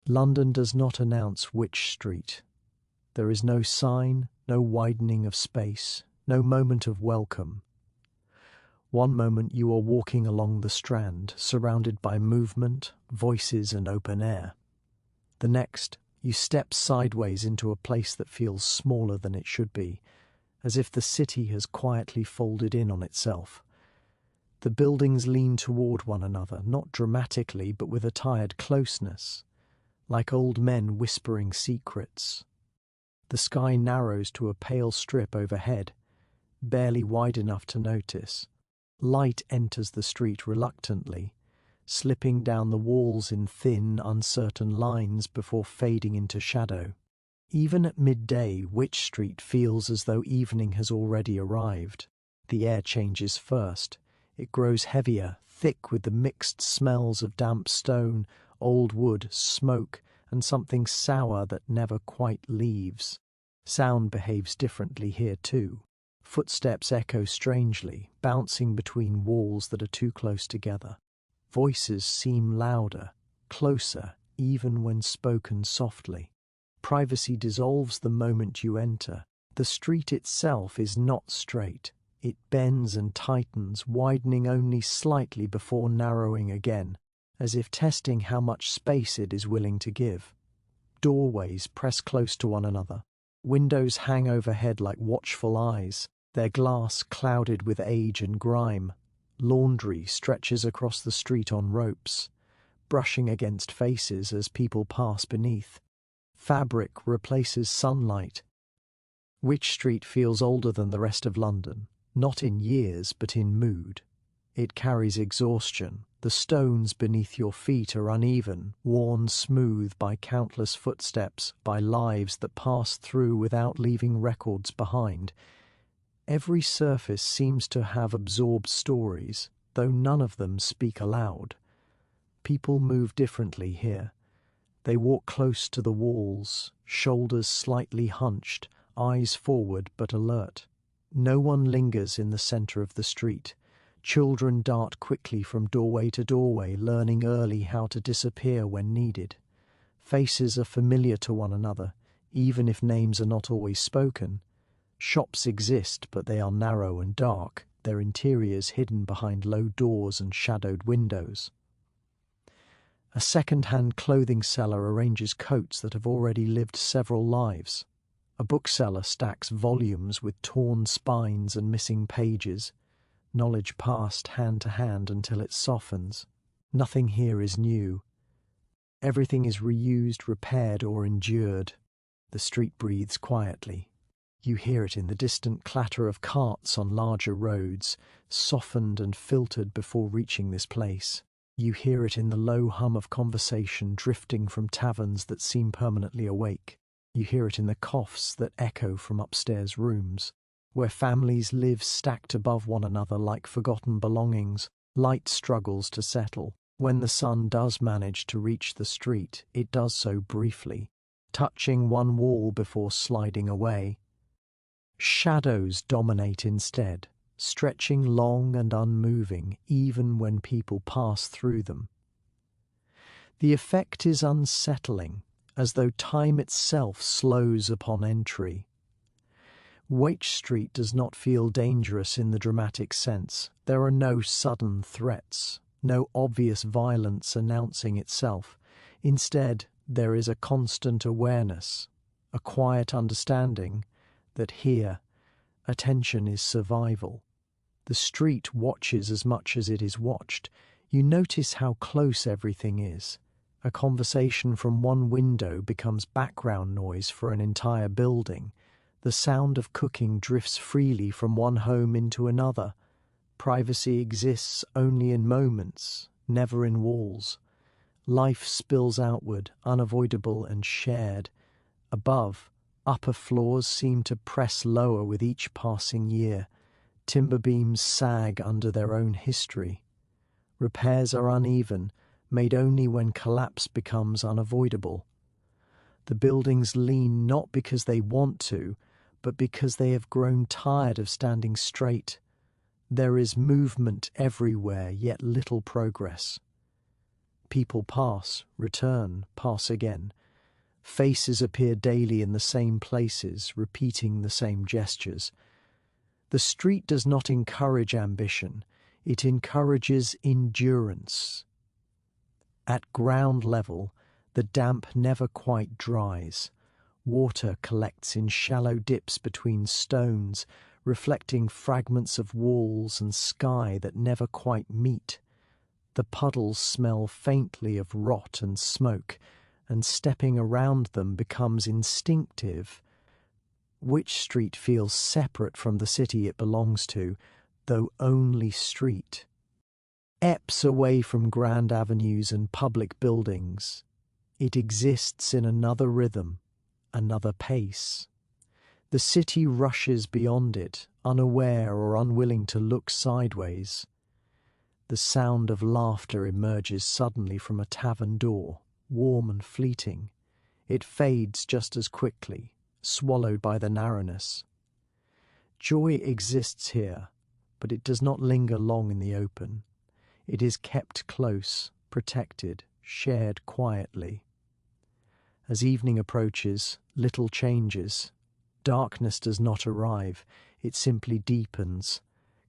London does not announce which street. There is no sign, no widening of space, no moment of welcome. One moment you are walking along the Strand, surrounded by movement, voices and open air. The next, you step sideways into a place that feels smaller than it should be, as if the city has quietly folded in on itself. The buildings lean toward one another, not dramatically but with a tired closeness, like old men whispering secrets. The sky narrows to a pale strip overhead, barely wide enough to notice. Light enters the street reluctantly, slipping down the walls in thin, uncertain lines before fading into shadow. Even at midday, Wych Street feels as though evening has already arrived. The air changes first. It grows heavier, thick with the mixed smells of damp stone, old wood, smoke, and something sour that never quite leaves. Sound behaves differently here too. Footsteps echo strangely, bouncing between walls that are too close together. Voices seem louder, closer, even when spoken softly. Privacy dissolves the moment you enter. The street itself is not straight. It bends and tightens, widening only slightly before narrowing again, as if testing how much space it is willing to give. Doorways press close to one another. Windows hang overhead like watchful eyes, their glass clouded with age and grime. Laundry stretches across the street on ropes, brushing against faces as people pass beneath. Fabric replaces sunlight. Wych Street feels older than the rest of London, not in years but in mood. It carries exhaustion. The stones beneath your feet are uneven, worn smooth by countless footsteps, by lives that pass through without leaving records behind. Every surface seems to have absorbed stories, though none of them speak aloud. People move differently here. They walk close to the walls, shoulders slightly hunched, eyes forward but alert. No one lingers in the centre of the street. Children dart quickly from doorway to doorway, learning early how to disappear when needed. Faces are familiar to one another, even if names are not always spoken. Shops exist, but they are narrow and dark, their interiors hidden behind low doors and shadowed windows. A second-hand clothing seller arranges coats that have already lived several lives. A bookseller stacks volumes with torn spines and missing pages, knowledge passed hand to hand until it softens. Nothing here is new. Everything is reused, repaired, or endured. The street breathes quietly. You hear it in the distant clatter of carts on larger roads, softened and filtered before reaching this place. You hear it in the low hum of conversation drifting from taverns that seem permanently awake. You hear it in the coughs that echo from upstairs rooms, where families live stacked above one another like forgotten belongings. Light struggles to settle. When the sun does manage to reach the street, it does so briefly, touching one wall before sliding away. Shadows dominate instead, stretching long and unmoving even when people pass through them. The effect is unsettling, as though time itself slows upon entry. Wych Street does not feel dangerous in the dramatic sense. There are no sudden threats, no obvious violence announcing itself. Instead, there is a constant awareness, a quiet understanding that here, attention is survival. The street watches as much as it is watched. You notice how close everything is. A conversation from one window becomes background noise for an entire building. The sound of cooking drifts freely from one home into another. Privacy exists only in moments, never in walls. Life spills outward, unavoidable and shared. Above, upper floors seem to press lower with each passing year. Timber beams sag under their own history. Repairs are uneven, made only when collapse becomes unavoidable. The buildings lean not because they want to, but because they have grown tired of standing straight. There is movement everywhere, yet little progress. People pass, return, pass again. Faces appear daily in the same places, repeating the same gestures. The street does not encourage ambition, it encourages endurance. At ground level, the damp never quite dries. Water collects in shallow dips between stones, reflecting fragments of walls and sky that never quite meet. The puddles smell faintly of rot and smoke, and stepping around them becomes instinctive. Wych Street feels separate from the city it belongs to, though only street. Eps away from grand avenues and public buildings, it exists in another rhythm, another pace. The city rushes beyond it, unaware or unwilling to look sideways. The sound of laughter emerges suddenly from a tavern door, warm and fleeting. It fades just as quickly, swallowed by the narrowness. Joy exists here, but it does not linger long in the open. It is kept close, protected, shared quietly. As evening approaches, little changes. Darkness does not arrive, it simply deepens.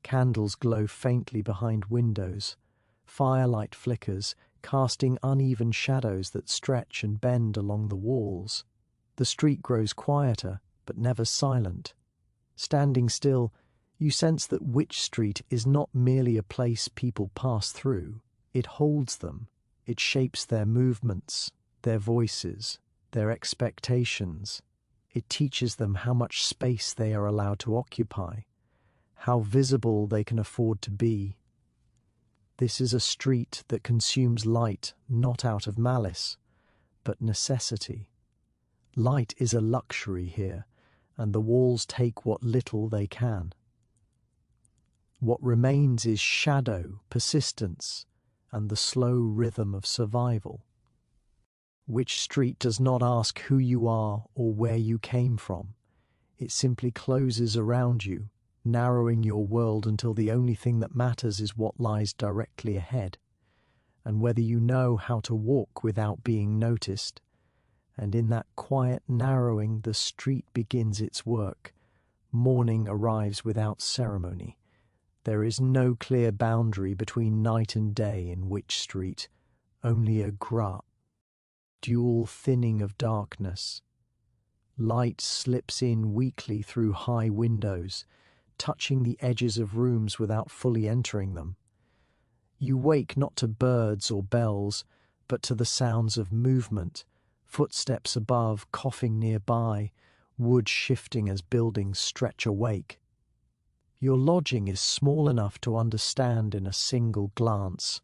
Candles glow faintly behind windows. Firelight flickers, casting uneven shadows that stretch and bend along the walls. The street grows quieter, but never silent. Standing still, you sense that Wych Street is not merely a place people pass through. It holds them. It shapes their movements, their voices, their expectations. It teaches them how much space they are allowed to occupy, how visible they can afford to be. This is a street that consumes light not out of malice, but necessity. Light is a luxury here, and the walls take what little they can. What remains is shadow, persistence, and the slow rhythm of survival. Wych Street does not ask who you are or where you came from. It simply closes around you, narrowing your world until the only thing that matters is what lies directly ahead, and whether you know how to walk without being noticed. And in that quiet narrowing, the street begins its work. Morning arrives without ceremony. There is no clear boundary between night and day in Wych Street, only a dual thinning of darkness. Light slips in weakly through high windows, touching the edges of rooms without fully entering them. You wake not to birds or bells, but to the sounds of movement, footsteps above, coughing nearby, wood shifting as buildings stretch awake. Your lodging is small enough to understand in a single glance.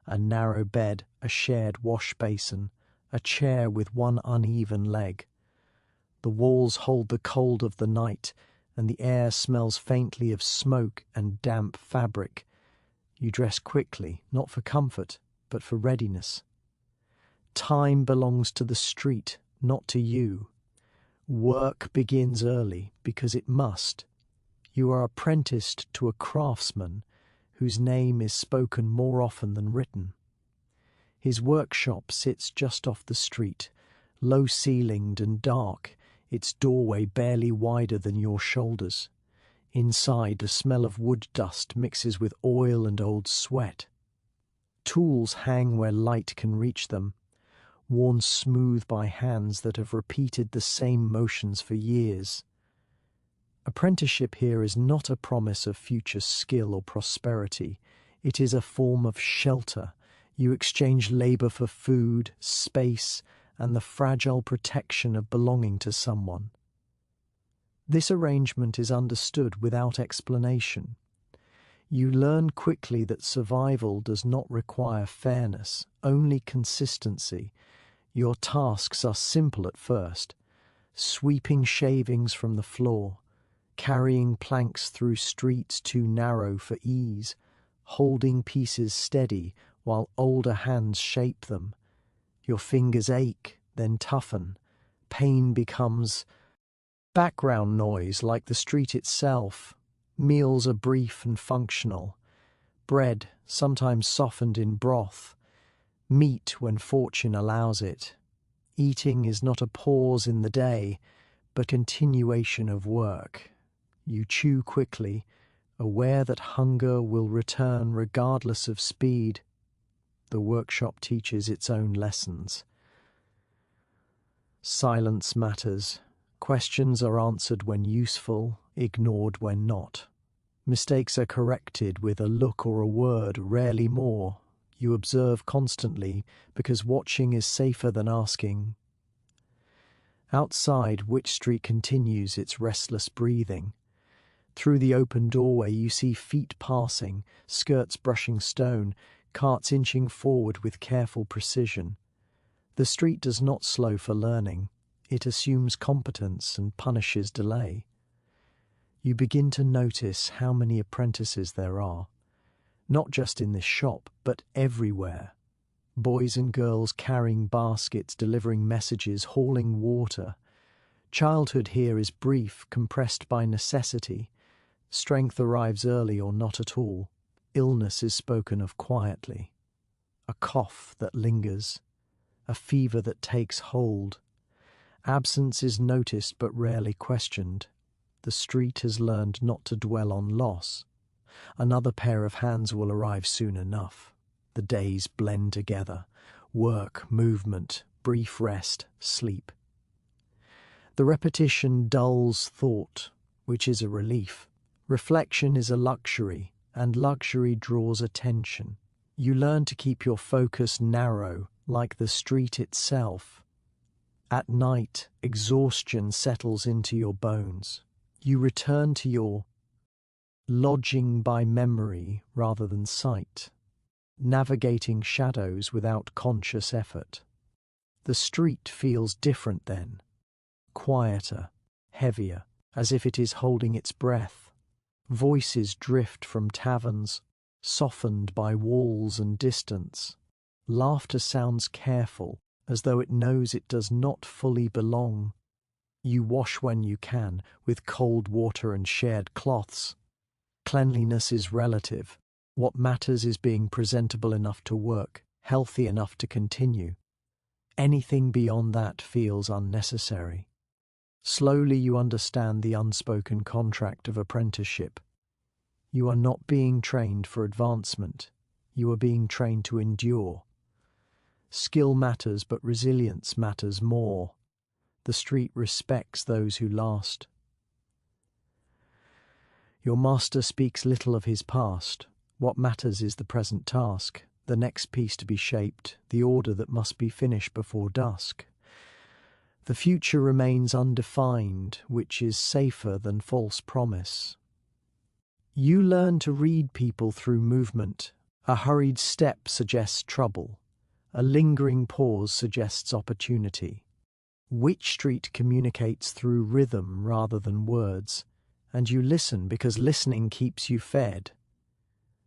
A narrow bed, a shared wash basin, a chair with one uneven leg. The walls hold the cold of the night, and the air smells faintly of smoke and damp fabric. You dress quickly, not for comfort, but for readiness. Time belongs to the street, not to you. Work begins early, because it must. You are apprenticed to a craftsman whose name is spoken more often than written. His workshop sits just off the street, low-ceilinged and dark, its doorway barely wider than your shoulders. Inside, the smell of wood dust mixes with oil and old sweat. Tools hang where light can reach them, worn smooth by hands that have repeated the same motions for years. Apprenticeship here is not a promise of future skill or prosperity. It is a form of shelter. You exchange labor for food, space, and the fragile protection of belonging to someone. This arrangement is understood without explanation. You learn quickly that survival does not require fairness, only consistency. Your tasks are simple at first: sweeping shavings from the floor, carrying planks through streets too narrow for ease, holding pieces steady while older hands shape them. Your fingers ache, then toughen. Pain becomes background noise like the street itself. Meals are brief and functional. Bread, sometimes softened in broth. Meat when fortune allows it. Eating is not a pause in the day, but continuation of work. You chew quickly, aware that hunger will return regardless of speed. The workshop teaches its own lessons. Silence matters. Questions are answered when useful, ignored when not. Mistakes are corrected with a look or a word, rarely more. You observe constantly because watching is safer than asking. Outside, Wych Street continues its restless breathing. Through the open doorway you see feet passing, skirts brushing stone, carts inching forward with careful precision. The street does not slow for learning. It assumes competence and punishes delay. You begin to notice how many apprentices there are, not just in this shop, but everywhere. Boys and girls carrying baskets, delivering messages, hauling water. Childhood here is brief, compressed by necessity. Strength arrives early or not at all. Illness is spoken of quietly. A cough that lingers. A fever that takes hold. Absence is noticed but rarely questioned. The street has learned not to dwell on loss. Another pair of hands will arrive soon enough. The days blend together. Work, movement, brief rest, sleep. The repetition dulls thought, which is a relief. Reflection is a luxury, and luxury draws attention. You learn to keep your focus narrow, like the street itself. At night, exhaustion settles into your bones. You return to your lodging by memory rather than sight, navigating shadows without conscious effort. The street feels different then, quieter, heavier, as if it is holding its breath. Voices drift from taverns, softened by walls and distance. Laughter sounds careful, as though it knows it does not fully belong. You wash when you can, with cold water and shared cloths. Cleanliness is relative. What matters is being presentable enough to work, healthy enough to continue. Anything beyond that feels unnecessary. Slowly you understand the unspoken contract of apprenticeship. You are not being trained for advancement. You are being trained to endure. Skill matters, but resilience matters more. The street respects those who last. Your master speaks little of his past. What matters is the present task, the next piece to be shaped, the order that must be finished before dusk. The future remains undefined, which is safer than false promise. You learn to read people through movement. A hurried step suggests trouble. A lingering pause suggests opportunity. Wych Street communicates through rhythm rather than words, and you listen because listening keeps you fed.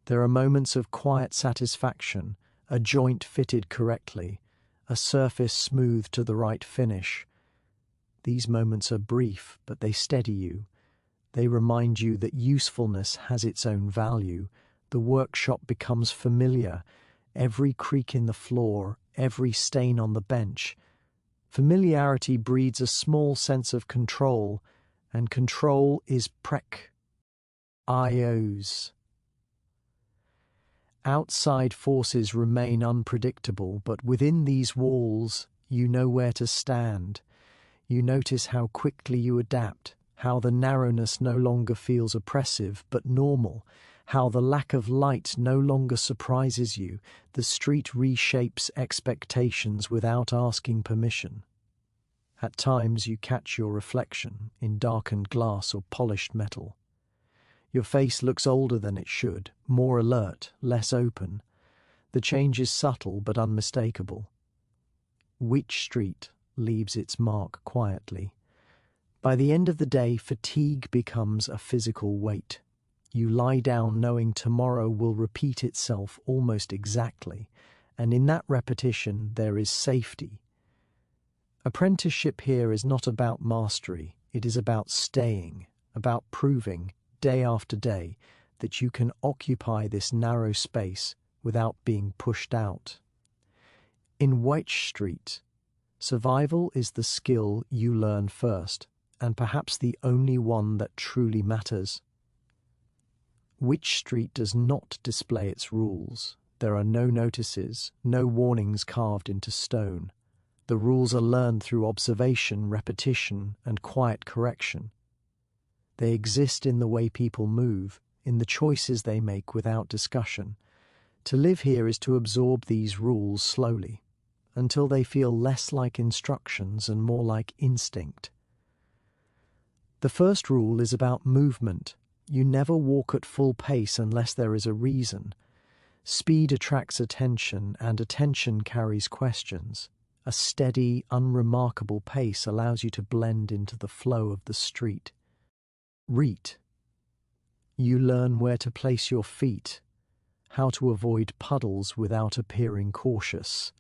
There are moments of quiet satisfaction, a joint fitted correctly, a surface smoothed to the right finish. These moments are brief, but they steady you. They remind you that usefulness has its own value. The workshop becomes familiar. Every creak in the floor, every stain on the bench. Familiarity breeds a small sense of control, and control is IOs. Outside forces remain unpredictable, but within these walls, you know where to stand. You notice how quickly you adapt, how the narrowness no longer feels oppressive but normal, how the lack of light no longer surprises you. The street reshapes expectations without asking permission. At times you catch your reflection in darkened glass or polished metal. Your face looks older than it should, more alert, less open. The change is subtle but unmistakable. Wych Street leaves its mark quietly. By the end of the day, fatigue becomes a physical weight. You lie down knowing tomorrow will repeat itself almost exactly, and in that repetition there is safety. Apprenticeship here is not about mastery, it is about staying, about proving, day after day, that you can occupy this narrow space without being pushed out. In Wych Street, survival is the skill you learn first, and perhaps the only one that truly matters. Wych Street does not display its rules. There are no notices, no warnings carved into stone. The rules are learned through observation, repetition, and quiet correction. They exist in the way people move, in the choices they make without discussion. To live here is to absorb these rules slowly, until they feel less like instructions and more like instinct. The first rule is about movement. You never walk at full pace unless there is a reason. Speed attracts attention, and attention carries questions. A steady, unremarkable pace allows you to blend into the flow of the street. Reet. You learn where to place your feet, how to avoid puddles without appearing cautious,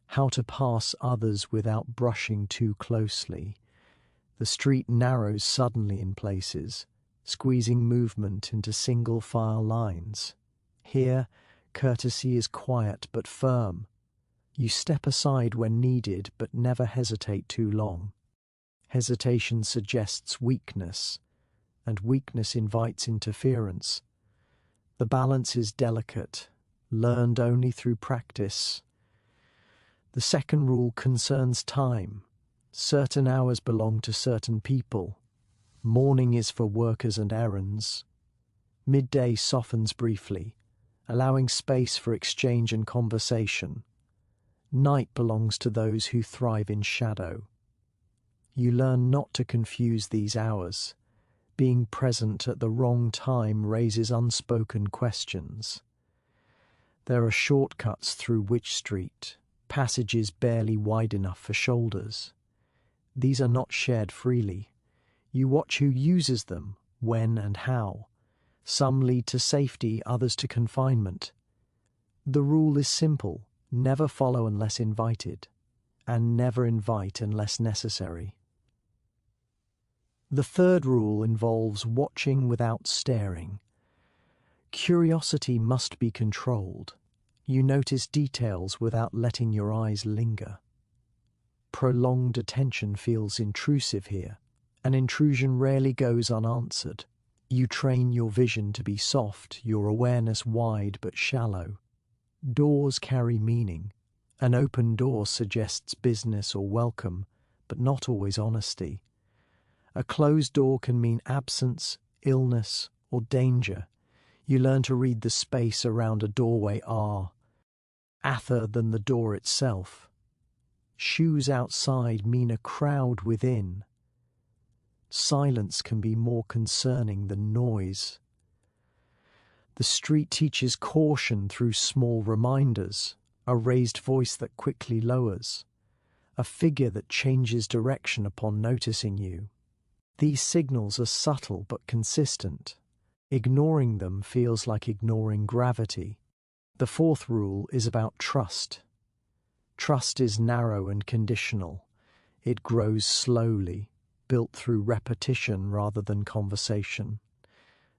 how to pass others without brushing too closely. The street narrows suddenly in places, squeezing movement into single-file lines. Here, courtesy is quiet but firm. You step aside when needed, but never hesitate too long. Hesitation suggests weakness, and weakness invites interference. The balance is delicate, learned only through practice. The second rule concerns time. Certain hours belong to certain people. Morning is for workers and errands. Midday softens briefly, allowing space for exchange and conversation. Night belongs to those who thrive in shadow. You learn not to confuse these hours. Being present at the wrong time raises unspoken questions. There are shortcuts through Wych Street, passages barely wide enough for shoulders. These are not shared freely. You watch who uses them, when and how. Some lead to safety, others to confinement. The rule is simple: never follow unless invited, and never invite unless necessary. The third rule involves watching without staring. Curiosity must be controlled. You notice details without letting your eyes linger. Prolonged attention feels intrusive here. An intrusion rarely goes unanswered. You train your vision to be soft, your awareness wide but shallow. Doors carry meaning. An open door suggests business or welcome, but not always honesty. A closed door can mean absence, illness, or danger. You learn to read the space around a doorway ather than the door itself. Shoes outside mean a crowd within. Silence can be more concerning than noise. The street teaches caution through small reminders, a raised voice that quickly lowers, a figure that changes direction upon noticing you. These signals are subtle but consistent. Ignoring them feels like ignoring gravity. The fourth rule is about trust. Trust is narrow and conditional. It grows slowly, built through repetition rather than conversation.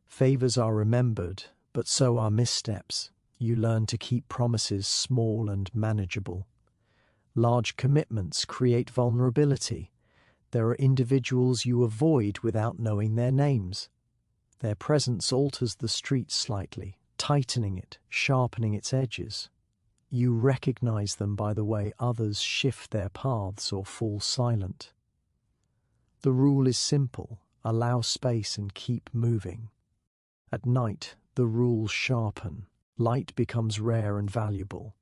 Favors are remembered, but so are missteps. You learn to keep promises small and manageable. Large commitments create vulnerability. There are individuals you avoid without knowing their names. Their presence alters the street slightly, tightening it, sharpening its edges. You recognize them by the way others shift their paths or fall silent. The rule is simple: allow space and keep moving. At night, the rules sharpen. Light becomes rare and valuable.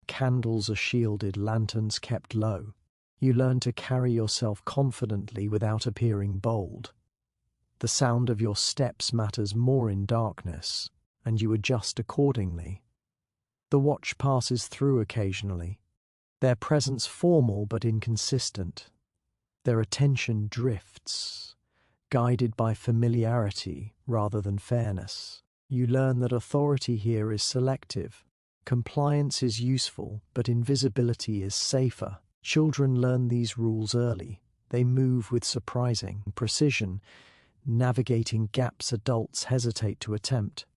Candles are shielded, lanterns kept low. You learn to carry yourself confidently without appearing bold. The sound of your steps matters more in darkness, and you adjust accordingly. The watch passes through occasionally, their presence formal but inconsistent. Their attention drifts, guided by familiarity rather than fairness. You learn that authority here is selective. Compliance is useful, but invisibility is safer. Children learn these rules early. They move with surprising precision, navigating gaps adults hesitate to attempt.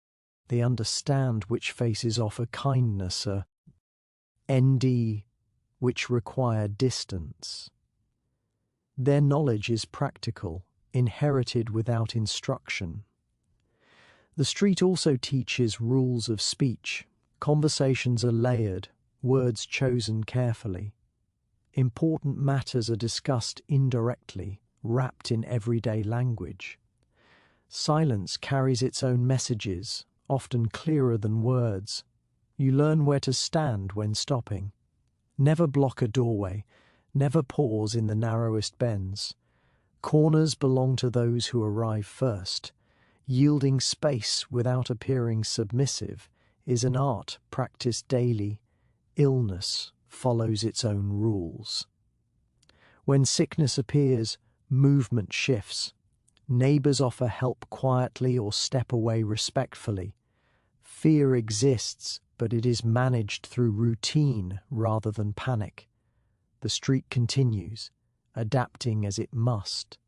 They understand which faces offer kindness, ND which require distance. Their knowledge is practical, inherited without instruction. The street also teaches rules of speech. Conversations are layered, words chosen carefully. Important matters are discussed indirectly, wrapped in everyday language. Silence carries its own messages, often clearer than words. You learn where to stand when stopping. Never block a doorway, never pause in the narrowest bends. Corners belong to those who arrive first. Yielding space without appearing submissive is an art practiced daily. Illness follows its own rules. When sickness appears, movement shifts. Neighbors offer help quietly or step away respectfully. Fear exists, but it is managed through routine rather than panic. The street continues, adapting as it must.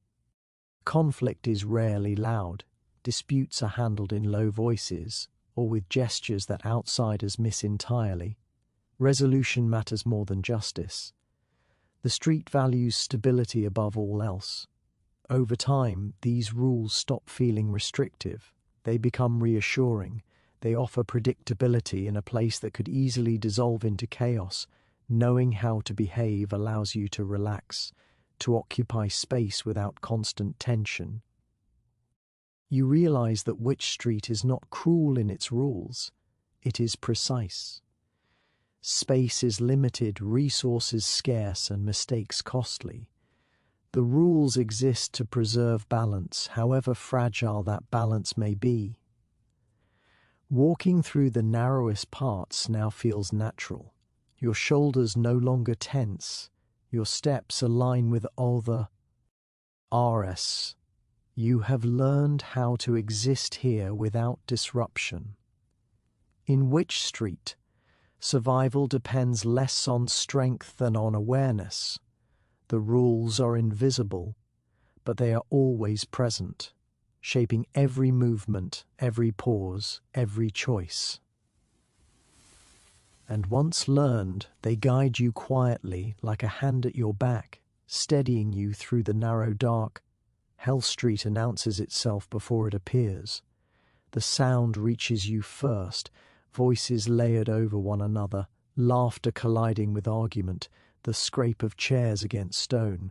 Conflict is rarely loud. Disputes are handled in low voices or with gestures that outsiders miss entirely. Resolution matters more than justice. The street values stability above all else. Over time, these rules stop feeling restrictive. They become reassuring. They offer predictability in a place that could easily dissolve into chaos. Knowing how to behave allows you to relax, to occupy space without constant tension. You realize that Wych Street is not cruel in its rules. It is precise. Space is limited, resources scarce, and mistakes costly. The rules exist to preserve balance, however fragile that balance may be. Walking through the narrowest parts now feels natural. Your shoulders no longer tense. Your steps align with other RS. You have learned how to exist here without disruption. In Wych Street, survival depends less on strength than on awareness. The rules are invisible, but they are always present, shaping every movement, every pause, every choice. And once learned, they guide you quietly like a hand at your back, steadying you through the narrow dark. Hell Street announces itself before it appears. The sound reaches you first, voices layered over one another, laughter colliding with argument, the scrape of chairs against stone.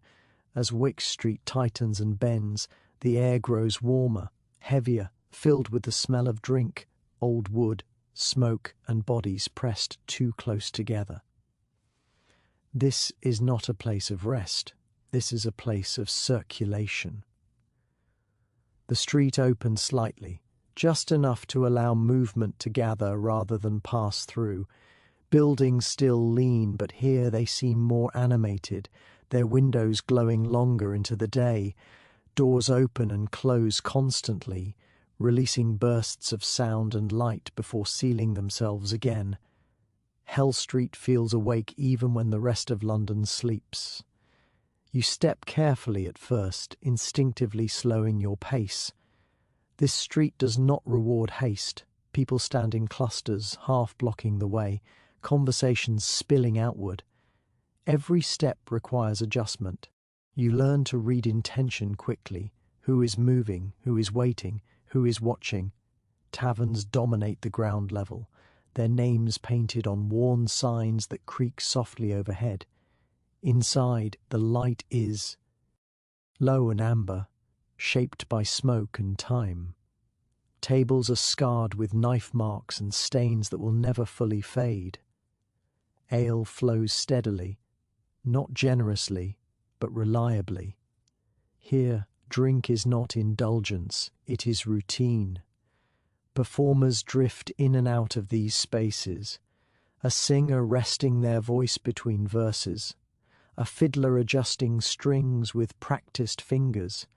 As Wych Street tightens and bends, the air grows warmer, heavier, filled with the smell of drink, old wood, smoke, and bodies pressed too close together. This is not a place of rest. This is a place of circulation. The street opens slightly, just enough to allow movement to gather rather than pass through. Buildings still lean, but here they seem more animated, their windows glowing longer into the day. Doors open and close constantly, releasing bursts of sound and light before sealing themselves again. Hell Street feels awake even when the rest of London sleeps. You step carefully at first, instinctively slowing your pace. This street does not reward haste. People stand in clusters, half blocking the way, conversations spilling outward. Every step requires adjustment. You learn to read intention quickly. Who is moving, who is waiting, who is watching. Taverns dominate the ground level, their names painted on worn signs that creak softly overhead. Inside, the light is low and amber, shaped by smoke and time. Tables are scarred with knife marks and stains that will never fully fade. Ale flows steadily, not generously, but reliably. Here, drink is not indulgence, it is routine. Performers drift in and out of these spaces, a singer resting their voice between verses, a fiddler adjusting strings with practiced fingers.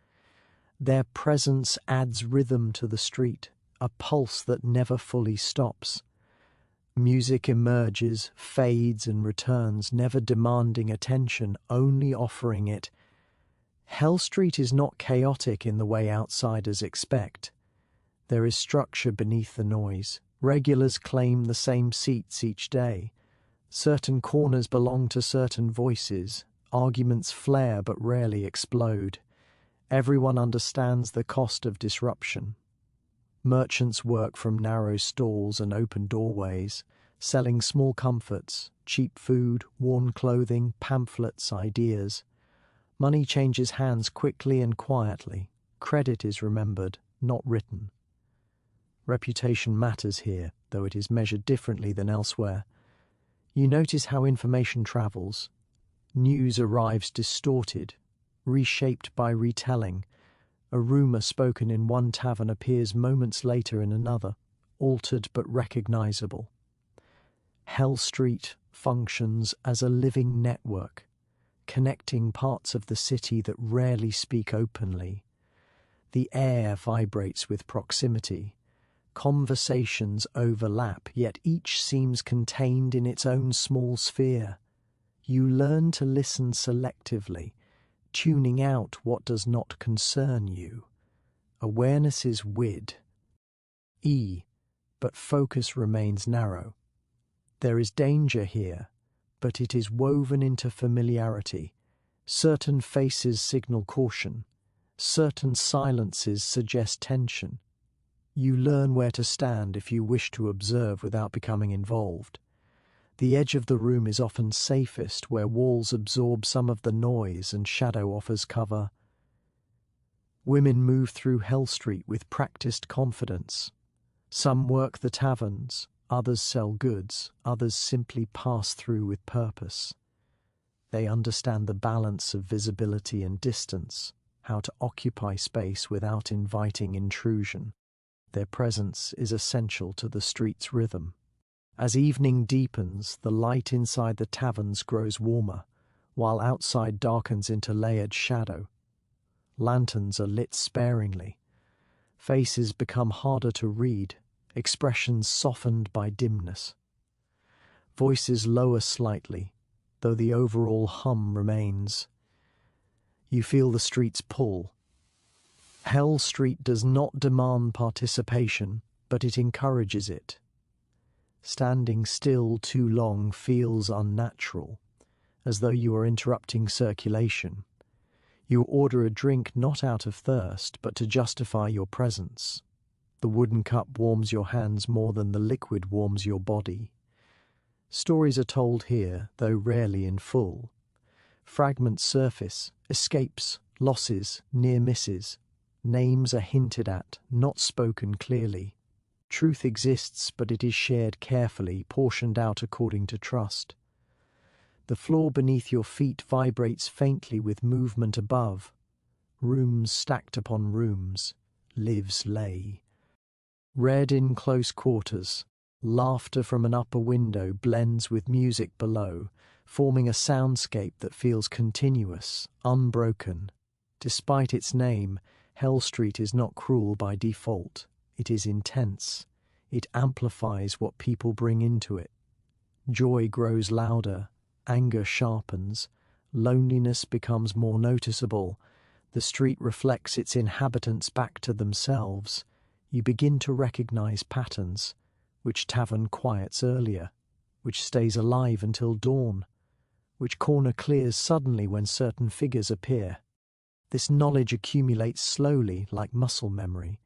Their presence adds rhythm to the street, a pulse that never fully stops. Music emerges, fades and returns, never demanding attention, only offering it. Hell Street is not chaotic in the way outsiders expect. There is structure beneath the noise. Regulars claim the same seats each day. Certain corners belong to certain voices. Arguments flare but rarely explode. Everyone understands the cost of disruption. Merchants work from narrow stalls and open doorways, selling small comforts, cheap food, worn clothing, pamphlets, ideas. Money changes hands quickly and quietly. Credit is remembered, not written. Reputation matters here, though it is measured differently than elsewhere. You notice how information travels. News arrives distorted, reshaped by retelling. A rumour spoken in one tavern appears moments later in another, altered but recognisable. Hell Street functions as a living network, connecting parts of the city that rarely speak openly. The air vibrates with proximity. Conversations overlap, yet each seems contained in its own small sphere. You learn to listen selectively, tuning out what does not concern you. Awareness is wid, but focus remains narrow. There is danger here, but it is woven into familiarity. Certain faces signal caution. Certain silences suggest tension. You learn where to stand if you wish to observe without becoming involved. The edge of the room is often safest, where walls absorb some of the noise and shadow offers cover. Women move through Hell Street with practiced confidence. Some work the taverns, others sell goods, others simply pass through with purpose. They understand the balance of visibility and distance, how to occupy space without inviting intrusion. Their presence is essential to the street's rhythm. As evening deepens, the light inside the taverns grows warmer, while outside darkens into layered shadow. Lanterns are lit sparingly. Faces become harder to read, expressions softened by dimness. Voices lower slightly, though the overall hum remains. You feel the street's pull. Hell Street does not demand participation, but it encourages it. Standing still too long feels unnatural, as though you are interrupting circulation. You order a drink not out of thirst, but to justify your presence. The wooden cup warms your hands more than the liquid warms your body. Stories are told here, though rarely in full. Fragments surface, escapes, losses, near misses. Names are hinted at, not spoken clearly. Truth exists, but it is shared carefully, portioned out according to trust. The floor beneath your feet vibrates faintly with movement above. Rooms stacked upon rooms. Lives lay. Read in close quarters. Laughter from an upper window blends with music below, forming a soundscape that feels continuous, unbroken. Despite its name, Hell Street is not cruel by default. It is intense. It amplifies what people bring into it. Joy grows louder, anger sharpens, loneliness becomes more noticeable. The street reflects its inhabitants back to themselves. You begin to recognize patterns. Which tavern quiets earlier? Which stays alive until dawn? Which corner clears suddenly when certain figures appear? This knowledge accumulates slowly, like muscle memory.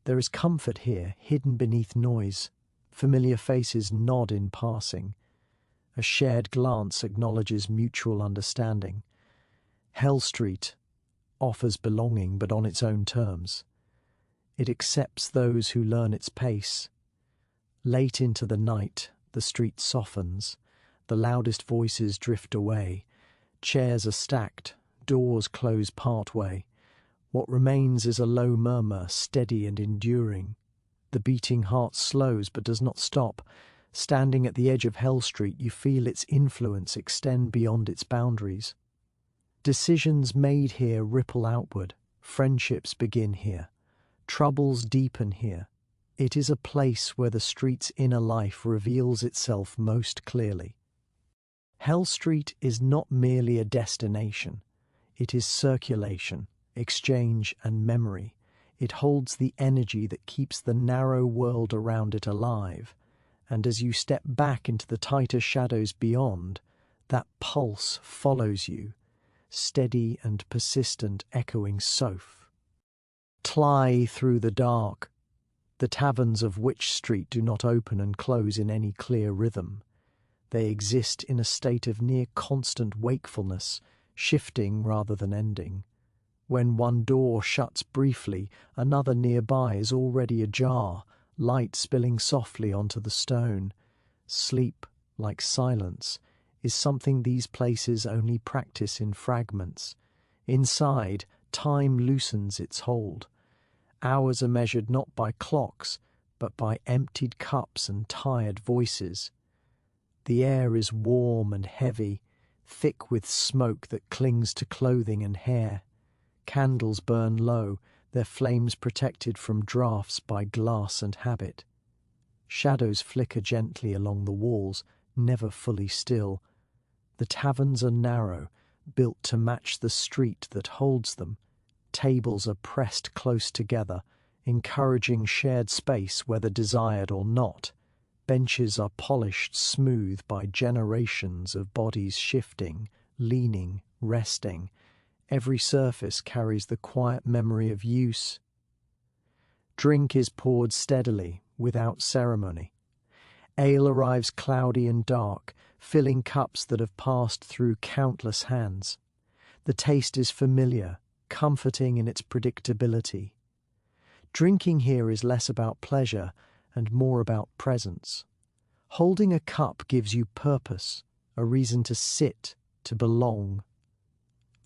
There is comfort here, hidden beneath noise. Familiar faces nod in passing. A shared glance acknowledges mutual understanding. Hell Street offers belonging, but on its own terms. It accepts those who learn its pace. Late into the night, the street softens. The loudest voices drift away. Chairs are stacked. Doors close partway. What remains is a low murmur, steady and enduring. The beating heart slows but does not stop. Standing at the edge of Hell Street, you feel its influence extend beyond its boundaries. Decisions made here ripple outward. Friendships begin here. Troubles deepen here. It is a place where the street's inner life reveals itself most clearly. Hell Street is not merely a destination. It is circulation, exchange and memory. It holds the energy that keeps the narrow world around it alive. and as you step back into the tighter shadows beyond, that pulse follows you, steady and persistent, echoing Soph. Tly through the dark. The taverns of Wych Street do not open and close in any clear rhythm. They exist in a state of near constant wakefulness, shifting rather than ending. When one door shuts briefly, another nearby is already ajar, light spilling softly onto the stone. Sleep, like silence, is something these places only practice in fragments. Inside, time loosens its hold. Hours are measured not by clocks, but by emptied cups and tired voices. The air is warm and heavy, thick with smoke that clings to clothing and hair. Candles burn low, their flames protected from draughts by glass and habit. Shadows flicker gently along the walls, never fully still. The taverns are narrow, built to match the street that holds them. Tables are pressed close together, encouraging shared space whether desired or not. Benches are polished smooth by generations of bodies shifting, leaning, resting. Every surface carries the quiet memory of use. Drink is poured steadily, without ceremony. Ale arrives cloudy and dark, filling cups that have passed through countless hands. The taste is familiar, comforting in its predictability. Drinking here is less about pleasure and more about presence. Holding a cup gives you purpose, a reason to sit, to belong.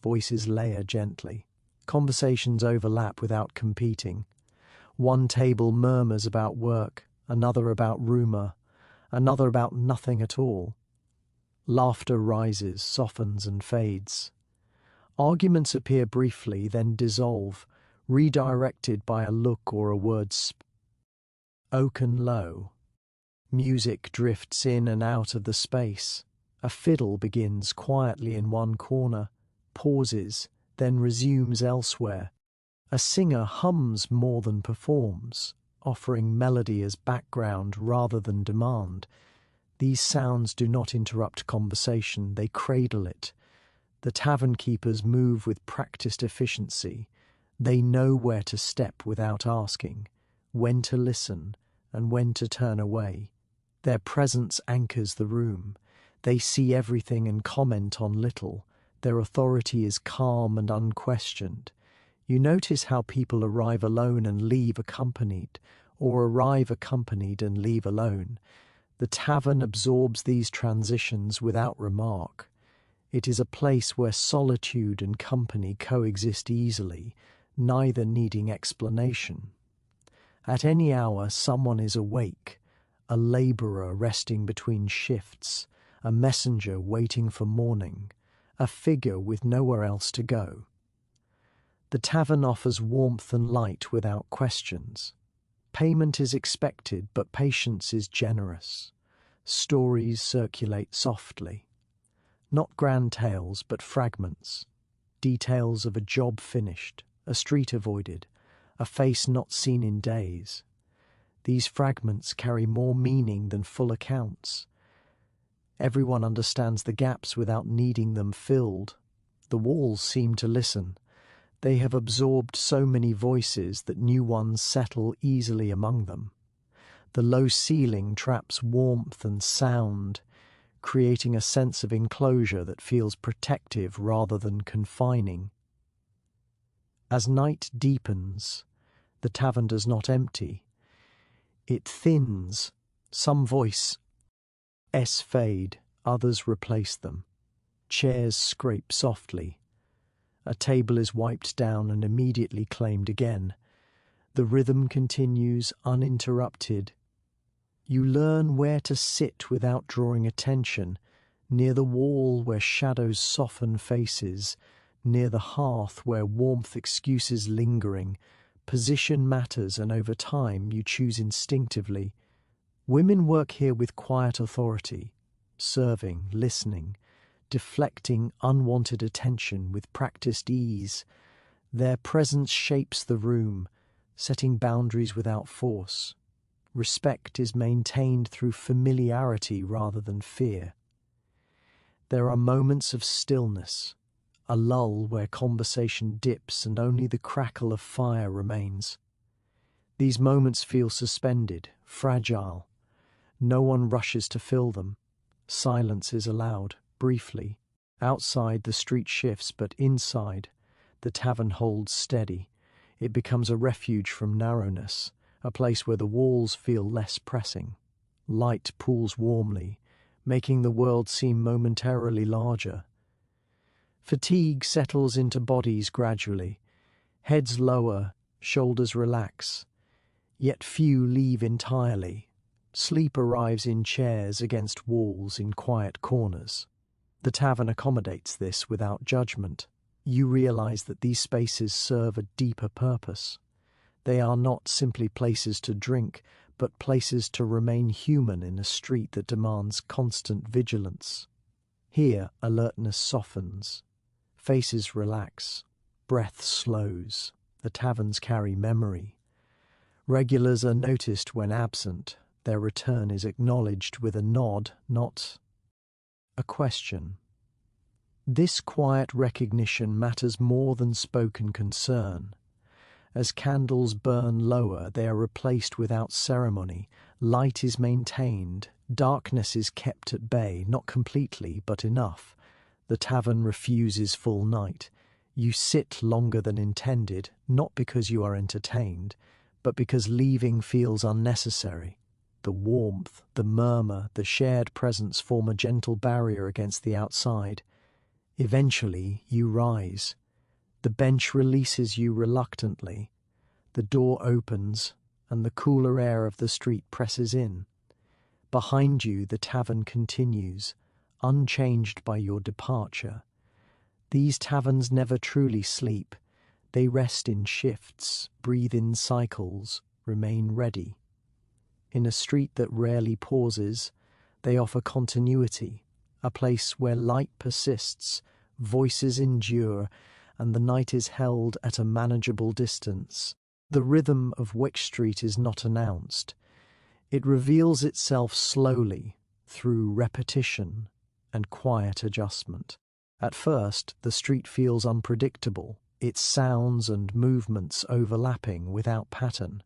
Voices layer gently. Conversations overlap without competing. One table murmurs about work, another about rumour, another about nothing at all. Laughter rises, softens and fades. Arguments appear briefly, then dissolve, redirected by a look or a word. Oaken low. Music drifts in and out of the space. A fiddle begins quietly in one corner, pauses, then resumes elsewhere. A singer hums more than performs, offering melody as background rather than demand. These sounds do not interrupt conversation, they cradle it. The tavern keepers move with practiced efficiency. They know where to step without asking, when to listen, and when to turn away. Their presence anchors the room. They see everything and comment on little. Their authority is calm and unquestioned. You notice how people arrive alone and leave accompanied, or arrive accompanied and leave alone. The tavern absorbs these transitions without remark. It is a place where solitude and company coexist easily, neither needing explanation. At any hour someone is awake, a labourer resting between shifts, a messenger waiting for morning, a figure with nowhere else to go. The tavern offers warmth and light without questions. Payment is expected, but patience is generous. Stories circulate softly. Not grand tales, but fragments. Details of a job finished, a street avoided, a face not seen in days. These fragments carry more meaning than full accounts. Everyone understands the gaps without needing them filled. The walls seem to listen. They have absorbed so many voices that new ones settle easily among them. The low ceiling traps warmth and sound, creating a sense of enclosure that feels protective rather than confining. As night deepens, the tavern does not empty. It thins. Some voices fade, others replace them. Chairs scrape softly. A table is wiped down and immediately claimed again. The rhythm continues uninterrupted. You learn where to sit without drawing attention, near the wall where shadows soften faces, near the hearth where warmth excuses lingering. Position matters, and over time you choose instinctively. Women work here with quiet authority, serving, listening, deflecting unwanted attention with practiced ease. Their presence shapes the room, setting boundaries without force. Respect is maintained through familiarity rather than fear. There are moments of stillness, a lull where conversation dips and only the crackle of fire remains. These moments feel suspended, fragile. No one rushes to fill them. Silence is allowed, briefly. Outside, the street shifts, but inside, the tavern holds steady. It becomes a refuge from narrowness, a place where the walls feel less pressing. Light pools warmly, making the world seem momentarily larger. Fatigue settles into bodies gradually. Heads lower, shoulders relax. Yet few leave entirely. Sleep arrives in chairs against walls in quiet corners. The tavern accommodates this without judgment. You realize that these spaces serve a deeper purpose. They are not simply places to drink, but places to remain human in a street that demands constant vigilance. Here, alertness softens. Faces relax. Breath slows. The taverns carry memory. Regulars are noticed when absent. Their return is acknowledged with a nod, not a question. This quiet recognition matters more than spoken concern. As candles burn lower, they are replaced without ceremony. Light is maintained. Darkness is kept at bay, not completely, but enough. The tavern refuses full night. You sit longer than intended, not because you are entertained, but because leaving feels unnecessary. The warmth, the murmur, the shared presence form a gentle barrier against the outside. Eventually, you rise. The bench releases you reluctantly. The door opens, and the cooler air of the street presses in. Behind you, the tavern continues, unchanged by your departure. These taverns never truly sleep. They rest in shifts, breathe in cycles, remain ready. In a street that rarely pauses, they offer continuity, a place where light persists, voices endure, and the night is held at a manageable distance. The rhythm of Wick Street is not announced. It reveals itself slowly, through repetition and quiet adjustment. At first, the street feels unpredictable, its sounds and movements overlapping without pattern.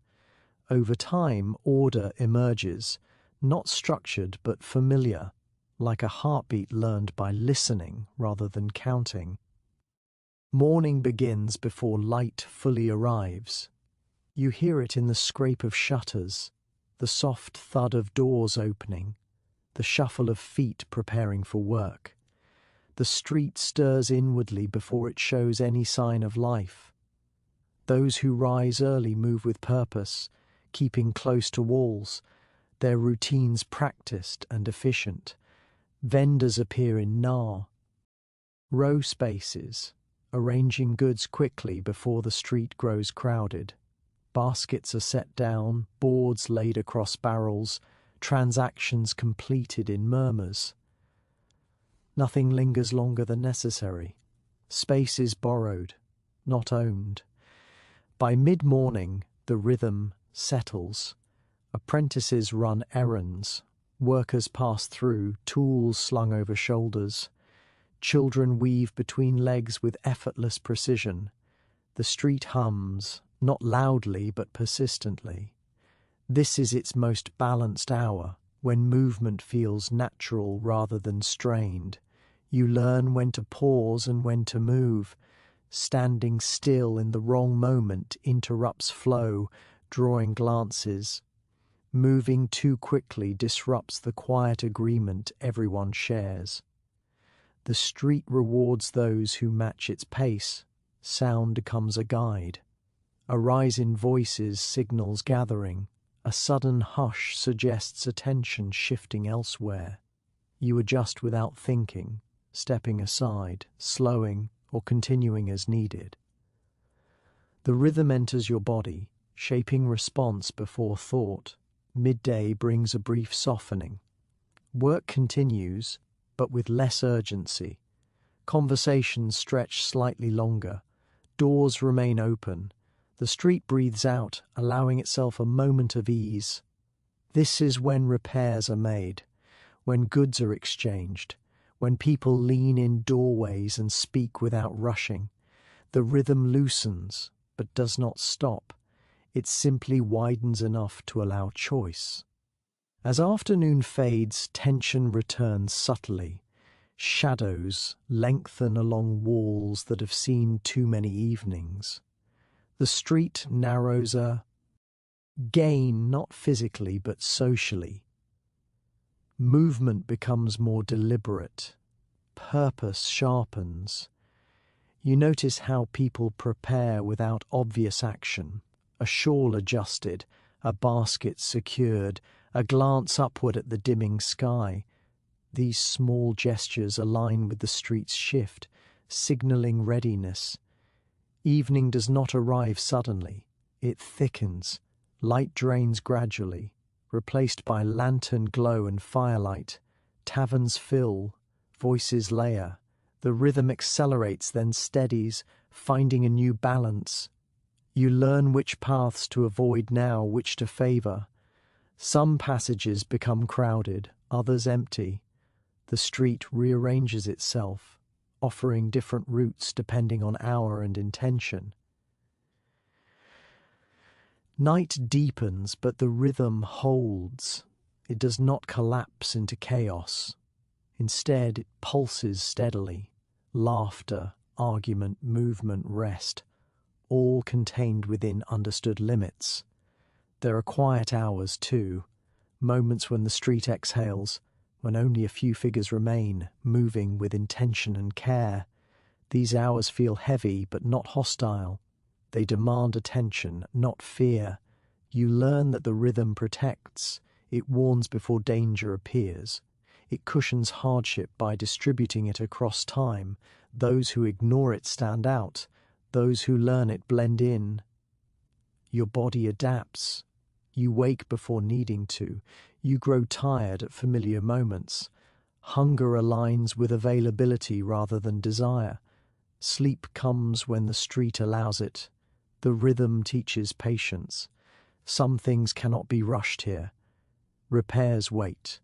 Over time, order emerges, not structured but familiar, like a heartbeat learned by listening rather than counting. Morning begins before light fully arrives. You hear it in the scrape of shutters, the soft thud of doors opening, the shuffle of feet preparing for work. The street stirs inwardly before it shows any sign of life. Those who rise early move with purpose, keeping close to walls, their routines practiced and efficient. Vendors appear in row spaces, arranging goods quickly before the street grows crowded. Baskets are set down, boards laid across barrels, transactions completed in murmurs. Nothing lingers longer than necessary. Space is borrowed, not owned. By mid-morning, the rhythm settles. Apprentices run errands. Workers pass through, tools slung over shoulders. Children weave between legs with effortless precision. The street hums, not loudly but persistently. This is its most balanced hour, when movement feels natural rather than strained. You learn when to pause and when to move. Standing still in the wrong moment interrupts flow, drawing glances. Moving too quickly disrupts the quiet agreement everyone shares. The street rewards those who match its pace. Sound becomes a guide. A rise in voices signals gathering. A sudden hush suggests attention shifting elsewhere. You adjust without thinking, stepping aside, slowing, or continuing as needed. The rhythm enters your body, shaping response before thought. Midday brings a brief softening. Work continues, but with less urgency. Conversations stretch slightly longer. Doors remain open. The street breathes out, allowing itself a moment of ease. This is when repairs are made, when goods are exchanged, when people lean in doorways and speak without rushing. The rhythm loosens, but does not stop. It simply widens enough to allow choice. As afternoon fades, tension returns subtly. Shadows lengthen along walls that have seen too many evenings. The street narrows gain not physically but socially. Movement becomes more deliberate. Purpose sharpens. You notice how people prepare without obvious action. A shawl adjusted, a basket secured, a glance upward at the dimming sky. These small gestures align with the street's shift, signalling readiness. Evening does not arrive suddenly. It thickens. Light drains gradually, replaced by lantern glow and firelight. Taverns fill, voices layer. The rhythm accelerates, then steadies, finding a new balance. You learn which paths to avoid now, which to favour. Some passages become crowded, others empty. The street rearranges itself, offering different routes depending on hour and intention. Night deepens, but the rhythm holds. It does not collapse into chaos. Instead, it pulses steadily. Laughter, argument, movement, rest, all contained within understood limits. There are quiet hours too, moments when the street exhales, when only a few figures remain, moving with intention and care. These hours feel heavy but not hostile. They demand attention, not fear. You learn that the rhythm protects. It warns before danger appears. It cushions hardship by distributing it across time. Those who ignore it stand out. Those who learn it blend in. Your body adapts. You wake before needing to. You grow tired at familiar moments. Hunger aligns with availability rather than desire. Sleep comes when the street allows it. The rhythm teaches patience. Some things cannot be rushed here. Repairs wait.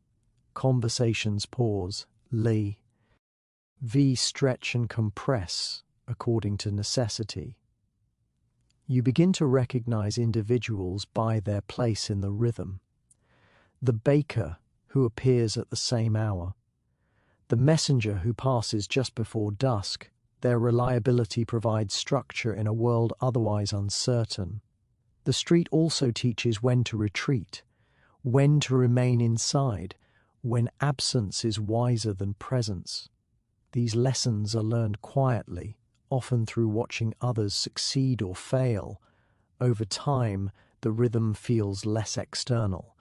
Conversations pause. Stretch and compress according to necessity. You begin to recognize individuals by their place in the rhythm. The baker who appears at the same hour. The messenger who passes just before dusk. Their reliability provides structure in a world otherwise uncertain. The street also teaches when to retreat, when to remain inside, when absence is wiser than presence. These lessons are learned quietly, often through watching others succeed or fail. Over time, the rhythm feels less external.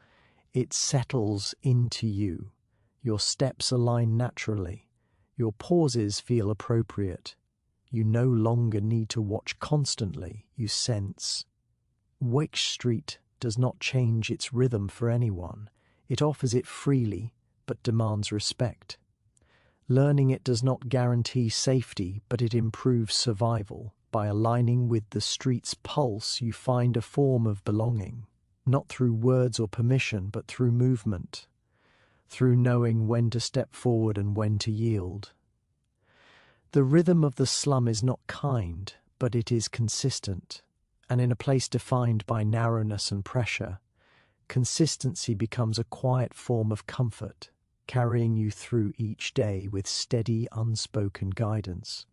It settles into you. Your steps align naturally. Your pauses feel appropriate. You no longer need to watch constantly, you sense. Wych Street does not change its rhythm for anyone. It offers it freely, but demands respect. Learning it does not guarantee safety, but it improves survival. By aligning with the street's pulse, you find a form of belonging, not through words or permission, but through movement, through knowing when to step forward and when to yield. The rhythm of the slum is not kind, but it is consistent, and in a place defined by narrowness and pressure, consistency becomes a quiet form of comfort, carrying you through each day with steady, unspoken guidance.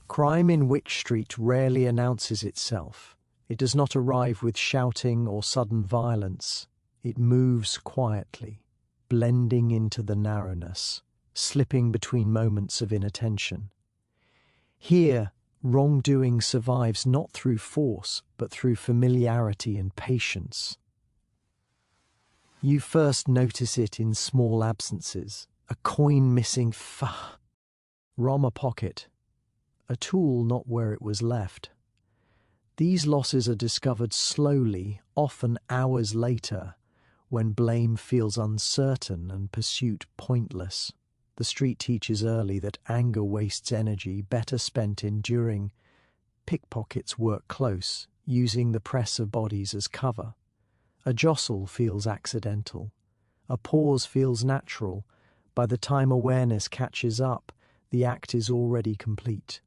Crime in Wych Street rarely announces itself. It does not arrive with shouting or sudden violence. It moves quietly, blending into the narrowness, slipping between moments of inattention. Here, wrongdoing survives not through force, but through familiarity and patience. You first notice it in small absences, a coin missing from a pocket, a tool not where it was left. These losses are discovered slowly, often hours later, when blame feels uncertain and pursuit pointless. The street teaches early that anger wastes energy better spent enduring. Pickpockets work close, using the press of bodies as cover. A jostle feels accidental. A pause feels natural. By the time awareness catches up, the act is already complete.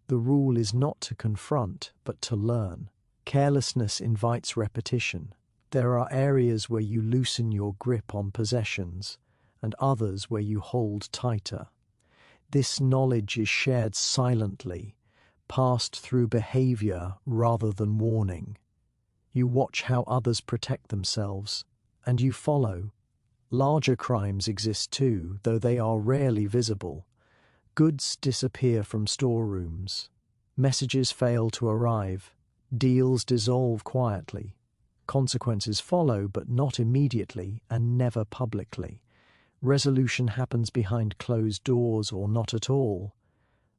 The rule is not to confront, but to learn. Carelessness invites repetition. There are areas where you loosen your grip on possessions, and others where you hold tighter. This knowledge is shared silently, passed through behavior rather than warning. You watch how others protect themselves, and you follow. Larger crimes exist too, though they are rarely visible. Goods disappear from storerooms. Messages fail to arrive. Deals dissolve quietly. Consequences follow, but not immediately and never publicly. Resolution happens behind closed doors or not at all.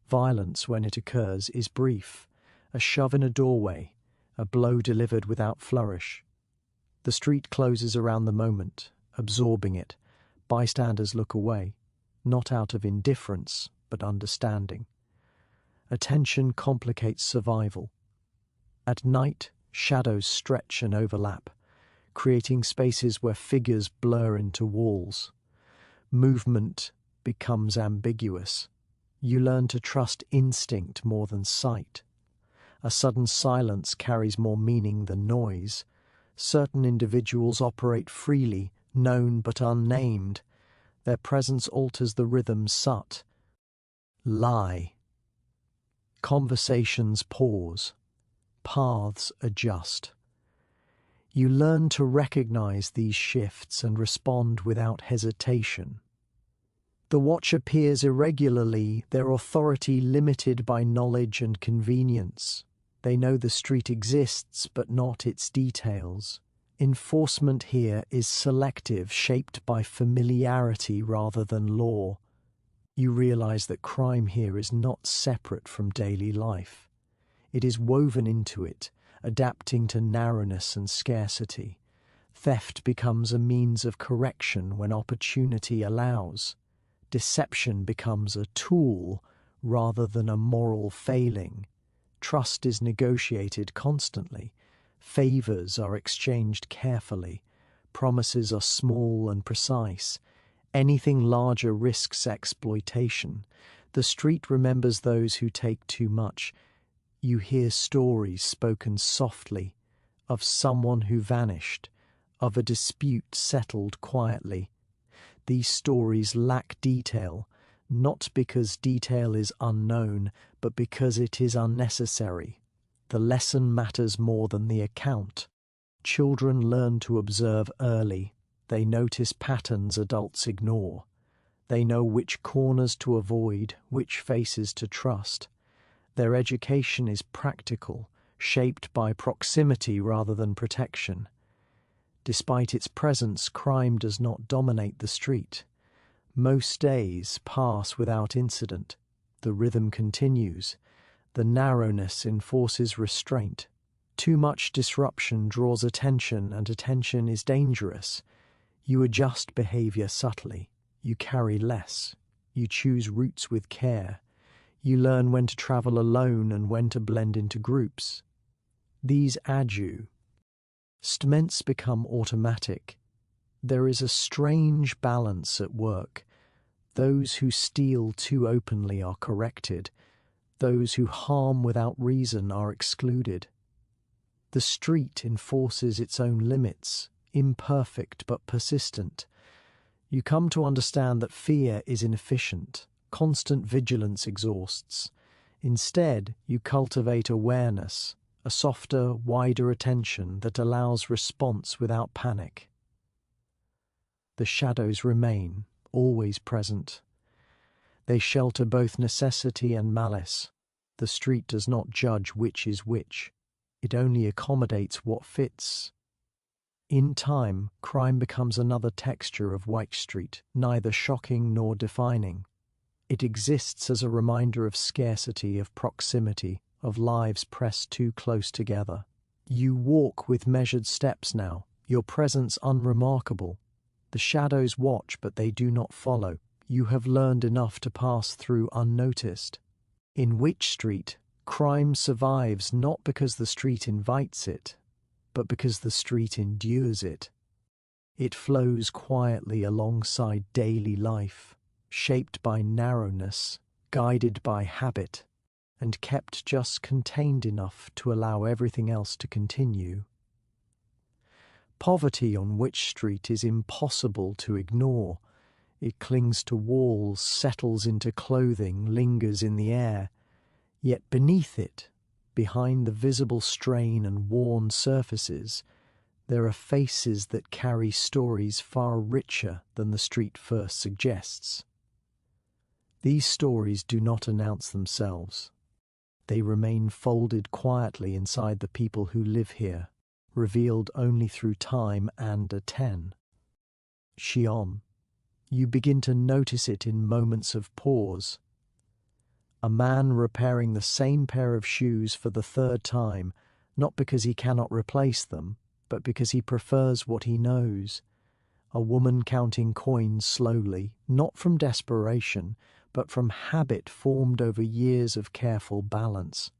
Violence, when it occurs, is brief. A shove in a doorway, a blow delivered without flourish. The street closes around the moment, absorbing it. Bystanders look away, not out of indifference, but understanding. Attention complicates survival. At night, shadows stretch and overlap, creating spaces where figures blur into walls. Movement becomes ambiguous. You learn to trust instinct more than sight. A sudden silence carries more meaning than noise. Certain individuals operate freely, known but unnamed. Their presence alters the rhythm sut. Lie. Conversations pause. Paths adjust. You learn to recognize these shifts and respond without hesitation. The watch appears irregularly, their authority limited by knowledge and convenience. They know the street exists, but not its details. Enforcement here is selective, shaped by familiarity rather than law. You realize that crime here is not separate from daily life. It is woven into it, adapting to narrowness and scarcity. Theft becomes a means of correction when opportunity allows. Deception becomes a tool rather than a moral failing. Trust is negotiated constantly. Favors are exchanged carefully. Promises are small and precise. Anything larger risks exploitation. The street remembers those who take too much. You hear stories spoken softly, of someone who vanished, of a dispute settled quietly. These stories lack detail, not because detail is unknown, but because it is unnecessary. The lesson matters more than the account. Children learn to observe early. They notice patterns adults ignore. They know which corners to avoid, which faces to trust. Their education is practical, shaped by proximity rather than protection. Despite its presence, crime does not dominate the street. Most days pass without incident. The rhythm continues. The narrowness enforces restraint. Too much disruption draws attention, and attention is dangerous. You adjust behavior subtly. You carry less. You choose routes with care. You learn when to travel alone and when to blend into groups. These adu. Stments become automatic. There is a strange balance at work. Those who steal too openly are corrected. Those who harm without reason are excluded. The street enforces its own limits, imperfect but persistent. You come to understand that fear is inefficient. Constant vigilance exhausts. Instead, you cultivate awareness, a softer, wider attention that allows response without panic. The shadows remain, always present. They shelter both necessity and malice. The street does not judge which is which. It only accommodates what fits. In time, crime becomes another texture of White Street, neither shocking nor defining. It exists as a reminder of scarcity, of proximity, of lives pressed too close together. You walk with measured steps now, your presence unremarkable. The shadows watch, but they do not follow. You have learned enough to pass through unnoticed. In Wych Street, crime survives not because the street invites it, but because the street endures it. It flows quietly alongside daily life, shaped by narrowness, guided by habit, and kept just contained enough to allow everything else to continue. Poverty on Wych Street is impossible to ignore. It clings to walls, settles into clothing, lingers in the air. Yet beneath it, behind the visible strain and worn surfaces, there are faces that carry stories far richer than the street first suggests. These stories do not announce themselves. They remain folded quietly inside the people who live here, revealed only through time and a 10. Xion. You begin to notice it in moments of pause. A man repairing the same pair of shoes for the third time, not because he cannot replace them, but because he prefers what he knows. A woman counting coins slowly, not from desperation, but from habit formed over years of careful balance.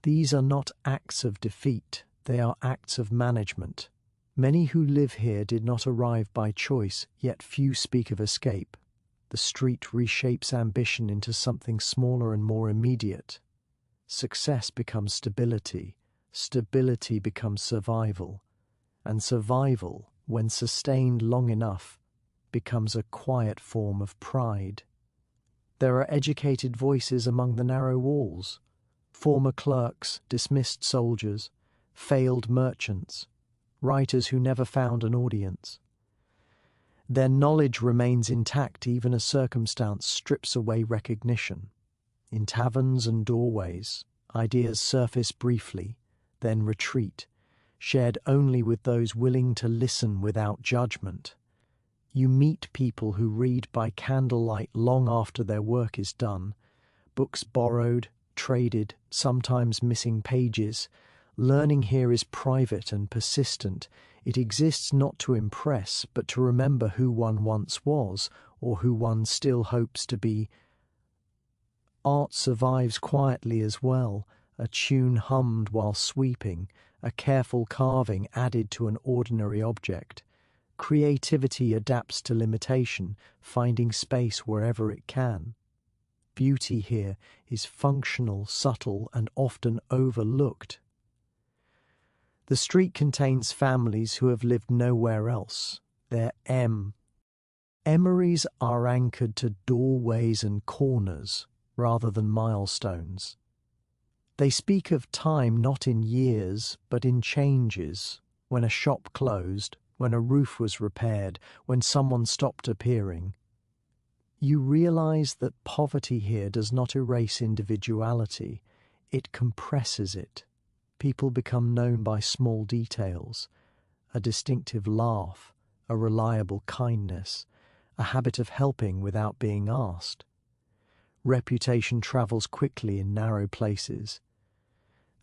These are not acts of defeat, they are acts of management. Many who live here did not arrive by choice, yet few speak of escape. The street reshapes ambition into something smaller and more immediate. Success becomes stability, stability becomes survival, and survival, when sustained long enough, becomes a quiet form of pride. There are educated voices among the narrow walls, former clerks, dismissed soldiers, failed merchants, writers who never found an audience. Their knowledge remains intact even as circumstance strips away recognition. In taverns and doorways, ideas surface briefly, then retreat, shared only with those willing to listen without judgment. You meet people who read by candlelight long after their work is done, books borrowed, traded, sometimes missing pages. Learning here is private and persistent. It exists not to impress, but to remember who one once was, or who one still hopes to be. Art survives quietly as well, a tune hummed while sweeping, a careful carving added to an ordinary object. Creativity adapts to limitation, finding space wherever it can. Beauty here is functional, subtle, and often overlooked. The street contains families who have lived nowhere else. Their memories are anchored to doorways and corners rather than milestones. They speak of time not in years, but in changes, when a shop closed, when a roof was repaired, when someone stopped appearing. You realize that poverty here does not erase individuality, it compresses it. People become known by small details, a distinctive laugh, a reliable kindness, a habit of helping without being asked. Reputation travels quickly in narrow places.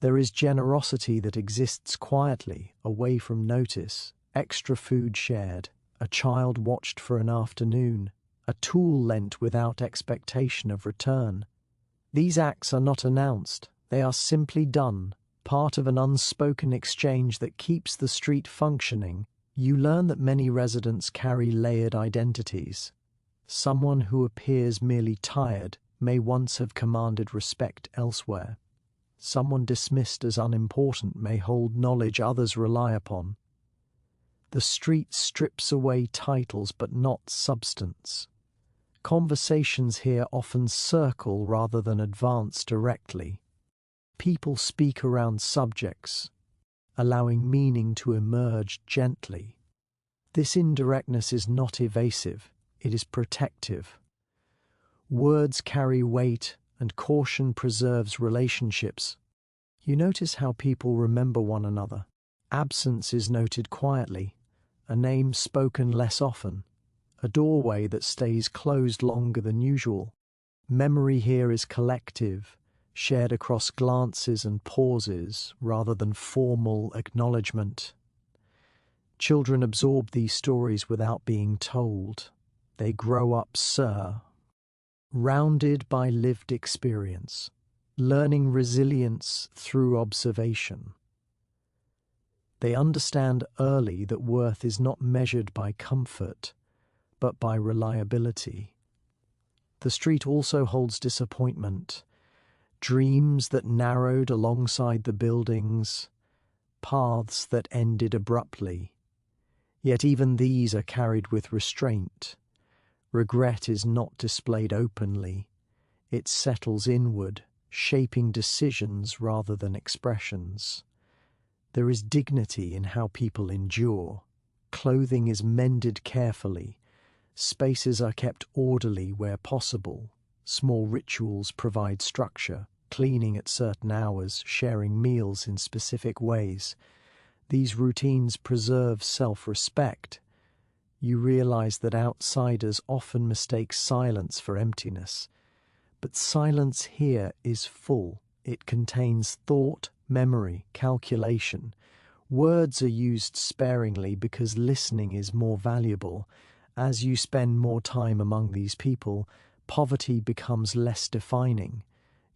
There is generosity that exists quietly, away from notice, extra food shared, a child watched for an afternoon, a tool lent without expectation of return. These acts are not announced, they are simply done, part of an unspoken exchange that keeps the street functioning. You learn that many residents carry layered identities. Someone who appears merely tired may once have commanded respect elsewhere. Someone dismissed as unimportant may hold knowledge others rely upon. The street strips away titles but not substance. Conversations here often circle rather than advance directly. People speak around subjects, allowing meaning to emerge gently. This indirectness is not evasive, it is protective. Words carry weight, and caution preserves relationships. You notice how people remember one another. Absence is noted quietly, a name spoken less often, a doorway that stays closed longer than usual. Memory here is collective, shared across glances and pauses rather than formal acknowledgement. Children absorb these stories without being told. They grow up, rounded by lived experience, learning resilience through observation. They understand early that worth is not measured by comfort, but by reliability. The street also holds disappointment, dreams that narrowed alongside the buildings, paths that ended abruptly. Yet even these are carried with restraint. Regret is not displayed openly. It settles inward, shaping decisions rather than expressions. There is dignity in how people endure. Clothing is mended carefully. Spaces are kept orderly where possible. Small rituals provide structure, cleaning at certain hours, sharing meals in specific ways. These routines preserve self-respect. You realize that outsiders often mistake silence for emptiness. But silence here is full. It contains thought, memory, calculation. Words are used sparingly because listening is more valuable. As you spend more time among these people, poverty becomes less defining.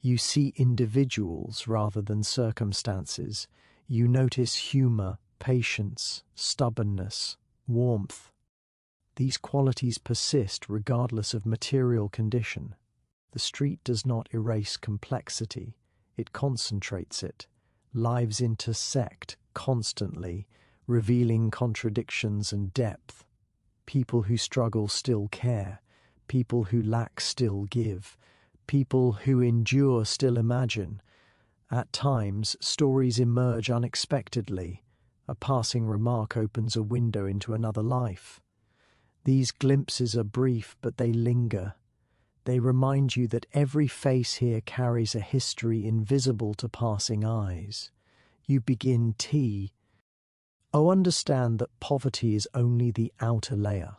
You see individuals rather than circumstances. You notice humor, patience, stubbornness, warmth. These qualities persist regardless of material condition. The street does not erase complexity, it concentrates it. Lives intersect constantly, revealing contradictions and depth. People who struggle still care, people who lack still give, people who endure still imagine. At times, stories emerge unexpectedly. A passing remark opens a window into another life. These glimpses are brief, but they linger. They remind you that every face here carries a history invisible to passing eyes. You begin tea. Oh, understand that poverty is only the outer layer.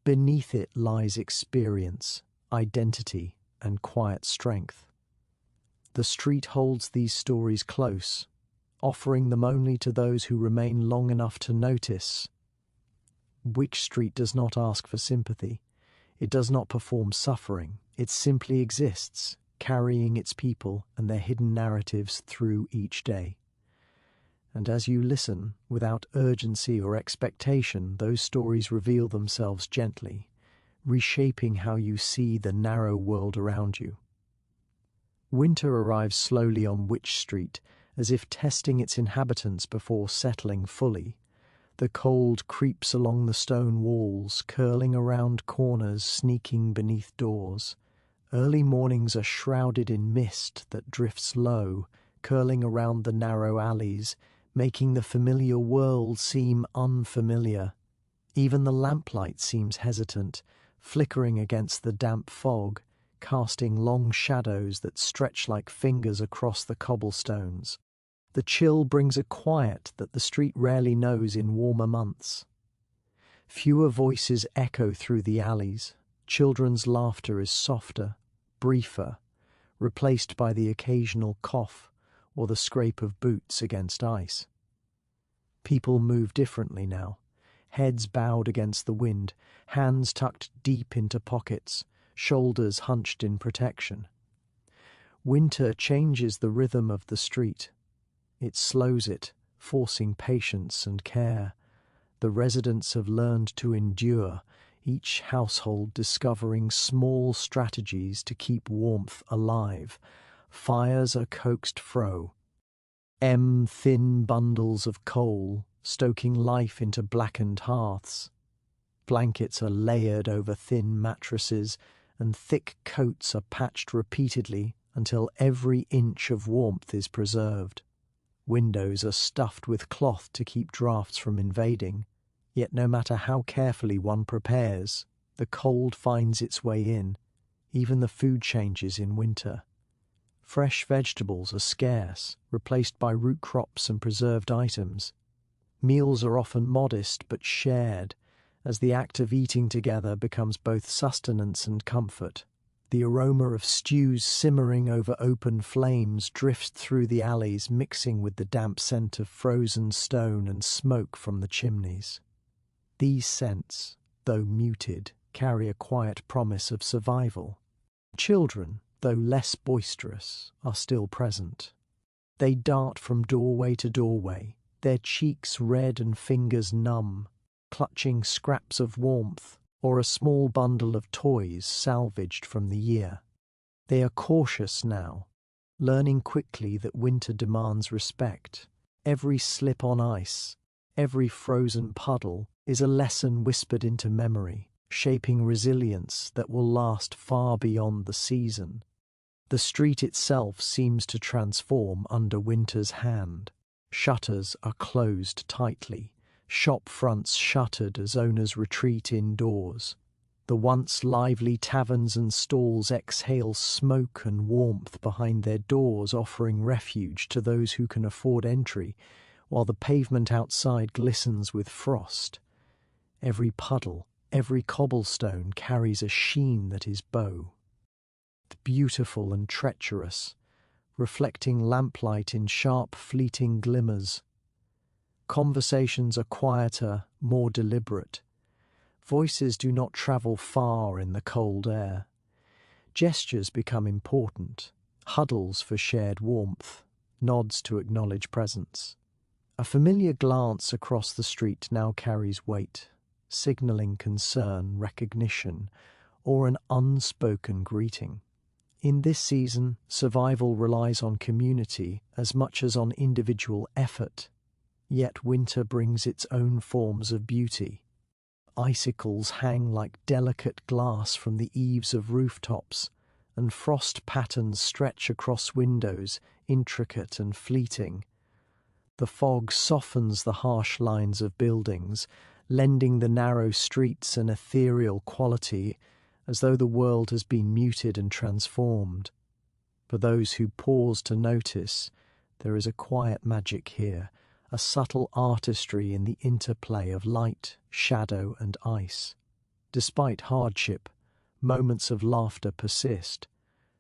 Beneath it lies experience, identity, and quiet strength. The street holds these stories close, offering them only to those who remain long enough to notice. Wych Street does not ask for sympathy. It does not perform suffering. It simply exists, carrying its people and their hidden narratives through each day. And as you listen, without urgency or expectation, those stories reveal themselves gently, reshaping how you see the narrow world around you. Winter arrives slowly on Wych Street, as if testing its inhabitants before settling fully. The cold creeps along the stone walls, curling around corners, sneaking beneath doors. Early mornings are shrouded in mist that drifts low, curling around the narrow alleys, making the familiar world seem unfamiliar. Even the lamplight seems hesitant, flickering against the damp fog, casting long shadows that stretch like fingers across the cobblestones. The chill brings a quiet that the street rarely knows in warmer months. Fewer voices echo through the alleys. Children's laughter is softer, briefer, replaced by the occasional cough or the scrape of boots against ice. People move differently now, heads bowed against the wind, hands tucked deep into pockets, shoulders hunched in protection. Winter changes the rhythm of the street. It slows it, forcing patience and care. The residents have learned to endure, each household discovering small strategies to keep warmth alive. Fires are coaxed fro. Thin bundles of coal, stoking life into blackened hearths. Blankets are layered over thin mattresses, and thick coats are patched repeatedly until every inch of warmth is preserved. Windows are stuffed with cloth to keep drafts from invading, yet no matter how carefully one prepares, the cold finds its way in. Even the food changes in winter. Fresh vegetables are scarce, replaced by root crops and preserved items. Meals are often modest but shared, as the act of eating together becomes both sustenance and comfort. The aroma of stews simmering over open flames drifts through the alleys, mixing with the damp scent of frozen stone and smoke from the chimneys. These scents, though muted, carry a quiet promise of survival. Children, though less boisterous, are still present. They dart from doorway to doorway, their cheeks red and fingers numb, clutching scraps of warmth or a small bundle of toys salvaged from the year. They are cautious now, learning quickly that winter demands respect. Every slip on ice, every frozen puddle is a lesson whispered into memory, shaping resilience that will last far beyond the season. The street itself seems to transform under winter's hand. Shutters are closed tightly, shop fronts shuttered as owners retreat indoors. The once lively taverns and stalls exhale smoke and warmth behind their doors, offering refuge to those who can afford entry, while the pavement outside glistens with frost. Every puddle, every cobblestone carries a sheen that is bow. Beautiful and treacherous, reflecting lamplight in sharp, fleeting glimmers. Conversations are quieter, more deliberate. Voices do not travel far in the cold air. Gestures become important, huddles for shared warmth, nods to acknowledge presence. A familiar glance across the street now carries weight, signalling concern, recognition, or an unspoken greeting. In this season, survival relies on community as much as on individual effort. Yet winter brings its own forms of beauty. Icicles hang like delicate glass from the eaves of rooftops, and frost patterns stretch across windows, intricate and fleeting. The fog softens the harsh lines of buildings, lending the narrow streets an ethereal quality, as though the world has been muted and transformed. For those who pause to notice, there is a quiet magic here, a subtle artistry in the interplay of light, shadow, and ice. Despite hardship, moments of laughter persist.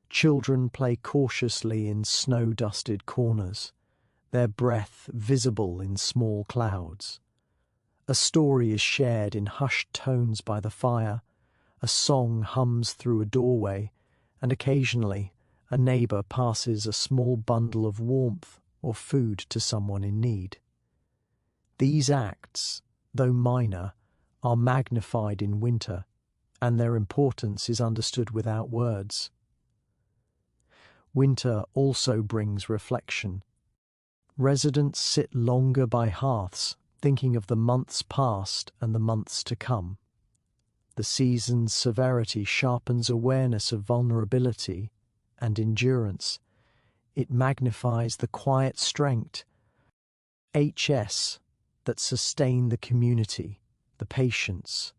Children play cautiously in snow-dusted corners, their breath visible in small clouds. A story is shared in hushed tones by the fire, a song hums through a doorway, and occasionally a neighbour passes a small bundle of warmth or food to someone in need. These acts, though minor, are magnified in winter, and their importance is understood without words. Winter also brings reflection. Residents sit longer by hearths, thinking of the months past and the months to come. The season's severity sharpens awareness of vulnerability and endurance. It magnifies the quiet strength, that sustain the community, the patience,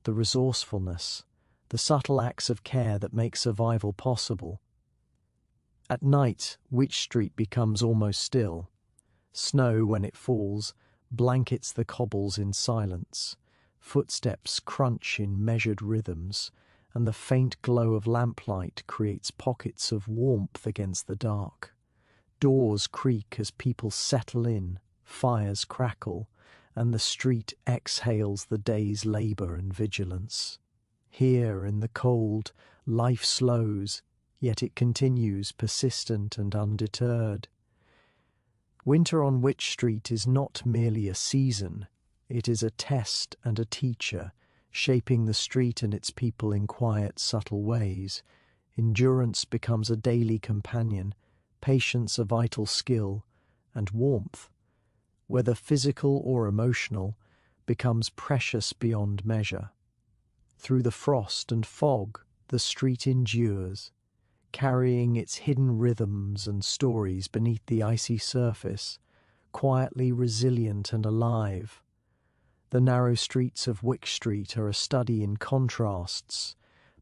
the resourcefulness, the subtle acts of care that make survival possible. At night, Wych Street becomes almost still. Snow, when it falls, blankets the cobbles in silence. Footsteps crunch in measured rhythms, and the faint glow of lamplight creates pockets of warmth against the dark. Doors creak as people settle in, fires crackle, and the street exhales the day's labour and vigilance. Here, in the cold, life slows, yet it continues persistent and undeterred. Winter on Wych Street is not merely a season, it is a test and a teacher, shaping the street and its people in quiet, subtle ways. Endurance becomes a daily companion, patience a vital skill, and warmth, whether physical or emotional, becomes precious beyond measure. Through the frost and fog, the street endures, carrying its hidden rhythms and stories beneath the icy surface, quietly resilient and alive. The narrow streets of Wych Street are a study in contrasts,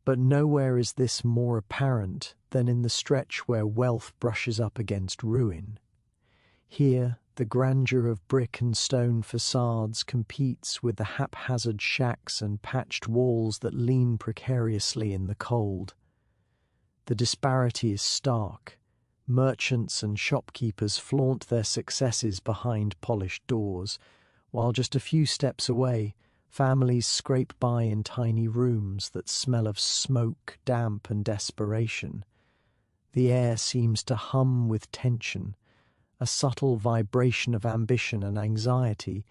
but nowhere is this more apparent than in the stretch where wealth brushes up against ruin. Here, the grandeur of brick and stone facades competes with the haphazard shacks and patched walls that lean precariously in the cold. The disparity is stark. Merchants and shopkeepers flaunt their successes behind polished doors, while just a few steps away, families scrape by in tiny rooms that smell of smoke, damp, and desperation. The air seems to hum with tension, a subtle vibration of ambition and anxiety.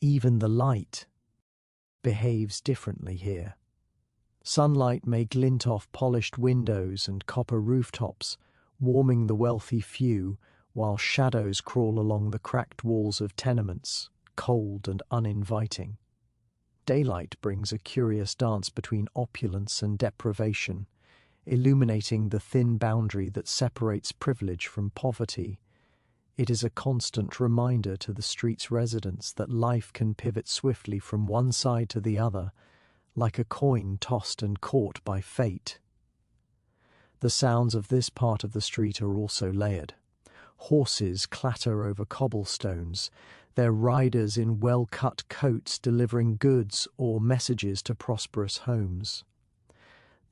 Even the light behaves differently here. Sunlight may glint off polished windows and copper rooftops, warming the wealthy few, while shadows crawl along the cracked walls of tenements, cold and uninviting. Daylight brings a curious dance between opulence and deprivation, illuminating the thin boundary that separates privilege from poverty. It is a constant reminder to the street's residents that life can pivot swiftly from one side to the other, like a coin tossed and caught by fate. The sounds of this part of the street are also layered. Horses clatter over cobblestones, their riders in well-cut coats delivering goods or messages to prosperous homes.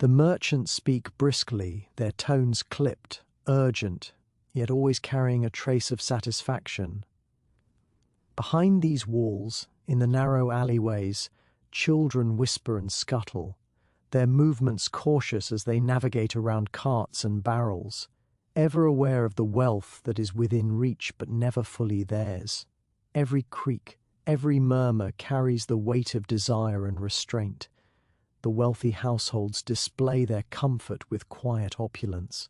The merchants speak briskly, their tones clipped, urgent, yet always carrying a trace of satisfaction. Behind these walls, in the narrow alleyways, children whisper and scuttle, their movements cautious as they navigate around carts and barrels, ever aware of the wealth that is within reach but never fully theirs. Every creak, every murmur carries the weight of desire and restraint. The wealthy households display their comfort with quiet opulence.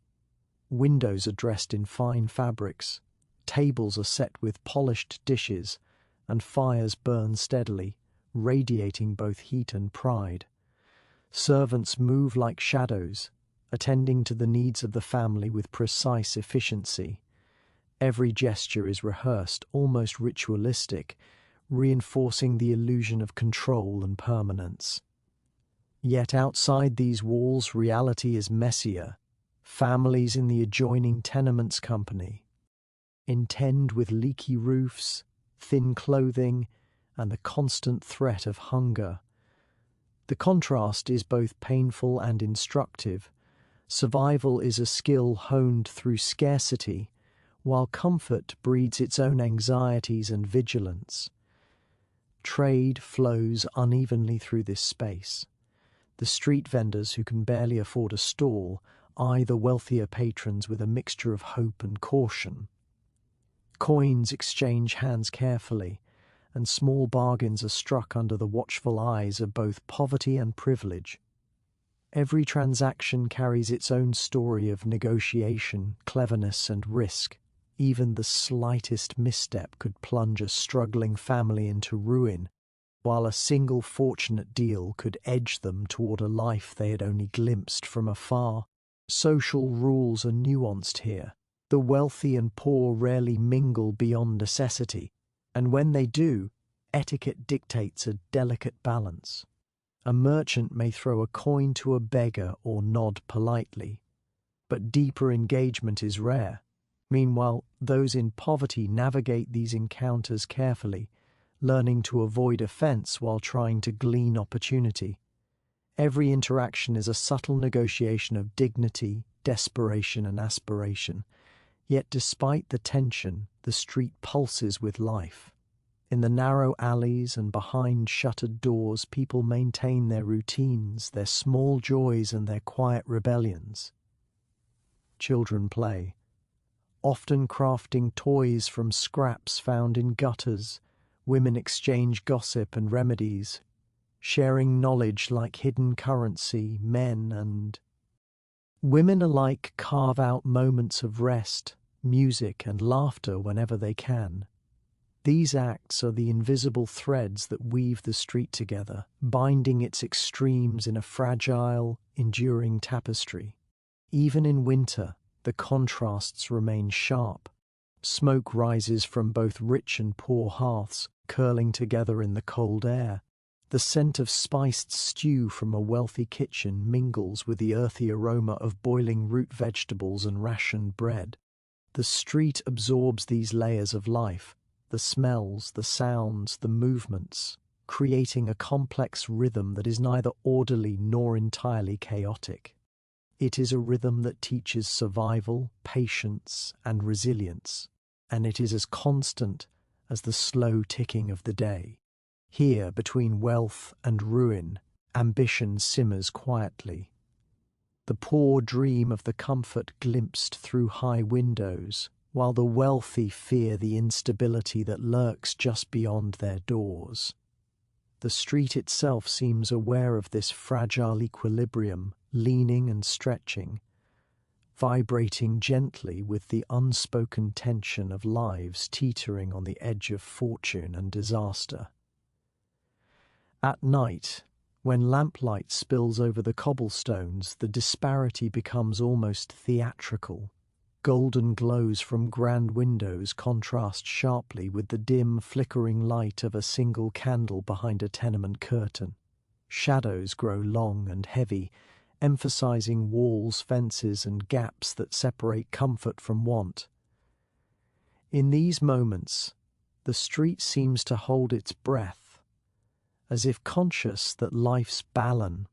Windows are dressed in fine fabrics, tables are set with polished dishes, and fires burn steadily, radiating both heat and pride. Servants move like shadows, attending to the needs of the family with precise efficiency. Every gesture is rehearsed, almost ritualistic, reinforcing the illusion of control and permanence. Yet outside these walls, reality is messier. Families in the adjoining tenements company, intend with leaky roofs, thin clothing, and the constant threat of hunger. The contrast is both painful and instructive. Survival is a skill honed through scarcity, while comfort breeds its own anxieties and vigilance. Trade flows unevenly through this space. The street vendors who can barely afford a stall eye the wealthier patrons with a mixture of hope and caution. Coins exchange hands carefully, and small bargains are struck under the watchful eyes of both poverty and privilege. Every transaction carries its own story of negotiation, cleverness, and risk. Even the slightest misstep could plunge a struggling family into ruin, while a single fortunate deal could edge them toward a life they had only glimpsed from afar. Social rules are nuanced here. The wealthy and poor rarely mingle beyond necessity, and when they do, etiquette dictates a delicate balance. A merchant may throw a coin to a beggar or nod politely, but deeper engagement is rare. Meanwhile, those in poverty navigate these encounters carefully, learning to avoid offense while trying to glean opportunity. Every interaction is a subtle negotiation of dignity, desperation, and aspiration. Yet despite the tension, the street pulses with life. In the narrow alleys and behind shuttered doors, people maintain their routines, their small joys, and their quiet rebellions. Children play, often crafting toys from scraps found in gutters. Women exchange gossip and remedies, sharing knowledge like hidden currency. Men and women alike carve out moments of rest, music, and laughter whenever they can. These acts are the invisible threads that weave the street together, binding its extremes in a fragile, enduring tapestry. Even in winter, the contrasts remain sharp. Smoke rises from both rich and poor hearths, curling together in the cold air. The scent of spiced stew from a wealthy kitchen mingles with the earthy aroma of boiling root vegetables and rationed bread. The street absorbs these layers of life, the smells, the sounds, the movements, creating a complex rhythm that is neither orderly nor entirely chaotic. It is a rhythm that teaches survival, patience, and resilience, and it is as constant as the slow ticking of the day. Here, between wealth and ruin, ambition simmers quietly. The poor dream of the comfort glimpsed through high windows, while the wealthy fear the instability that lurks just beyond their doors. The street itself seems aware of this fragile equilibrium, leaning and stretching, vibrating gently with the unspoken tension of lives teetering on the edge of fortune and disaster. At night, when lamplight spills over the cobblestones, the disparity becomes almost theatrical. Golden glows from grand windows contrast sharply with the dim, flickering light of a single candle behind a tenement curtain. Shadows grow long and heavy, emphasizing walls, fences, and gaps that separate comfort from want. In these moments, the street seems to hold its breath, as if conscious that life's balance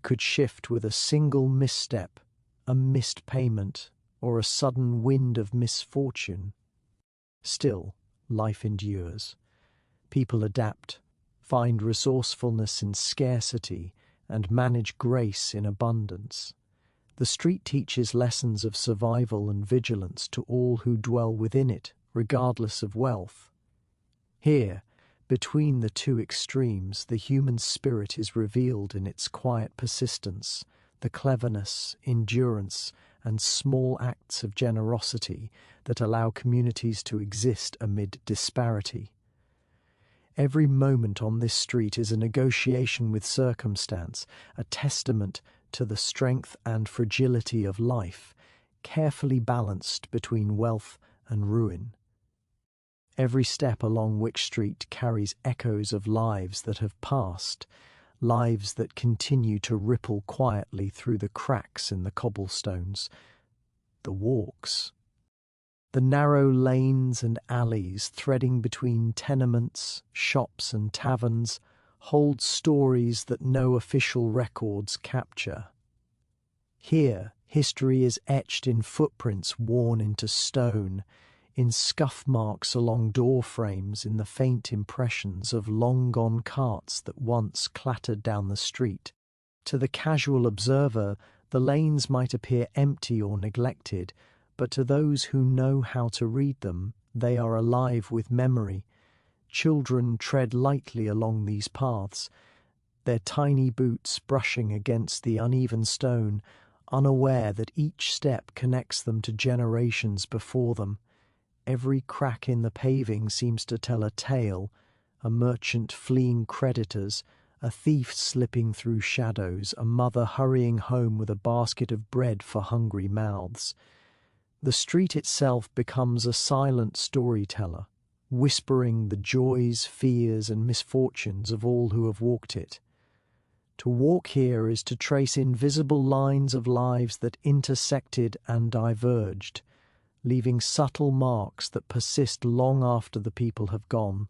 could shift with a single misstep, a missed payment, or a sudden wind of misfortune. Still, life endures. People adapt, find resourcefulness in scarcity, and manage grace in abundance. The street teaches lessons of survival and vigilance to all who dwell within it, regardless of wealth. Here, between the two extremes, the human spirit is revealed in its quiet persistence, the cleverness, endurance, and small acts of generosity that allow communities to exist amid disparity. Every moment on this street is a negotiation with circumstance, a testament to the strength and fragility of life, carefully balanced between wealth and ruin. Every step along Wych Street carries echoes of lives that have passed, lives that continue to ripple quietly through the cracks in the cobblestones, the walks, the narrow lanes and alleys threading between tenements, shops and taverns hold stories that no official records capture. Here, history is etched in footprints worn into stone, in scuff marks along door frames, in the faint impressions of long-gone carts that once clattered down the street. To the casual observer, the lanes might appear empty or neglected, but to those who know how to read them, they are alive with memory. Children tread lightly along these paths, their tiny boots brushing against the uneven stone, unaware that each step connects them to generations before them. Every crack in the paving seems to tell a tale, a merchant fleeing creditors, a thief slipping through shadows, a mother hurrying home with a basket of bread for hungry mouths. The street itself becomes a silent storyteller, whispering the joys, fears, and misfortunes of all who have walked it. To walk here is to trace invisible lines of lives that intersected and diverged, leaving subtle marks that persist long after the people have gone.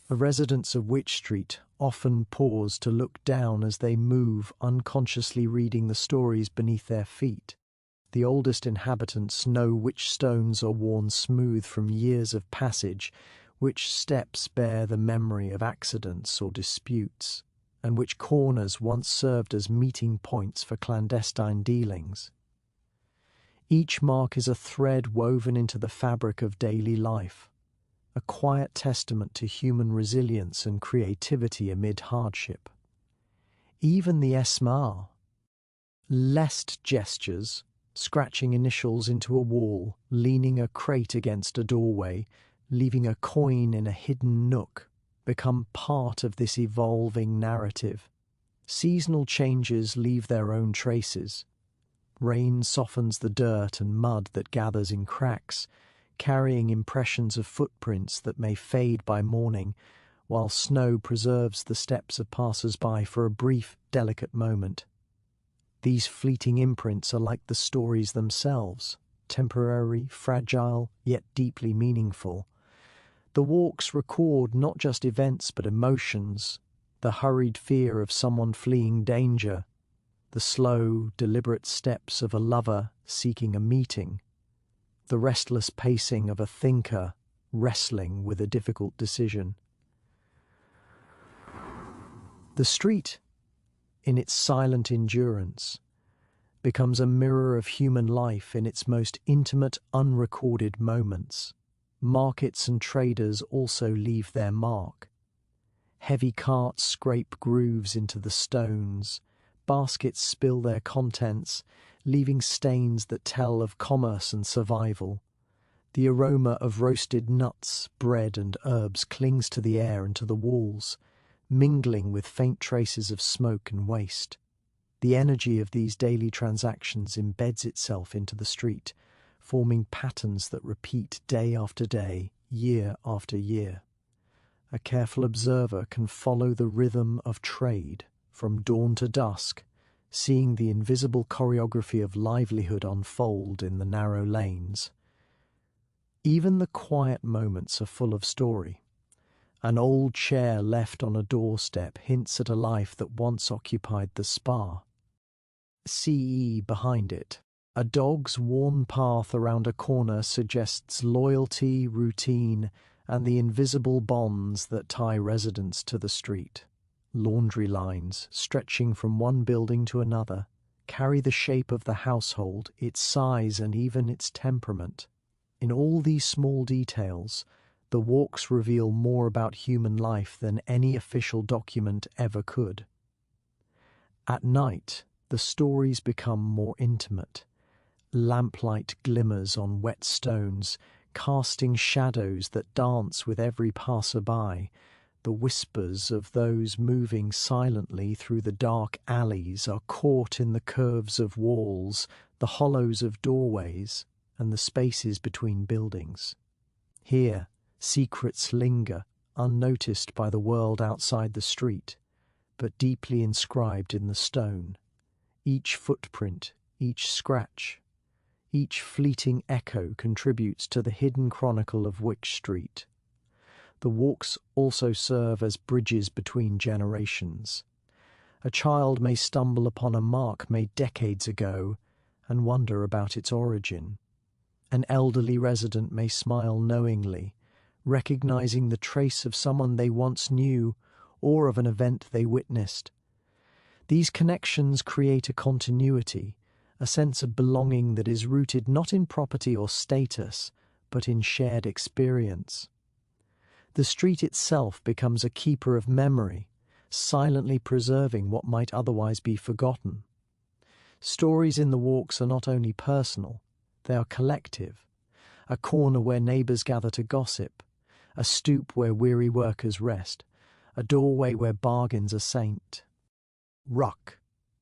The residents of Wych Street often pause to look down as they move, unconsciously reading the stories beneath their feet. The oldest inhabitants know which stones are worn smooth from years of passage, which steps bear the memory of accidents or disputes, and which corners once served as meeting points for clandestine dealings. Each mark is a thread woven into the fabric of daily life, a quiet testament to human resilience and creativity amid hardship. Even the lest gestures, scratching initials into a wall, leaning a crate against a doorway, leaving a coin in a hidden nook, become part of this evolving narrative. Seasonal changes leave their own traces. Rain softens the dirt and mud that gathers in cracks, carrying impressions of footprints that may fade by morning, while snow preserves the steps of passers-by for a brief, delicate moment. These fleeting imprints are like the stories themselves, temporary, fragile, yet deeply meaningful. The walks record not just events but emotions, the hurried fear of someone fleeing danger, the slow, deliberate steps of a lover seeking a meeting, the restless pacing of a thinker wrestling with a difficult decision. The street, in its silent endurance, becomes a mirror of human life in its most intimate, unrecorded moments. Markets and traders also leave their mark. Heavy carts scrape grooves into the stones, baskets spill their contents, leaving stains that tell of commerce and survival. The aroma of roasted nuts, bread and herbs clings to the air and to the walls, mingling with faint traces of smoke and waste. The energy of these daily transactions embeds itself into the street, forming patterns that repeat day after day, year after year. A careful observer can follow the rhythm of trade from dawn to dusk, seeing the invisible choreography of livelihood unfold in the narrow lanes. Even the quiet moments are full of story. An old chair left on a doorstep hints at a life that once occupied the spa. CE behind it. A dog's worn path around a corner suggests loyalty, routine, and the invisible bonds that tie residents to the street. Laundry lines, stretching from one building to another, carry the shape of the household, its size, and even its temperament. In all these small details, the walks reveal more about human life than any official document ever could. At night, the stories become more intimate. Lamplight glimmers on wet stones, casting shadows that dance with every passer-by. The whispers of those moving silently through the dark alleys are caught in the curves of walls, the hollows of doorways, and the spaces between buildings. Here, secrets linger, unnoticed by the world outside the street, but deeply inscribed in the stone. Each footprint, each scratch, each fleeting echo contributes to the hidden chronicle of Wych Street. The walks also serve as bridges between generations. A child may stumble upon a mark made decades ago and wonder about its origin. An elderly resident may smile knowingly, recognizing the trace of someone they once knew or of an event they witnessed. These connections create a continuity, a sense of belonging that is rooted not in property or status, but in shared experience. The street itself becomes a keeper of memory, silently preserving what might otherwise be forgotten. Stories in the walks are not only personal, they are collective. A corner where neighbours gather to gossip, a stoop where weary workers rest, a doorway where bargains are saint. Ruck.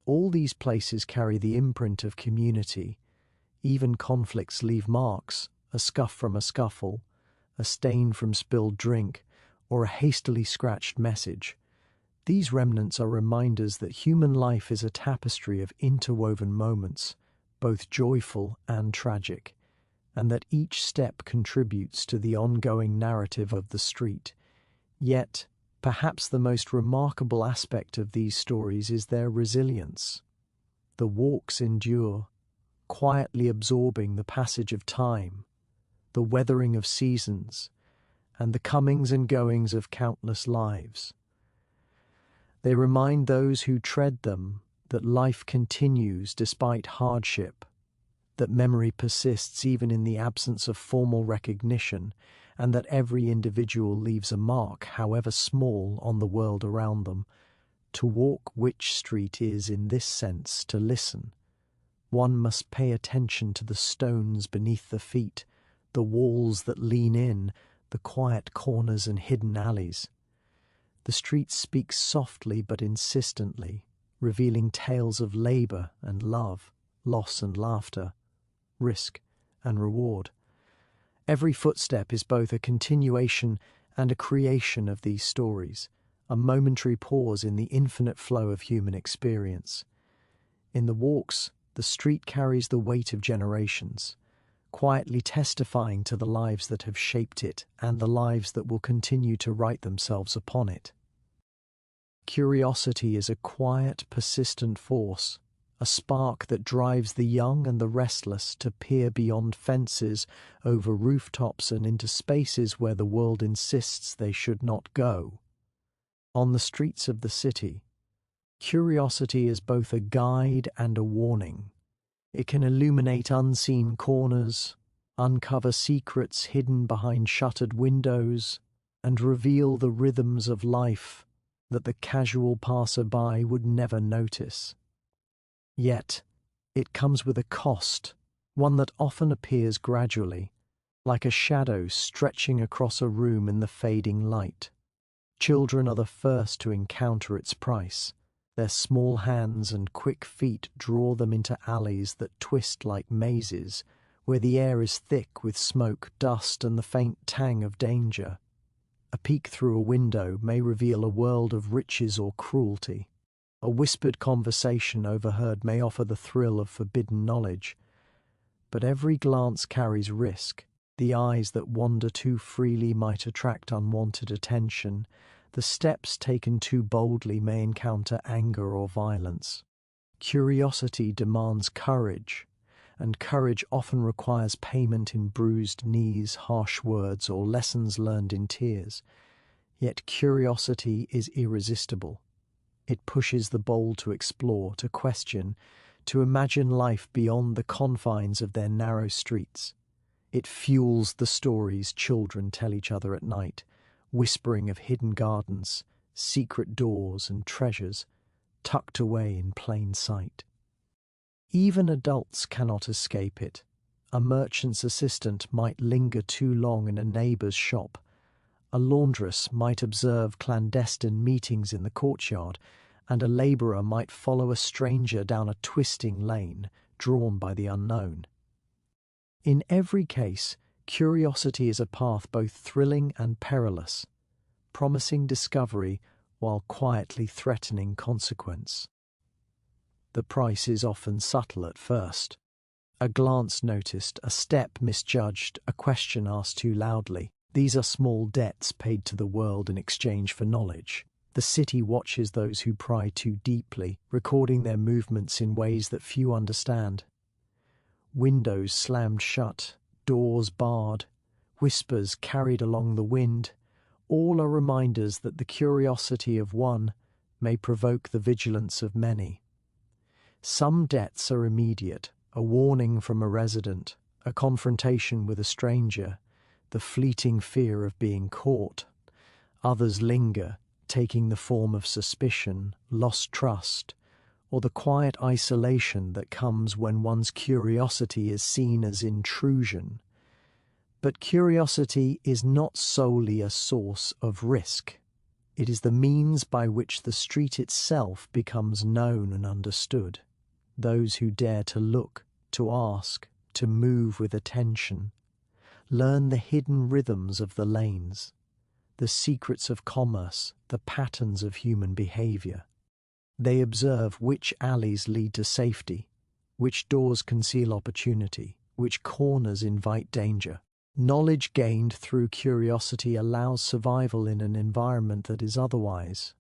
All these places carry the imprint of community. Even conflicts leave marks, a scuff from a scuffle, a stain from spilled drink, or a hastily scratched message. These remnants are reminders that human life is a tapestry of interwoven moments, both joyful and tragic, and that each step contributes to the ongoing narrative of the street. Yet, perhaps the most remarkable aspect of these stories is their resilience. The walks endure, quietly absorbing the passage of time, the weathering of seasons, and the comings and goings of countless lives. They remind those who tread them that life continues despite hardship, that memory persists even in the absence of formal recognition, and that every individual leaves a mark, however small, on the world around them. To walk Wych Street is, in this sense, to listen. One must pay attention to the stones beneath the feet, the walls that lean in, the quiet corners and hidden alleys. The street speaks softly but insistently, revealing tales of labour and love, loss and laughter, risk and reward. Every footstep is both a continuation and a creation of these stories, a momentary pause in the infinite flow of human experience. In the walks, the street carries the weight of generations, quietly testifying to the lives that have shaped it and the lives that will continue to write themselves upon it. Curiosity is a quiet, persistent force, a spark that drives the young and the restless to peer beyond fences, over rooftops and into spaces where the world insists they should not go. On the streets of the city, curiosity is both a guide and a warning. It can illuminate unseen corners, uncover secrets hidden behind shuttered windows, and reveal the rhythms of life that the casual passerby would never notice. Yet, it comes with a cost, one that often appears gradually, like a shadow stretching across a room in the fading light. Children are the first to encounter its price. Their small hands and quick feet draw them into alleys that twist like mazes, where the air is thick with smoke, dust, and the faint tang of danger. A peek through a window may reveal a world of riches or cruelty. A whispered conversation overheard may offer the thrill of forbidden knowledge. But every glance carries risk. The eyes that wander too freely might attract unwanted attention. The steps taken too boldly may encounter anger or violence. Curiosity demands courage, and courage often requires payment in bruised knees, harsh words, or lessons learned in tears. Yet curiosity is irresistible. It pushes the bold to explore, to question, to imagine life beyond the confines of their narrow streets. It fuels the stories children tell each other at night, whispering of hidden gardens, secret doors, and treasures tucked away in plain sight. Even adults cannot escape it. A merchant's assistant might linger too long in a neighbour's shop. A laundress might observe clandestine meetings in the courtyard, and a labourer might follow a stranger down a twisting lane drawn by the unknown. In every case, curiosity is a path both thrilling and perilous, promising discovery while quietly threatening consequence. The price is often subtle at first. A glance noticed, a step misjudged, a question asked too loudly. These are small debts paid to the world in exchange for knowledge. The city watches those who pry too deeply, recording their movements in ways that few understand. Windows slammed shut, doors barred, whispers carried along the wind, all are reminders that the curiosity of one may provoke the vigilance of many. Some debts are immediate, a warning from a resident, a confrontation with a stranger, the fleeting fear of being caught. Others linger, taking the form of suspicion, lost trust, or the quiet isolation that comes when one's curiosity is seen as intrusion. But curiosity is not solely a source of risk. It is the means by which the street itself becomes known and understood. Those who dare to look, to ask, to move with attention, learn the hidden rhythms of the lanes, the secrets of commerce, the patterns of human behaviour. They observe which alleys lead to safety, which doors conceal opportunity, which corners invite danger. Knowledge gained through curiosity allows survival in an environment that is otherwise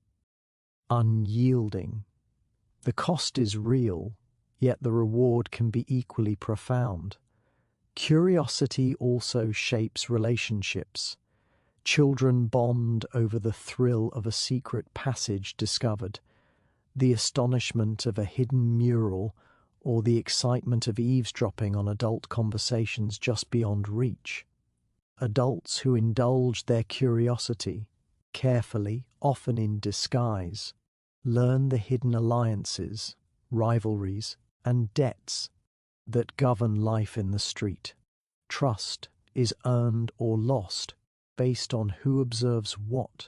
unyielding. The cost is real, yet the reward can be equally profound. Curiosity also shapes relationships. Children bond over the thrill of a secret passage discovered, the astonishment of a hidden mural, or the excitement of eavesdropping on adult conversations just beyond reach. Adults who indulge their curiosity, carefully, often in disguise, learn the hidden alliances, rivalries, and debts that govern life in the street. Trust is earned or lost based on who observes what,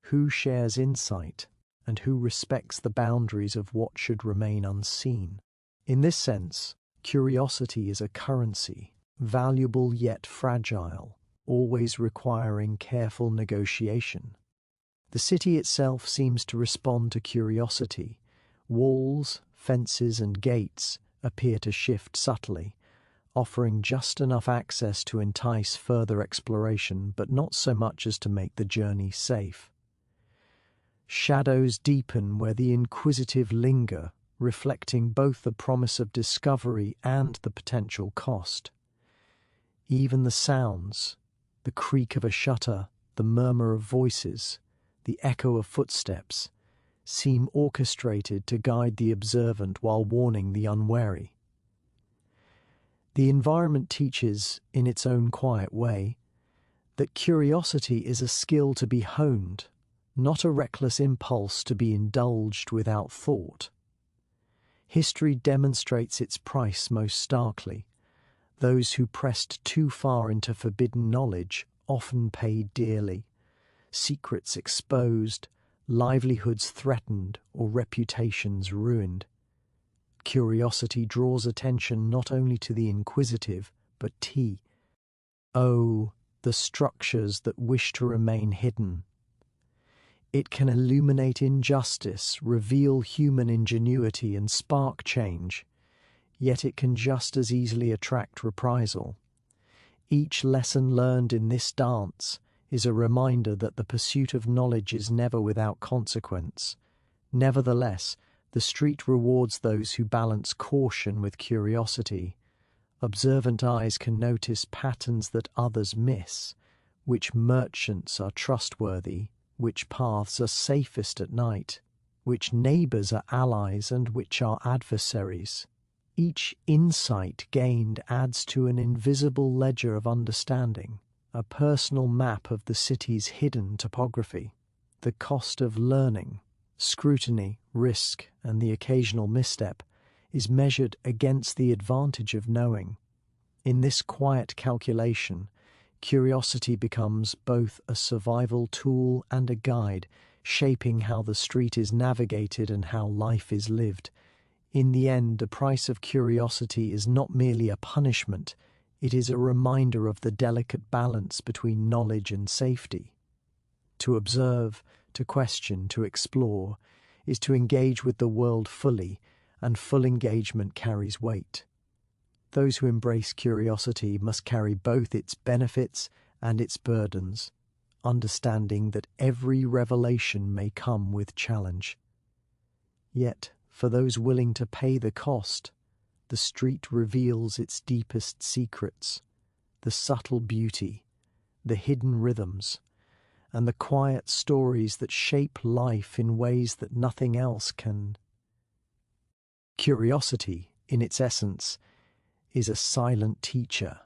who shares insight, and who respects the boundaries of what should remain unseen. In this sense, curiosity is a currency, valuable yet fragile, always requiring careful negotiation. The city itself seems to respond to curiosity. Walls, fences, and gates appear to shift subtly, offering just enough access to entice further exploration, but not so much as to make the journey safe. Shadows deepen where the inquisitive linger, reflecting both the promise of discovery and the potential cost. Even the sounds, the creak of a shutter, the murmur of voices, the echo of footsteps, seem orchestrated to guide the observant while warning the unwary. The environment teaches, in its own quiet way, that curiosity is a skill to be honed, not a reckless impulse to be indulged without thought. History demonstrates its price most starkly. Those who pressed too far into forbidden knowledge often paid dearly. Secrets exposed, livelihoods threatened, or reputations ruined. Curiosity draws attention not only to the inquisitive, but the structures that wish to remain hidden. It can illuminate injustice, reveal human ingenuity, and spark change, yet it can just as easily attract reprisal. Each lesson learned in this dance is a reminder that the pursuit of knowledge is never without consequence. Nevertheless, the street rewards those who balance caution with curiosity. Observant eyes can notice patterns that others miss, which merchants are trustworthy, which paths are safest at night, which neighbours are allies and which are adversaries. Each insight gained adds to an invisible ledger of understanding, a personal map of the city's hidden topography. The cost of learning, scrutiny, risk, and the occasional misstep is measured against the advantage of knowing. In this quiet calculation, curiosity becomes both a survival tool and a guide, shaping how the street is navigated and how life is lived. In the end, the price of curiosity is not merely a punishment, it is a reminder of the delicate balance between knowledge and safety. To observe, to question, to explore, is to engage with the world fully, and full engagement carries weight. Those who embrace curiosity must carry both its benefits and its burdens, understanding that every revelation may come with challenge. Yet, for those willing to pay the cost, the street reveals its deepest secrets, the subtle beauty, the hidden rhythms, and the quiet stories that shape life in ways that nothing else can. Curiosity, in its essence, is a silent teacher.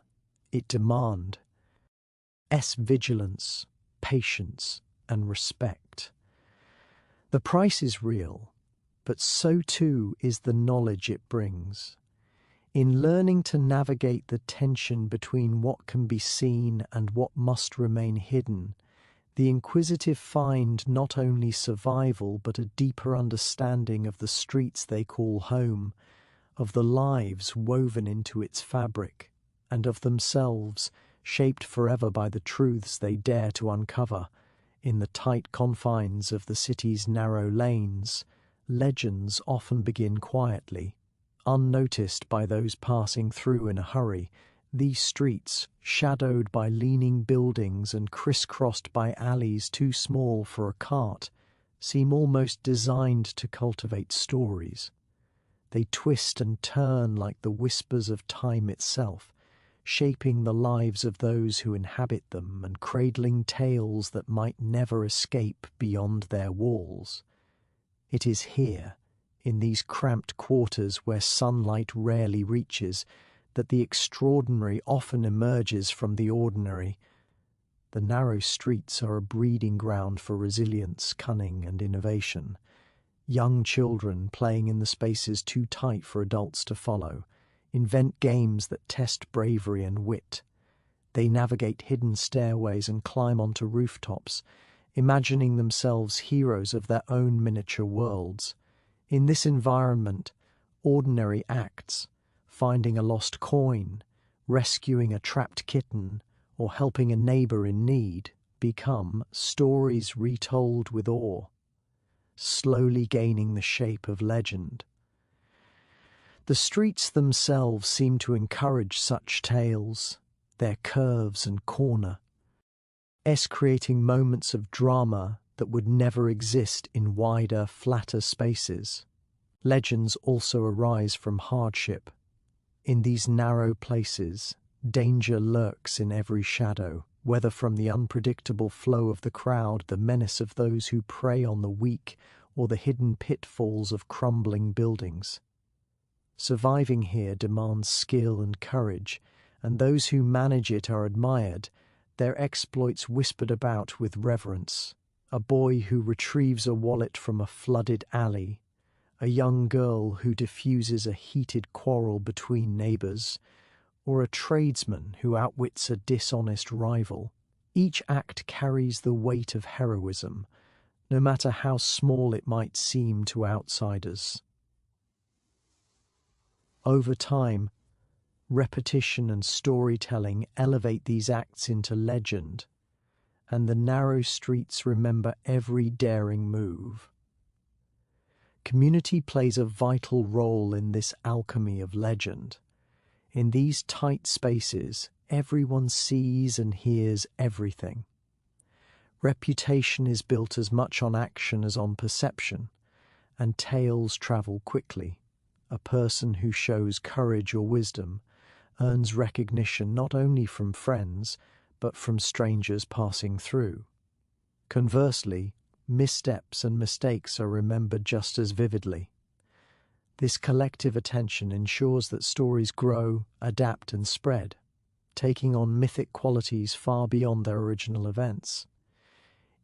It demands vigilance, patience, and respect. The price is real, but so too is the knowledge it brings. In learning to navigate the tension between what can be seen and what must remain hidden, the inquisitive find not only survival but a deeper understanding of the streets they call home, of the lives woven into its fabric, and of themselves, shaped forever by the truths they dare to uncover. In the tight confines of the city's narrow lanes, legends often begin quietly, unnoticed by those passing through in a hurry. These streets, shadowed by leaning buildings and crisscrossed by alleys too small for a cart, seem almost designed to cultivate stories. They twist and turn like the whispers of time itself, shaping the lives of those who inhabit them and cradling tales that might never escape beyond their walls. It is here, in these cramped quarters where sunlight rarely reaches, that the extraordinary often emerges from the ordinary. The narrow streets are a breeding ground for resilience, cunning, and innovation. Young children, playing in the spaces too tight for adults to follow, invent games that test bravery and wit. They navigate hidden stairways and climb onto rooftops, imagining themselves heroes of their own miniature worlds. In this environment, ordinary acts, finding a lost coin, rescuing a trapped kitten, or helping a neighbor in need, become stories retold with awe, slowly gaining the shape of legend. The streets themselves seem to encourage such tales, their curves and corners creating moments of drama that would never exist in wider, flatter spaces. Legends also arise from hardship. In these narrow places, danger lurks in every shadow, whether from the unpredictable flow of the crowd, the menace of those who prey on the weak, or the hidden pitfalls of crumbling buildings. Surviving here demands skill and courage, and those who manage it are admired, their exploits whispered about with reverence. A boy who retrieves a wallet from a flooded alley, a young girl who diffuses a heated quarrel between neighbours, or a tradesman who outwits a dishonest rival. Each act carries the weight of heroism, no matter how small it might seem to outsiders. Over time, repetition and storytelling elevate these acts into legend, and the narrow streets remember every daring move. Community plays a vital role in this alchemy of legend. In these tight spaces, everyone sees and hears everything. Reputation is built as much on action as on perception, and tales travel quickly. A person who shows courage or wisdom earns recognition not only from friends, but from strangers passing through. Conversely, missteps and mistakes are remembered just as vividly. This collective attention ensures that stories grow, adapt, and spread, taking on mythic qualities far beyond their original events.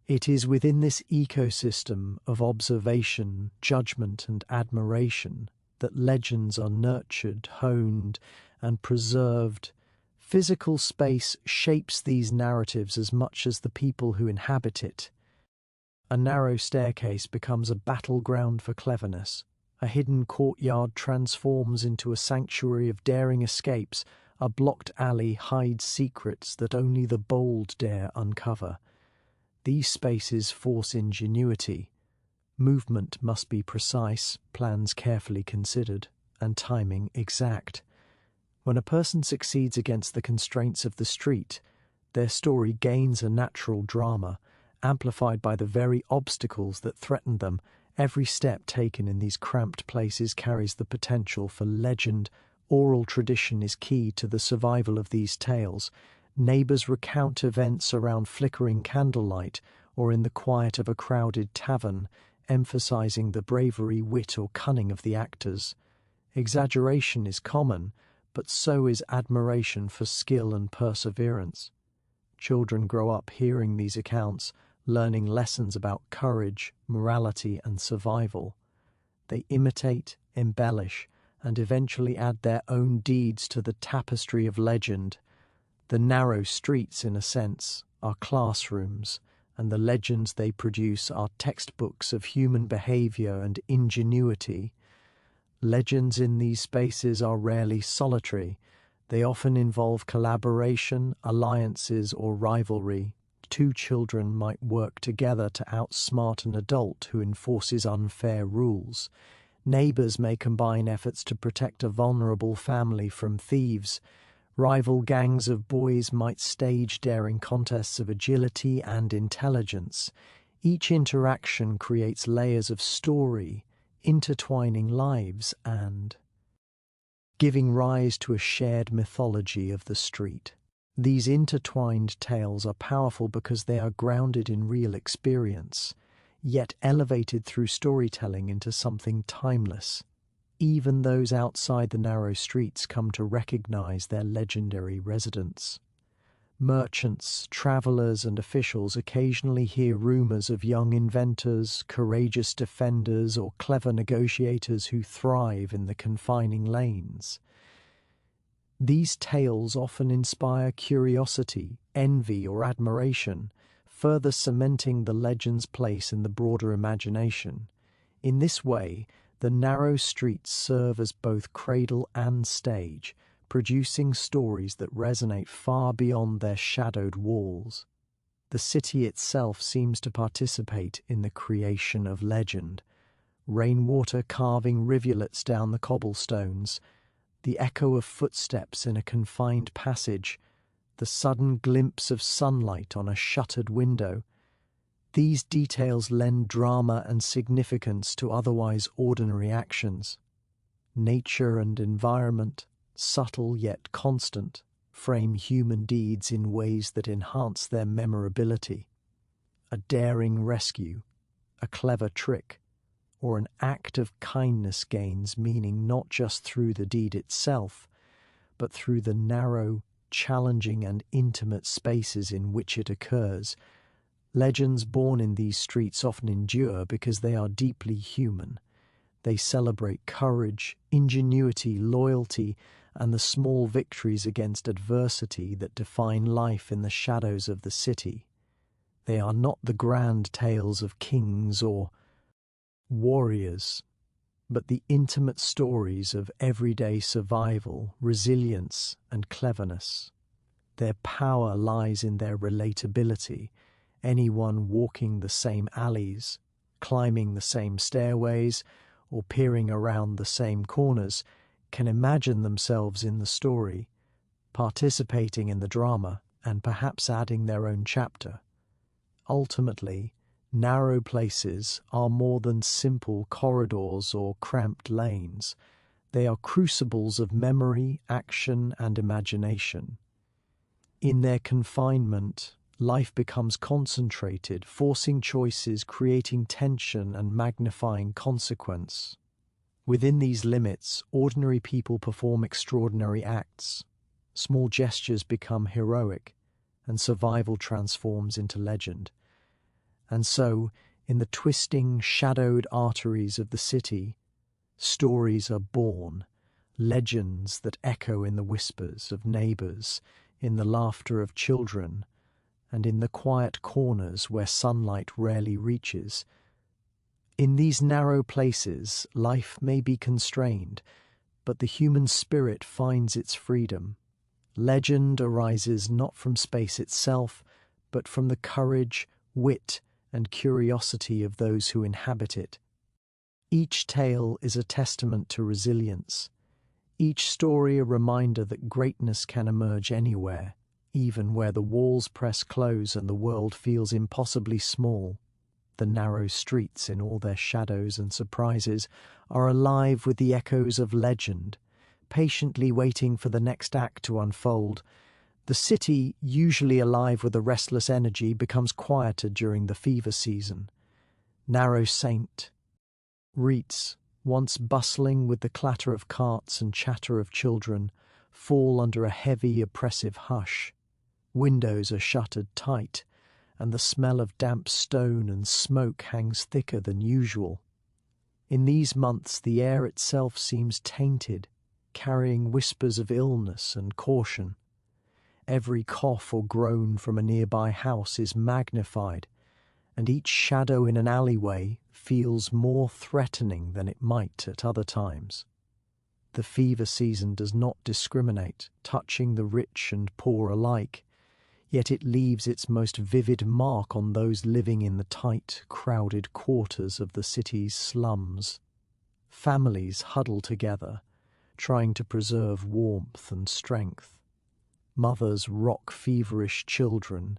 It is within this ecosystem of observation, judgment, and admiration that legends are nurtured, honed, and preserved. Physical space shapes these narratives as much as the people who inhabit it. A narrow staircase becomes a battleground for cleverness. A hidden courtyard transforms into a sanctuary of daring escapes. A blocked alley hides secrets that only the bold dare uncover. These spaces force ingenuity. Movement must be precise, plans carefully considered, and timing exact. When a person succeeds against the constraints of the street, their story gains a natural drama, amplified by the very obstacles that threaten them. Every step taken in these cramped places carries the potential for legend. Oral tradition is key to the survival of these tales. Neighbours recount events around flickering candlelight or in the quiet of a crowded tavern, emphasizing the bravery, wit, or cunning of the actors. Exaggeration is common, but so is admiration for skill and perseverance. Children grow up hearing these accounts, learning lessons about courage, morality, and survival. They imitate, embellish, and eventually add their own deeds to the tapestry of legend. The narrow streets, in a sense, are classrooms, and the legends they produce are textbooks of human behaviour and ingenuity. Legends in these spaces are rarely solitary. They often involve collaboration, alliances, or rivalry. Two children might work together to outsmart an adult who enforces unfair rules. Neighbours may combine efforts to protect a vulnerable family from thieves. Rival gangs of boys might stage daring contests of agility and intelligence. Each interaction creates layers of story, intertwining lives and giving rise to a shared mythology of the street. These intertwined tales are powerful because they are grounded in real experience, yet elevated through storytelling into something timeless. Even those outside the narrow streets come to recognize their legendary residents. Merchants, travellers, and officials occasionally hear rumours of young inventors, courageous defenders, or clever negotiators who thrive in the confining lanes. These tales often inspire curiosity, envy, or admiration, further cementing the legend's place in the broader imagination. In this way, the narrow streets serve as both cradle and stage, producing stories that resonate far beyond their shadowed walls. The city itself seems to participate in the creation of legend. Rainwater carving rivulets down the cobblestones, the echo of footsteps in a confined passage, the sudden glimpse of sunlight on a shuttered window. These details lend drama and significance to otherwise ordinary actions. Nature and environment, subtle yet constant, frame human deeds in ways that enhance their memorability. A daring rescue, a clever trick, or an act of kindness gains meaning not just through the deed itself, but through the narrow, challenging and intimate spaces in which it occurs. Legends born in these streets often endure because they are deeply human. They celebrate courage, ingenuity, loyalty, and the small victories against adversity that define life in the shadows of the city. They are not the grand tales of kings or warriors, but the intimate stories of everyday survival, resilience, and cleverness. Their power lies in their relatability. Anyone walking the same alleys, climbing the same stairways, or peering around the same corners can imagine themselves in the story, participating in the drama, and perhaps adding their own chapter. Ultimately, narrow places are more than simple corridors or cramped lanes. They are crucibles of memory, action, and imagination. In their confinement, life becomes concentrated, forcing choices, creating tension, and magnifying consequence. Within these limits, ordinary people perform extraordinary acts. Small gestures become heroic, and survival transforms into legend. And so, in the twisting, shadowed arteries of the city, stories are born, legends that echo in the whispers of neighbours, in the laughter of children, and in the quiet corners where sunlight rarely reaches. In these narrow places, life may be constrained, but the human spirit finds its freedom. Legend arises not from space itself, but from the courage, wit, and curiosity of those who inhabit it. Each tale is a testament to resilience, each story a reminder that greatness can emerge anywhere, even where the walls press close and the world feels impossibly small. The narrow streets, in all their shadows and surprises, are alive with the echoes of legend, patiently waiting for the next act to unfold. The city, usually alive with a restless energy, becomes quieter during the fever season. Narrow St. Streets, once bustling with the clatter of carts and chatter of children, fall under a heavy, oppressive hush. Windows are shuttered tight, and the smell of damp stone and smoke hangs thicker than usual. In these months the air itself seems tainted, carrying whispers of illness and caution. Every cough or groan from a nearby house is magnified, and each shadow in an alleyway feels more threatening than it might at other times. The fever season does not discriminate, touching the rich and poor alike, yet it leaves its most vivid mark on those living in the tight, crowded quarters of the city's slums. Families huddle together, trying to preserve warmth and strength. Mothers rock feverish children,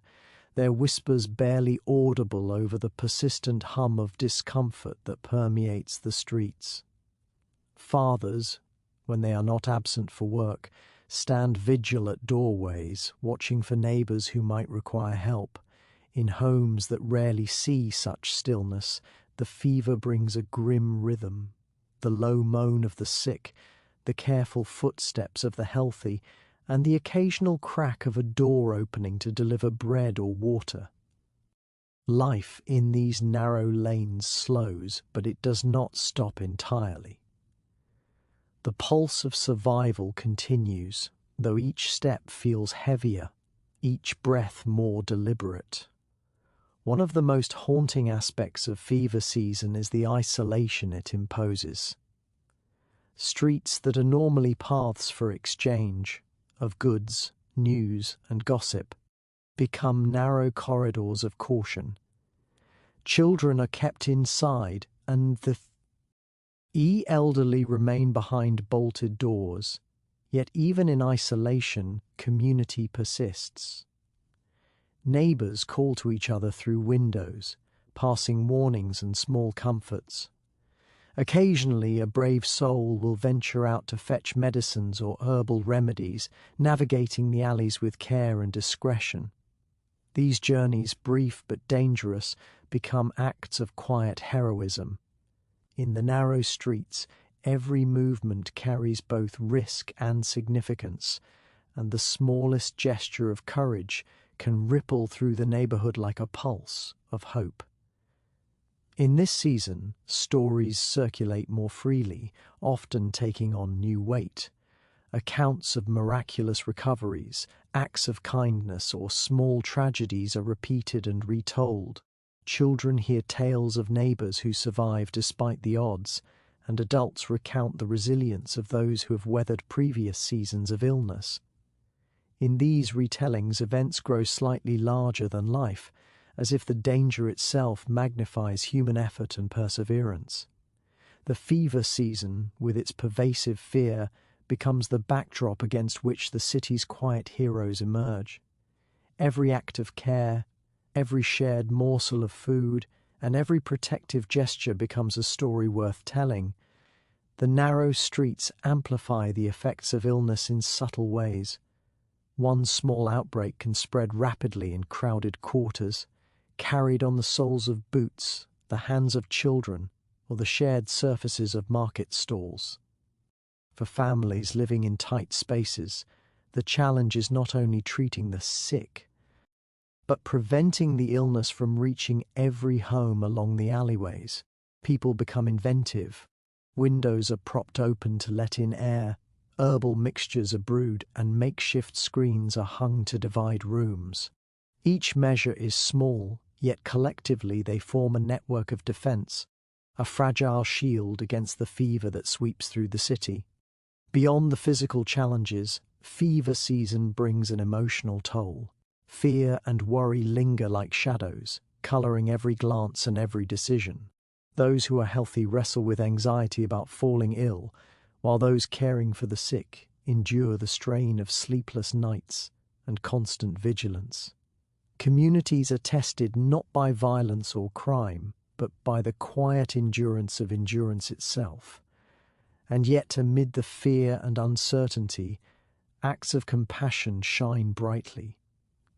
their whispers barely audible over the persistent hum of discomfort that permeates the streets. Fathers, when they are not absent for work, stand vigil at doorways, watching for neighbours who might require help. In homes that rarely see such stillness, the fever brings a grim rhythm. The low moan of the sick, the careful footsteps of the healthy, and the occasional crack of a door opening to deliver bread or water. Life in these narrow lanes slows, but it does not stop entirely. The pulse of survival continues, though each step feels heavier, each breath more deliberate. One of the most haunting aspects of fever season is the isolation it imposes. Streets that are normally paths for exchange of goods, news, and gossip become narrow corridors of caution. Children are kept inside, and the elderly remain behind bolted doors, yet even in isolation, community persists. Neighbours call to each other through windows, passing warnings and small comforts. Occasionally, a brave soul will venture out to fetch medicines or herbal remedies, navigating the alleys with care and discretion. These journeys, brief but dangerous, become acts of quiet heroism. In the narrow streets, every movement carries both risk and significance, and the smallest gesture of courage can ripple through the neighborhood like a pulse of hope. In this season, stories circulate more freely, often taking on new weight. Accounts of miraculous recoveries, acts of kindness, or small tragedies are repeated and retold. Children hear tales of neighbors who survive despite the odds, and adults recount the resilience of those who have weathered previous seasons of illness. In these retellings, events grow slightly larger than life, as if the danger itself magnifies human effort and perseverance. The fever season, with its pervasive fear, becomes the backdrop against which the city's quiet heroes emerge. Every act of care, every shared morsel of food, and every protective gesture becomes a story worth telling. The narrow streets amplify the effects of illness in subtle ways. One small outbreak can spread rapidly in crowded quarters, carried on the soles of boots, the hands of children, or the shared surfaces of market stalls. For families living in tight spaces, the challenge is not only treating the sick, but preventing the illness from reaching every home along the alleyways. People become inventive. Windows are propped open to let in air, herbal mixtures are brewed, and makeshift screens are hung to divide rooms. Each measure is small, yet collectively they form a network of defense, a fragile shield against the fever that sweeps through the city. Beyond the physical challenges, fever season brings an emotional toll. Fear and worry linger like shadows, coloring every glance and every decision. Those who are healthy wrestle with anxiety about falling ill, while those caring for the sick endure the strain of sleepless nights and constant vigilance. Communities are tested not by violence or crime, but by the quiet endurance of endurance itself. And yet, amid the fear and uncertainty, acts of compassion shine brightly.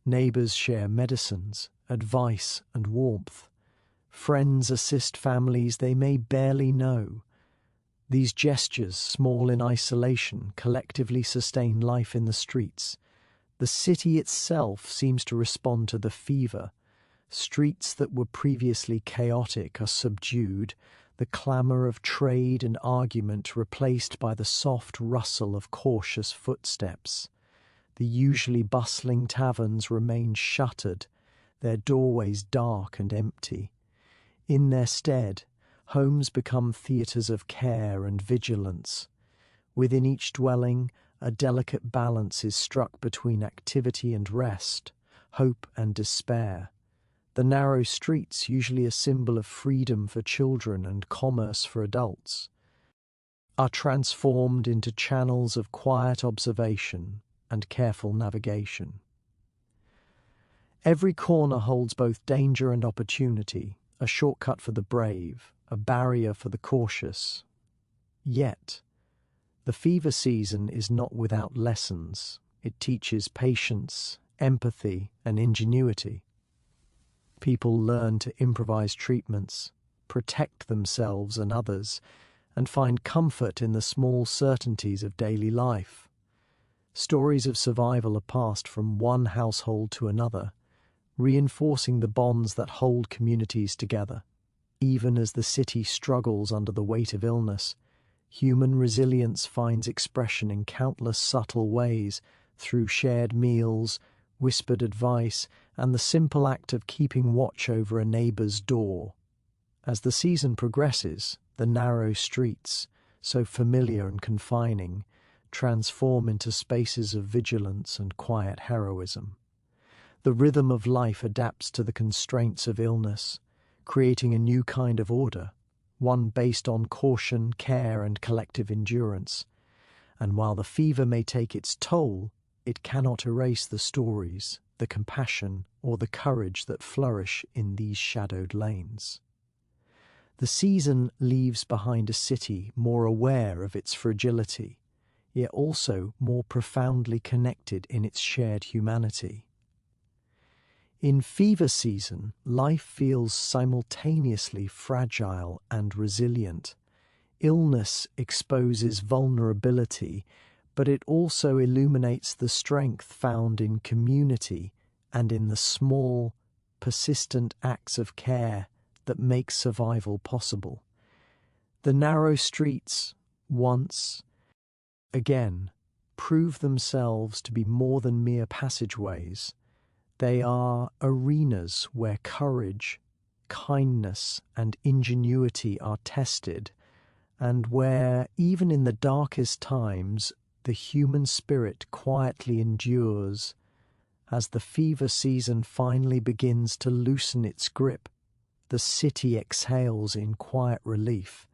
Neighbors share medicines, advice, and warmth. Friends assist families they may barely know. These gestures, small in isolation, collectively sustain life in the streets. The city itself seems to respond to the fever. Streets that were previously chaotic are subdued, the clamour of trade and argument replaced by the soft rustle of cautious footsteps. The usually bustling taverns remain shuttered, their doorways dark and empty. In their stead, homes become theatres of care and vigilance. Within each dwelling, a delicate balance is struck between activity and rest, hope and despair. The narrow streets, usually a symbol of freedom for children and commerce for adults, are transformed into channels of quiet observation and careful navigation. Every corner holds both danger and opportunity, a shortcut for the brave, a barrier for the cautious. Yet, the fever season is not without lessons. It teaches patience, empathy, and ingenuity. People learn to improvise treatments, protect themselves and others, and find comfort in the small certainties of daily life. Stories of survival are passed from one household to another, reinforcing the bonds that hold communities together. Even as the city struggles under the weight of illness, human resilience finds expression in countless subtle ways, through shared meals, whispered advice, and the simple act of keeping watch over a neighbour's door. As the season progresses, the narrow streets, so familiar and confining, transform into spaces of vigilance and quiet heroism. The rhythm of life adapts to the constraints of illness, creating a new kind of order, one based on caution, care, and collective endurance. And while the fever may take its toll, it cannot erase the stories, the compassion, or the courage that flourish in these shadowed lanes. The season leaves behind a city more aware of its fragility, yet also more profoundly connected in its shared humanity. In fever season, life feels simultaneously fragile and resilient. Illness exposes vulnerability, but it also illuminates the strength found in community and in the small, persistent acts of care that make survival possible. The narrow streets, once again, prove themselves to be more than mere passageways. They are arenas where courage, kindness, and ingenuity are tested, and where, even in the darkest times, the human spirit quietly endures. As the fever season finally begins to loosen its grip, the city exhales in quiet relief.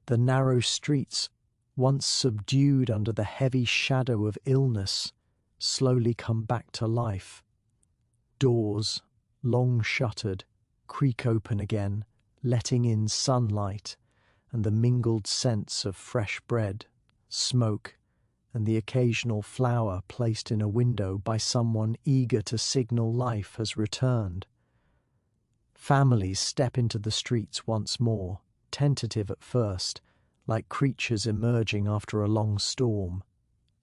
The narrow streets, once subdued under the heavy shadow of illness, slowly come back to life. Doors, long shuttered, creak open again, letting in sunlight and the mingled scents of fresh bread, smoke, and the occasional flower placed in a window by someone eager to signal life has returned. Families step into the streets once more, tentative at first, like creatures emerging after a long storm.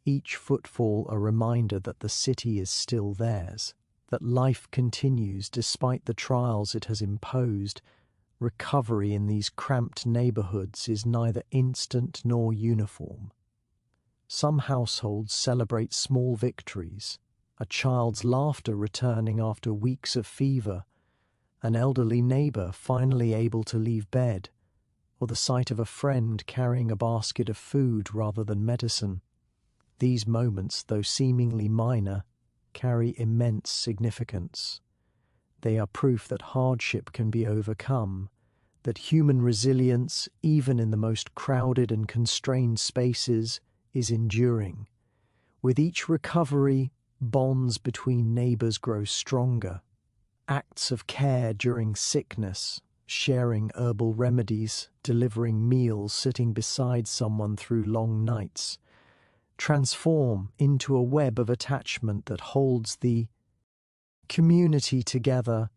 Each footfall a reminder that the city is still theirs, that life continues despite the trials it has imposed. Recovery in these cramped neighbourhoods is neither instant nor uniform. Some households celebrate small victories, a child's laughter returning after weeks of fever, an elderly neighbour finally able to leave bed, or the sight of a friend carrying a basket of food rather than medicine. These moments, though seemingly minor, carry immense significance. They are proof that hardship can be overcome, that human resilience, even in the most crowded and constrained spaces, is enduring. With each recovery, bonds between neighbours grow stronger. Acts of care during sickness, sharing herbal remedies, delivering meals, sitting beside someone through long nights, transform into a web of attachment that holds the community together.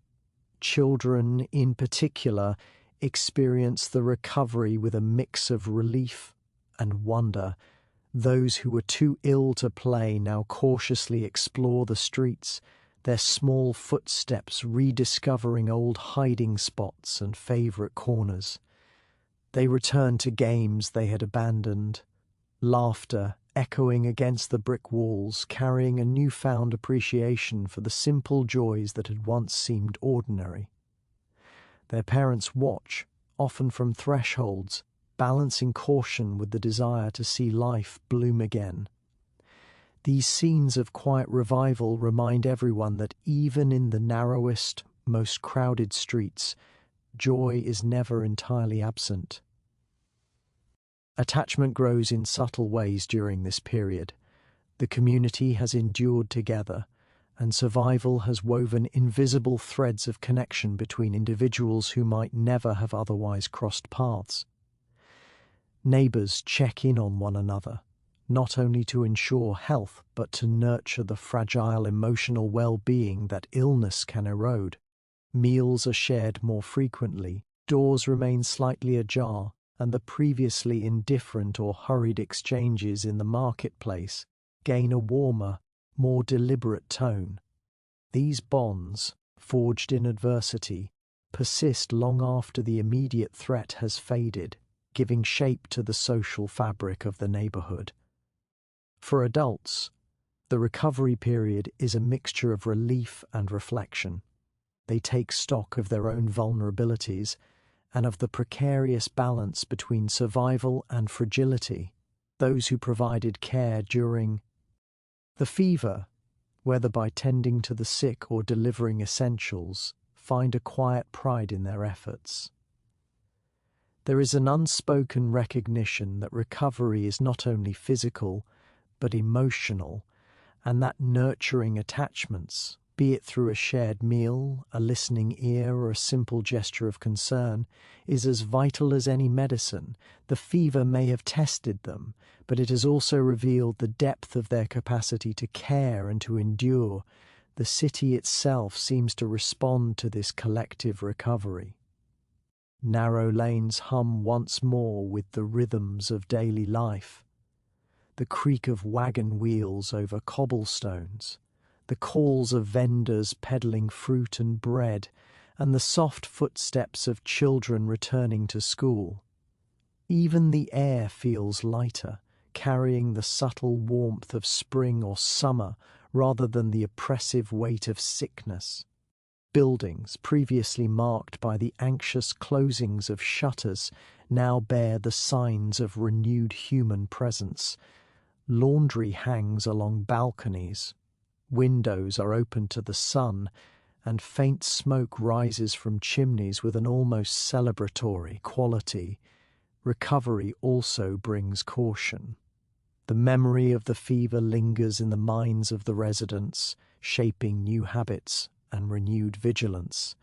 Children, in particular, experience the recovery with a mix of relief and wonder. Those who were too ill to play now cautiously explore the streets, their small footsteps rediscovering old hiding spots and favourite corners. They return to games they had abandoned, laughter echoing against the brick walls, carrying a newfound appreciation for the simple joys that had once seemed ordinary. Their parents watch, often from thresholds, balancing caution with the desire to see life bloom again. These scenes of quiet revival remind everyone that even in the narrowest, most crowded streets, joy is never entirely absent. Attachment grows in subtle ways during this period. The community has endured together, and survival has woven invisible threads of connection between individuals who might never have otherwise crossed paths. Neighbours check in on one another, not only to ensure health but to nurture the fragile emotional well-being that illness can erode. Meals are shared more frequently, doors remain slightly ajar, and the previously indifferent or hurried exchanges in the marketplace gain a warmer, more deliberate tone. These bonds, forged in adversity, persist long after the immediate threat has faded, giving shape to the social fabric of the neighbourhood. For adults, the recovery period is a mixture of relief and reflection. They take stock of their own vulnerabilities and of the precarious balance between survival and fragility. Those who provided care during the fever, whether by tending to the sick or delivering essentials, find a quiet pride in their efforts. There is an unspoken recognition that recovery is not only physical, but emotional, and that nurturing attachments, be it through a shared meal, a listening ear, or a simple gesture of concern, is as vital as any medicine. The fever may have tested them, but it has also revealed the depth of their capacity to care and to endure. The city itself seems to respond to this collective recovery. Narrow lanes hum once more with the rhythms of daily life. The creak of wagon wheels over cobblestones, the calls of vendors peddling fruit and bread, and the soft footsteps of children returning to school. Even the air feels lighter, carrying the subtle warmth of spring or summer rather than the oppressive weight of sickness. Buildings previously marked by the anxious closings of shutters now bear the signs of renewed human presence. Laundry hangs along balconies. Windows are open to the sun, and faint smoke rises from chimneys with an almost celebratory quality. Recovery also brings caution. The memory of the fever lingers in the minds of the residents, shaping new habits and renewed vigilance.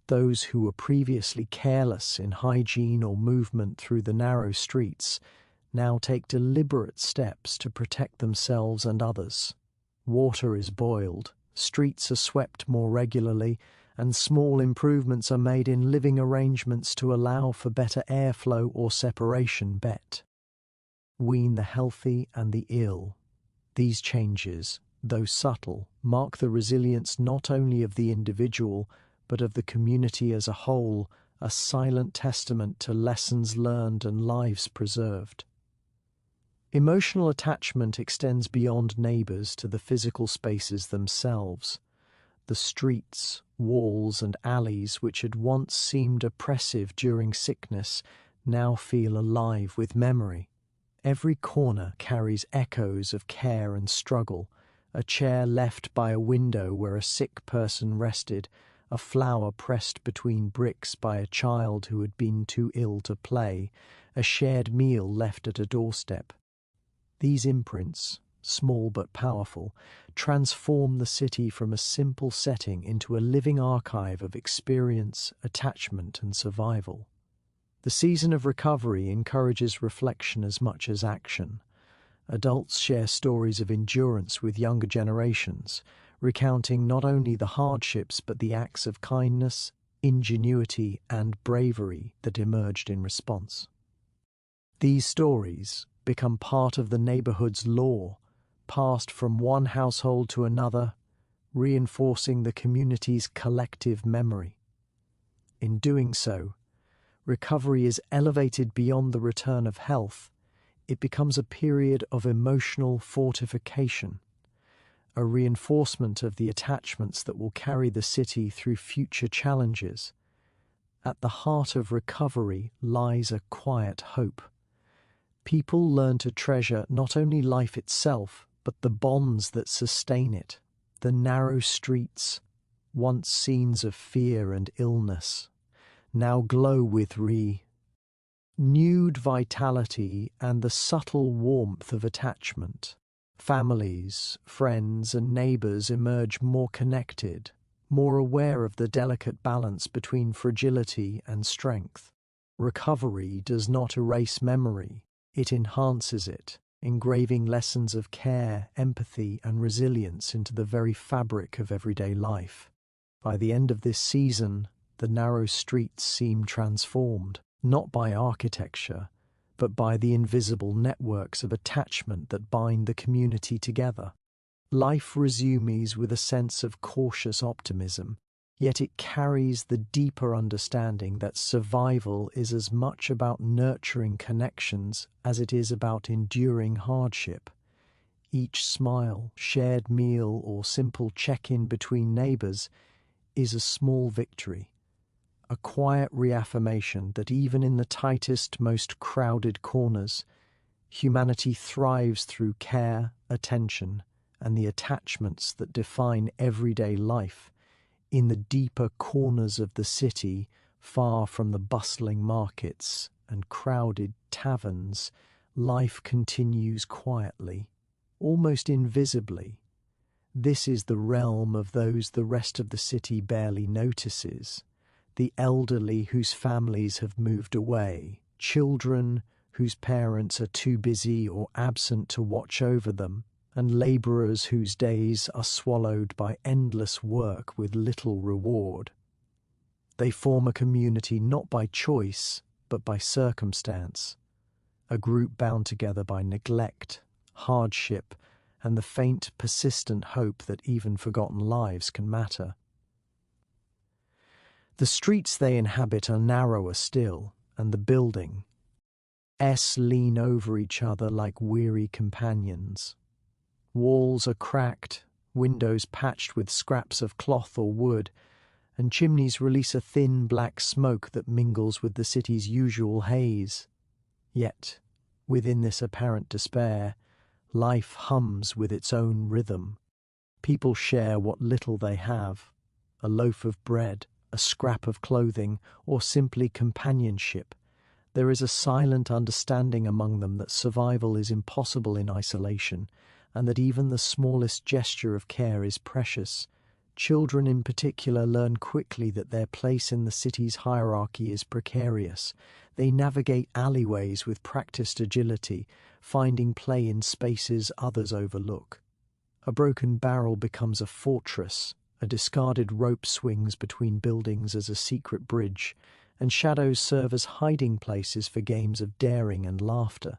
Those who were previously careless in hygiene or movement through the narrow streets now take deliberate steps to protect themselves and others. Water is boiled, streets are swept more regularly, and small improvements are made in living arrangements to allow for better airflow or separation. Wean the healthy and the ill. These changes, though subtle, mark the resilience not only of the individual but of the community as a whole, a silent testament to lessons learned and lives preserved. Emotional attachment extends beyond neighbours to the physical spaces themselves. The streets, walls and alleys which had once seemed oppressive during sickness now feel alive with memory. Every corner carries echoes of care and struggle, a chair left by a window where a sick person rested, a flower pressed between bricks by a child who had been too ill to play, a shared meal left at a doorstep. These imprints, small but powerful, transform the city from a simple setting into a living archive of experience, attachment, and survival. The season of recovery encourages reflection as much as action. Adults share stories of endurance with younger generations, recounting not only the hardships but the acts of kindness, ingenuity, and bravery that emerged in response. These stories become part of the neighbourhood's lore, passed from one household to another, reinforcing the community's collective memory. In doing so, recovery is elevated beyond the return of health. It becomes a period of emotional fortification, a reinforcement of the attachments that will carry the city through future challenges. At the heart of recovery lies a quiet hope. People learn to treasure not only life itself, but the bonds that sustain it. The narrow streets, once scenes of fear and illness, now glow with renewed vitality and the subtle warmth of attachment. Families, friends, and neighbours emerge more connected, more aware of the delicate balance between fragility and strength. Recovery does not erase memory. It enhances it, engraving lessons of care, empathy, and resilience into the very fabric of everyday life. By the end of this season, the narrow streets seem transformed, not by architecture, but by the invisible networks of attachment that bind the community together. Life resumes with a sense of cautious optimism, yet it carries the deeper understanding that survival is as much about nurturing connections as it is about enduring hardship. Each smile, shared meal, or simple check-in between neighbours is a small victory, a quiet reaffirmation that even in the tightest, most crowded corners, humanity thrives through care, attention, and the attachments that define everyday life. In the deeper corners of the city, far from the bustling markets and crowded taverns, life continues quietly, almost invisibly. This is the realm of those the rest of the city barely notices. The elderly whose families have moved away, children whose parents are too busy or absent to watch over them, and labourers whose days are swallowed by endless work with little reward. They form a community not by choice, but by circumstance, a group bound together by neglect, hardship, and the faint, persistent hope that even forgotten lives can matter. The streets they inhabit are narrower still, and the buildings lean over each other like weary companions. Walls are cracked, windows patched with scraps of cloth or wood, and chimneys release a thin black smoke that mingles with the city's usual haze. Yet, within this apparent despair, life hums with its own rhythm. People share what little they have, a loaf of bread, a scrap of clothing, or simply companionship. There is a silent understanding among them that survival is impossible in isolation, and that even the smallest gesture of care is precious. Children in particular learn quickly that their place in the city's hierarchy is precarious. They navigate alleyways with practiced agility, finding play in spaces others overlook. A broken barrel becomes a fortress, a discarded rope swings between buildings as a secret bridge, and shadows serve as hiding places for games of daring and laughter.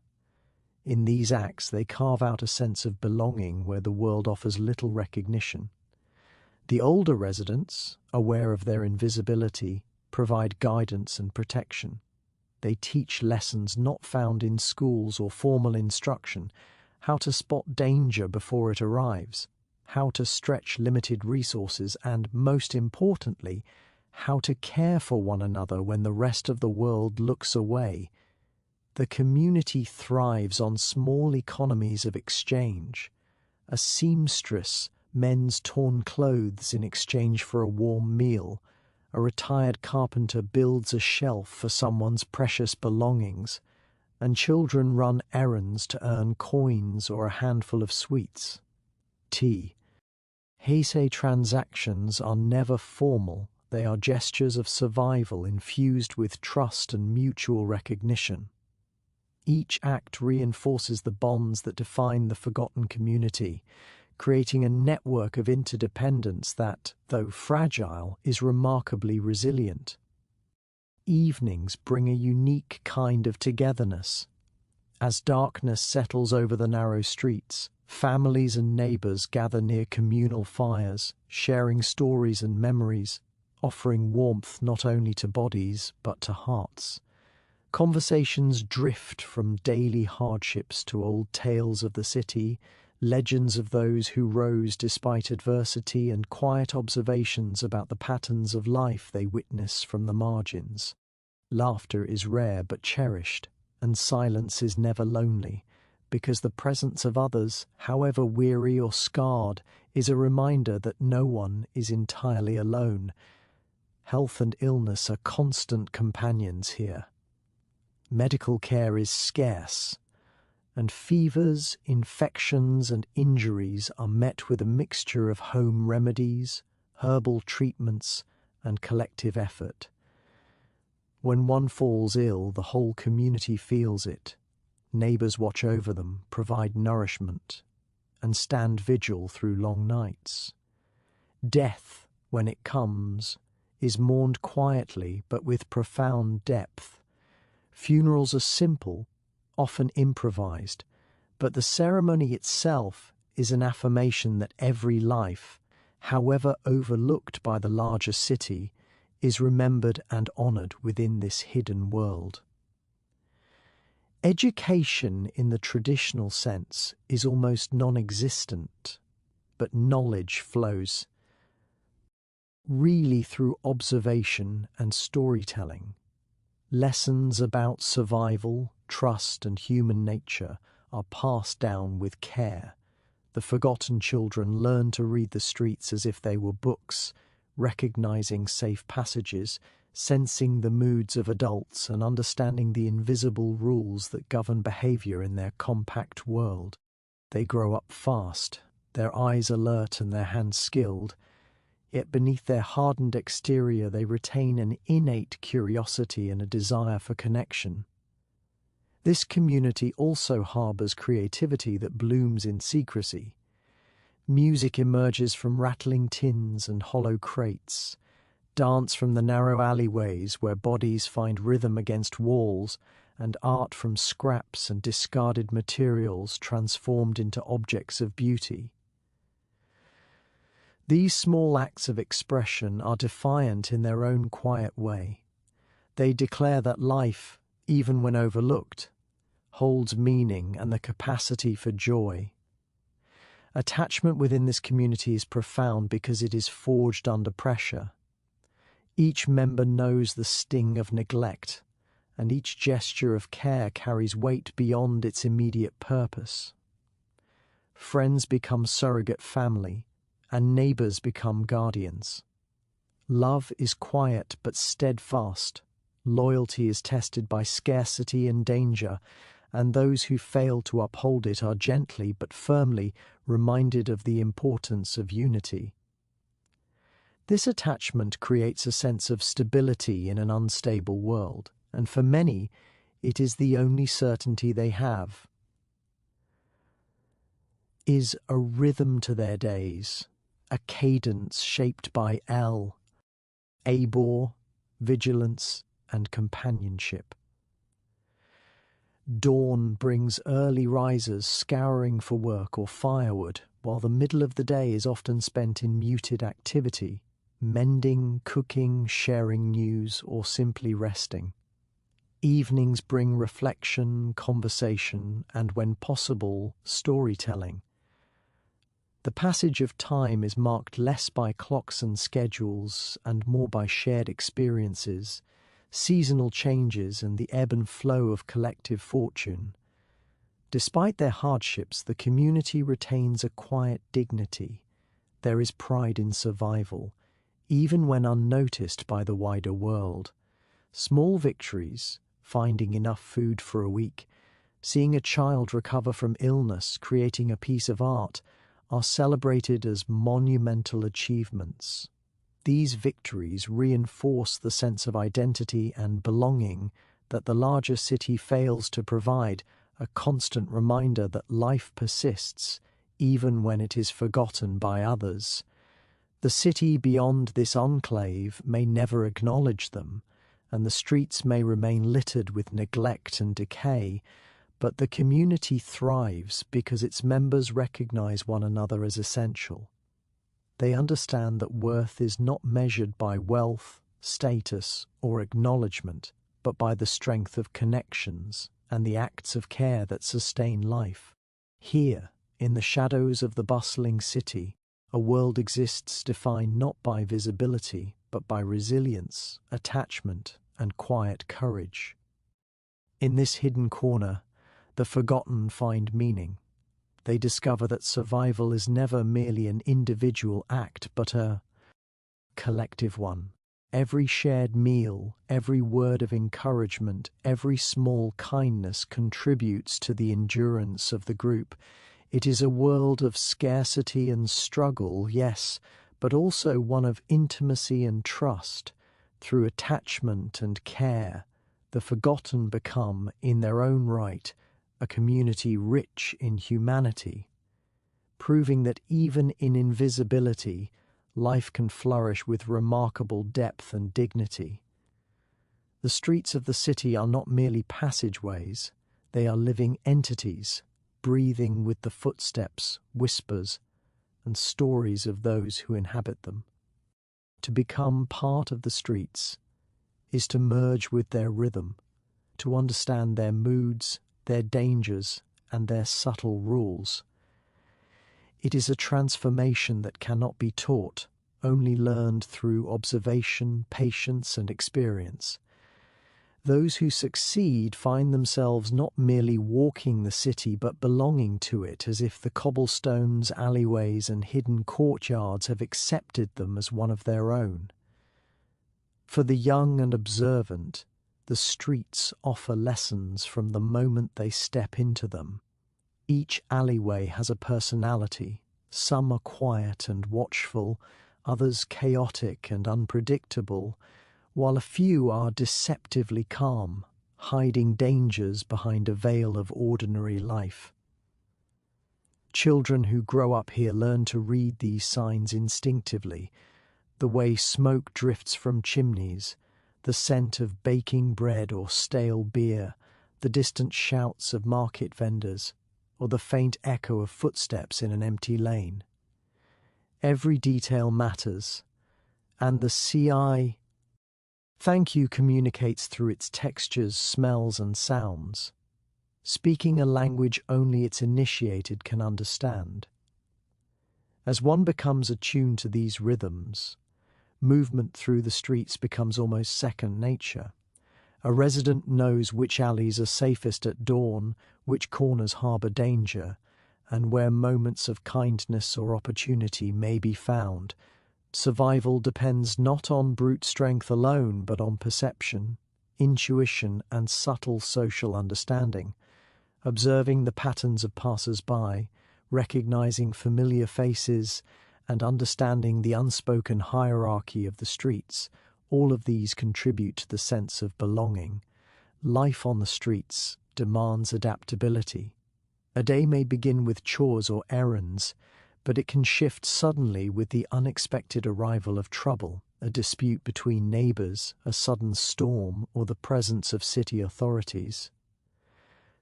In these acts they carve out a sense of belonging where the world offers little recognition. The older residents, aware of their invisibility, provide guidance and protection. They teach lessons not found in schools or formal instruction, how to spot danger before it arrives, how to stretch limited resources, and, most importantly, how to care for one another when the rest of the world looks away. The community thrives on small economies of exchange. A seamstress mends torn clothes in exchange for a warm meal. A retired carpenter builds a shelf for someone's precious belongings, and children run errands to earn coins or a handful of sweets. Heisei transactions are never formal. They are gestures of survival infused with trust and mutual recognition. Each act reinforces the bonds that define the forgotten community, creating a network of interdependence that, though fragile, is remarkably resilient. Evenings bring a unique kind of togetherness. As darkness settles over the narrow streets, families and neighbours gather near communal fires, sharing stories and memories, offering warmth not only to bodies but to hearts. Conversations drift from daily hardships to old tales of the city, legends of those who rose despite adversity, and quiet observations about the patterns of life they witness from the margins. Laughter is rare but cherished, and silence is never lonely, because the presence of others, however weary or scarred, is a reminder that no one is entirely alone. Health and illness are constant companions here. Medical care is scarce, and fevers, infections, and injuries are met with a mixture of home remedies, herbal treatments, and collective effort. When one falls ill, the whole community feels it. Neighbours watch over them, provide nourishment, and stand vigil through long nights. Death, when it comes, is mourned quietly but with profound depth. Funerals are simple, often improvised, but the ceremony itself is an affirmation that every life, however overlooked by the larger city, is remembered and honoured within this hidden world. Education in the traditional sense is almost non-existent, but knowledge flows really through observation and storytelling. Lessons about survival, trust, and human nature are passed down with care. The forgotten children learn to read the streets as if they were books, recognizing safe passages, sensing the moods of adults, and understanding the invisible rules that govern behavior in their compact world. They grow up fast, their eyes alert and their hands skilled, yet beneath their hardened exterior they retain an innate curiosity and a desire for connection. This community also harbours creativity that blooms in secrecy. Music emerges from rattling tins and hollow crates, dance from the narrow alleyways where bodies find rhythm against walls, and art from scraps and discarded materials transformed into objects of beauty. These small acts of expression are defiant in their own quiet way. They declare that life, even when overlooked, holds meaning and the capacity for joy. Attachment within this community is profound because it is forged under pressure. Each member knows the sting of neglect, and each gesture of care carries weight beyond its immediate purpose. Friends become surrogate family, and neighbours become guardians. Love is quiet but steadfast. Loyalty is tested by scarcity and danger, and those who fail to uphold it are gently but firmly reminded of the importance of unity. This attachment creates a sense of stability in an unstable world, and for many, it is the only certainty they have. Is a rhythm to their days, a cadence shaped by abor, vigilance, and companionship. Dawn brings early risers scouring for work or firewood, while the middle of the day is often spent in muted activity, mending, cooking, sharing news, or simply resting. Evenings bring reflection, conversation, and, when possible, storytelling. The passage of time is marked less by clocks and schedules and more by shared experiences, seasonal changes, and the ebb and flow of collective fortune. Despite their hardships, the community retains a quiet dignity. There is pride in survival, even when unnoticed by the wider world. Small victories, finding enough food for a week, seeing a child recover from illness, creating a piece of art, are celebrated as monumental achievements. These victories reinforce the sense of identity and belonging that the larger city fails to provide, a constant reminder that life persists even when it is forgotten by others. The city beyond this enclave may never acknowledge them, and the streets may remain littered with neglect and decay, but the community thrives because its members recognize one another as essential. They understand that worth is not measured by wealth, status, or acknowledgement, but by the strength of connections and the acts of care that sustain life. Here, in the shadows of the bustling city, a world exists defined not by visibility, but by resilience, attachment, and quiet courage. In this hidden corner, the forgotten find meaning. They discover that survival is never merely an individual act, but a collective one. Every shared meal, every word of encouragement, every small kindness contributes to the endurance of the group. It is a world of scarcity and struggle, yes, but also one of intimacy and trust. Through attachment and care, the forgotten become, in their own right, a community rich in humanity, proving that even in invisibility, life can flourish with remarkable depth and dignity. The streets of the city are not merely passageways, they are living entities, breathing with the footsteps, whispers, and stories of those who inhabit them. To become part of the streets is to merge with their rhythm, to understand their moods, their dangers, and their subtle rules. It is a transformation that cannot be taught, only learned through observation, patience, and experience. Those who succeed find themselves not merely walking the city, but belonging to it, as if the cobblestones, alleyways, and hidden courtyards have accepted them as one of their own. For the young and observant, the streets offer lessons from the moment they step into them. Each alleyway has a personality. Some are quiet and watchful, others chaotic and unpredictable, while a few are deceptively calm, hiding dangers behind a veil of ordinary life. Children who grow up here learn to read these signs instinctively, the way smoke drifts from chimneys, the scent of baking bread or stale beer, the distant shouts of market vendors, or the faint echo of footsteps in an empty lane. Every detail matters, and the CI thank you communicates through its textures, smells, and sounds, speaking a language only its initiated can understand. As one becomes attuned to these rhythms, movement through the streets becomes almost second nature. A resident knows which alleys are safest at dawn, which corners harbour danger, and where moments of kindness or opportunity may be found. Survival depends not on brute strength alone, but on perception, intuition, and subtle social understanding. Observing the patterns of passers-by, recognizing familiar faces, and understanding the unspoken hierarchy of the streets, all of these contribute to the sense of belonging. Life on the streets demands adaptability. A day may begin with chores or errands, but it can shift suddenly with the unexpected arrival of trouble, a dispute between neighbours, a sudden storm, or the presence of city authorities.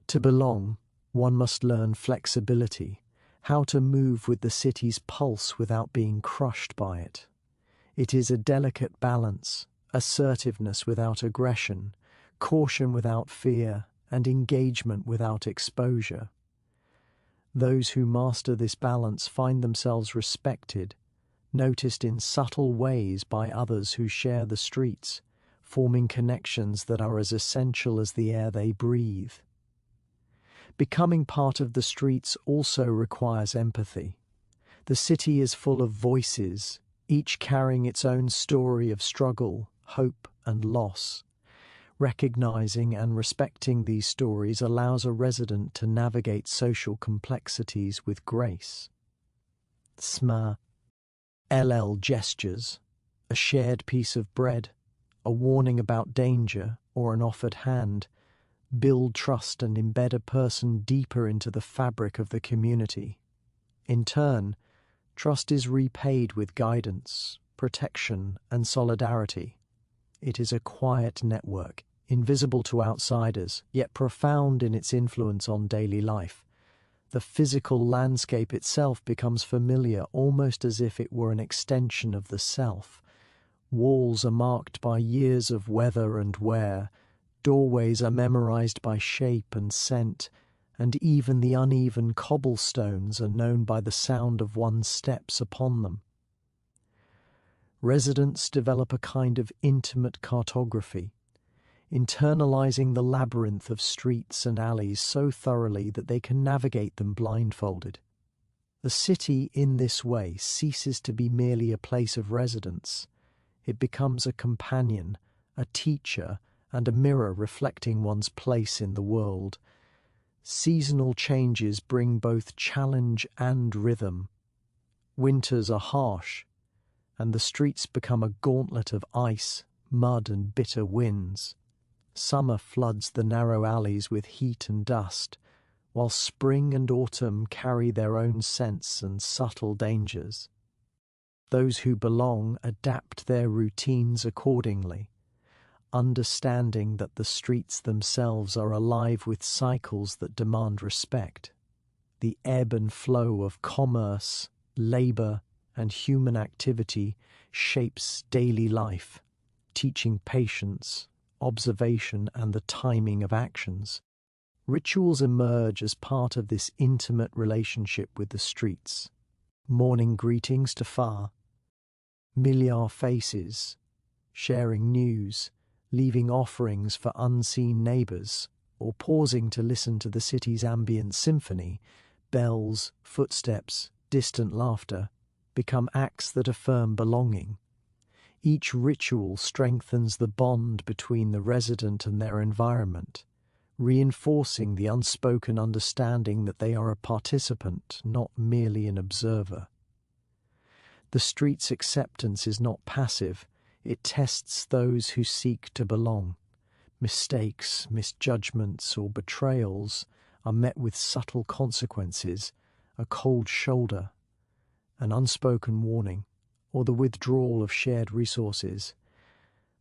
To belong, one must learn flexibility, how to move with the city's pulse without being crushed by it. It is a delicate balance, assertiveness without aggression, caution without fear, and engagement without exposure. Those who master this balance find themselves respected, noticed in subtle ways by others who share the streets, forming connections that are as essential as the air they breathe. Becoming part of the streets also requires empathy. The city is full of voices, each carrying its own story of struggle, hope, and loss. Recognizing and respecting these stories allows a resident to navigate social complexities with grace. Sma LL gestures, a shared piece of bread, a warning about danger, or an offered hand, build trust and embed a person deeper into the fabric of the community. In turn, trust is repaid with guidance, protection, and solidarity. It is a quiet network, invisible to outsiders, yet profound in its influence on daily life. The physical landscape itself becomes familiar, almost as if it were an extension of the self. Walls are marked by years of weather and wear, doorways are memorized by shape and scent, and even the uneven cobblestones are known by the sound of one's steps upon them. Residents develop a kind of intimate cartography, internalizing the labyrinth of streets and alleys so thoroughly that they can navigate them blindfolded. The city, in this way, ceases to be merely a place of residence. It becomes a companion, a teacher, and a mirror reflecting one's place in the world. Seasonal changes bring both challenge and rhythm. Winters are harsh, and the streets become a gauntlet of ice, mud, and bitter winds. Summer floods the narrow alleys with heat and dust, while spring and autumn carry their own scents and subtle dangers. Those who belong adapt their routines accordingly, understanding that the streets themselves are alive with cycles that demand respect. The ebb and flow of commerce, labour, and human activity shapes daily life, teaching patience, observation, and the timing of actions. Rituals emerge as part of this intimate relationship with the streets. Morning greetings to far, familiar faces, sharing news, leaving offerings for unseen neighbours, or pausing to listen to the city's ambient symphony, bells, footsteps, distant laughter, become acts that affirm belonging. Each ritual strengthens the bond between the resident and their environment, reinforcing the unspoken understanding that they are a participant, not merely an observer. The street's acceptance is not passive, it tests those who seek to belong. Mistakes, misjudgments, or betrayals are met with subtle consequences, a cold shoulder, an unspoken warning, or the withdrawal of shared resources.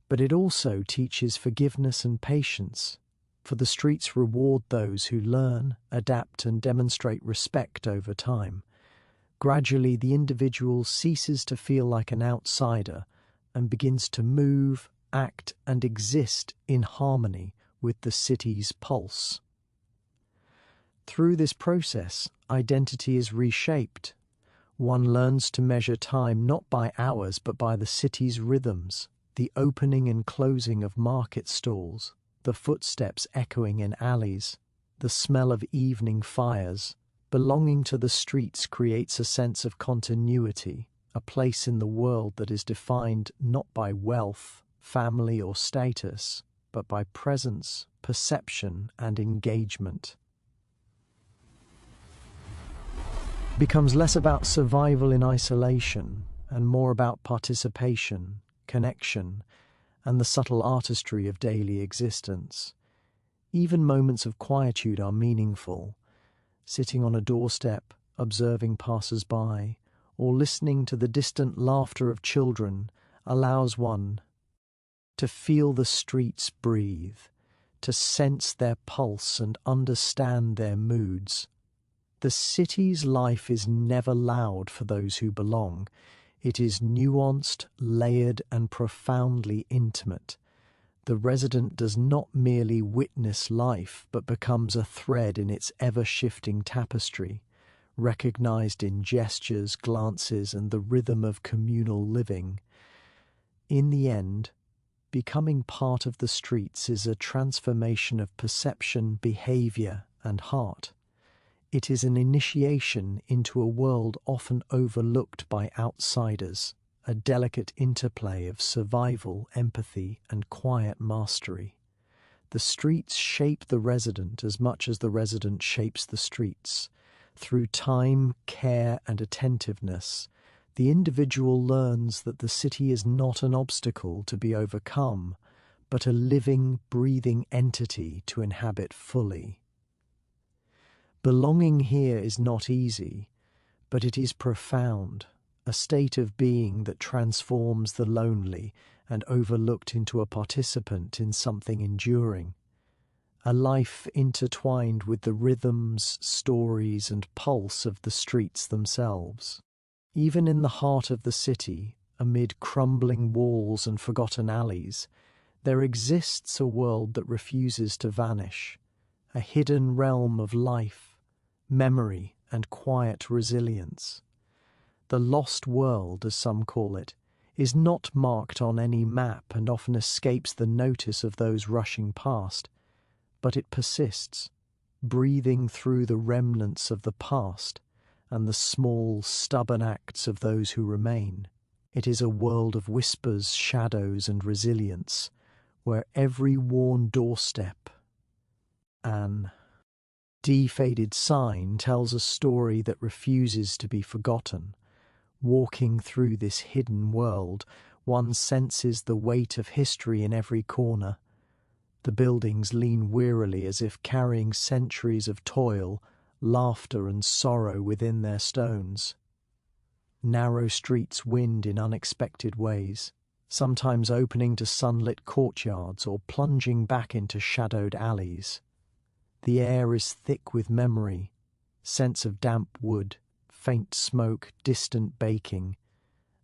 But it also teaches forgiveness and patience, for the streets reward those who learn, adapt, and demonstrate respect over time. Gradually, the individual ceases to feel like an outsider and begins to move, act, and exist in harmony with the city's pulse. Through this process, identity is reshaped. One learns to measure time not by hours but by the city's rhythms, the opening and closing of market stalls, the footsteps echoing in alleys, the smell of evening fires. Belonging to the streets creates a sense of continuity, a place in the world that is defined not by wealth, family, or status, but by presence, perception, and engagement. It becomes less about survival in isolation and more about participation, connection, and the subtle artistry of daily existence. Even moments of quietude are meaningful. Sitting on a doorstep, observing passers-by, or listening to the distant laughter of children allows one to feel the streets breathe, to sense their pulse and understand their moods. The city's life is never loud for those who belong. It is nuanced, layered, and profoundly intimate. The resident does not merely witness life, but becomes a thread in its ever-shifting tapestry, recognized in gestures, glances, and the rhythm of communal living. In the end, becoming part of the streets is a transformation of perception, behavior, and heart. It is an initiation into a world often overlooked by outsiders, a delicate interplay of survival, empathy, and quiet mastery. The streets shape the resident as much as the resident shapes the streets. Through time, care, and attentiveness, the individual learns that the city is not an obstacle to be overcome, but a living, breathing entity to inhabit fully. Belonging here is not easy, but it is profound, a state of being that transforms the lonely and overlooked into a participant in something enduring, a life intertwined with the rhythms, stories, and pulse of the streets themselves. Even in the heart of the city, amid crumbling walls and forgotten alleys, there exists a world that refuses to vanish, a hidden realm of life, memory, and quiet resilience. The lost world, as some call it, is not marked on any map and often escapes the notice of those rushing past, but it persists, breathing through the remnants of the past and the small, stubborn acts of those who remain. It is a world of whispers, shadows, and resilience, where every worn doorstep, an defaded sign, tells a story that refuses to be forgotten. Walking through this hidden world, one senses the weight of history in every corner. The buildings lean wearily as if carrying centuries of toil, laughter, and sorrow within their stones. Narrow streets wind in unexpected ways, sometimes opening to sunlit courtyards or plunging back into shadowed alleys. The air is thick with memory, scents of damp wood, faint smoke, distant baking,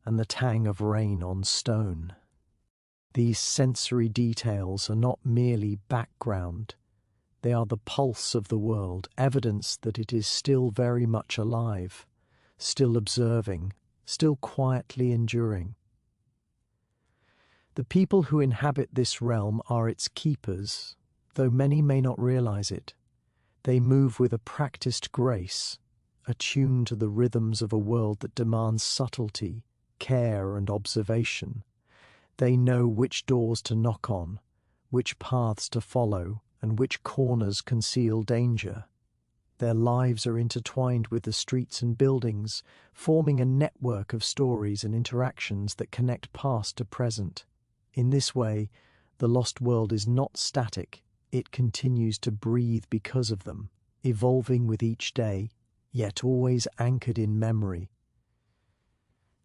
and the tang of rain on stone. These sensory details are not merely background. They are the pulse of the world, evidence that it is still very much alive, still observing, still quietly enduring. The people who inhabit this realm are its keepers, though many may not realize it. They move with a practiced grace, attuned to the rhythms of a world that demands subtlety, care, and observation. They know which doors to knock on, which paths to follow, and which corners conceal danger. Their lives are intertwined with the streets and buildings, forming a network of stories and interactions that connect past to present. In this way, The lost world is not static, it continues to breathe because of them, evolving with each day, yet always anchored in memory.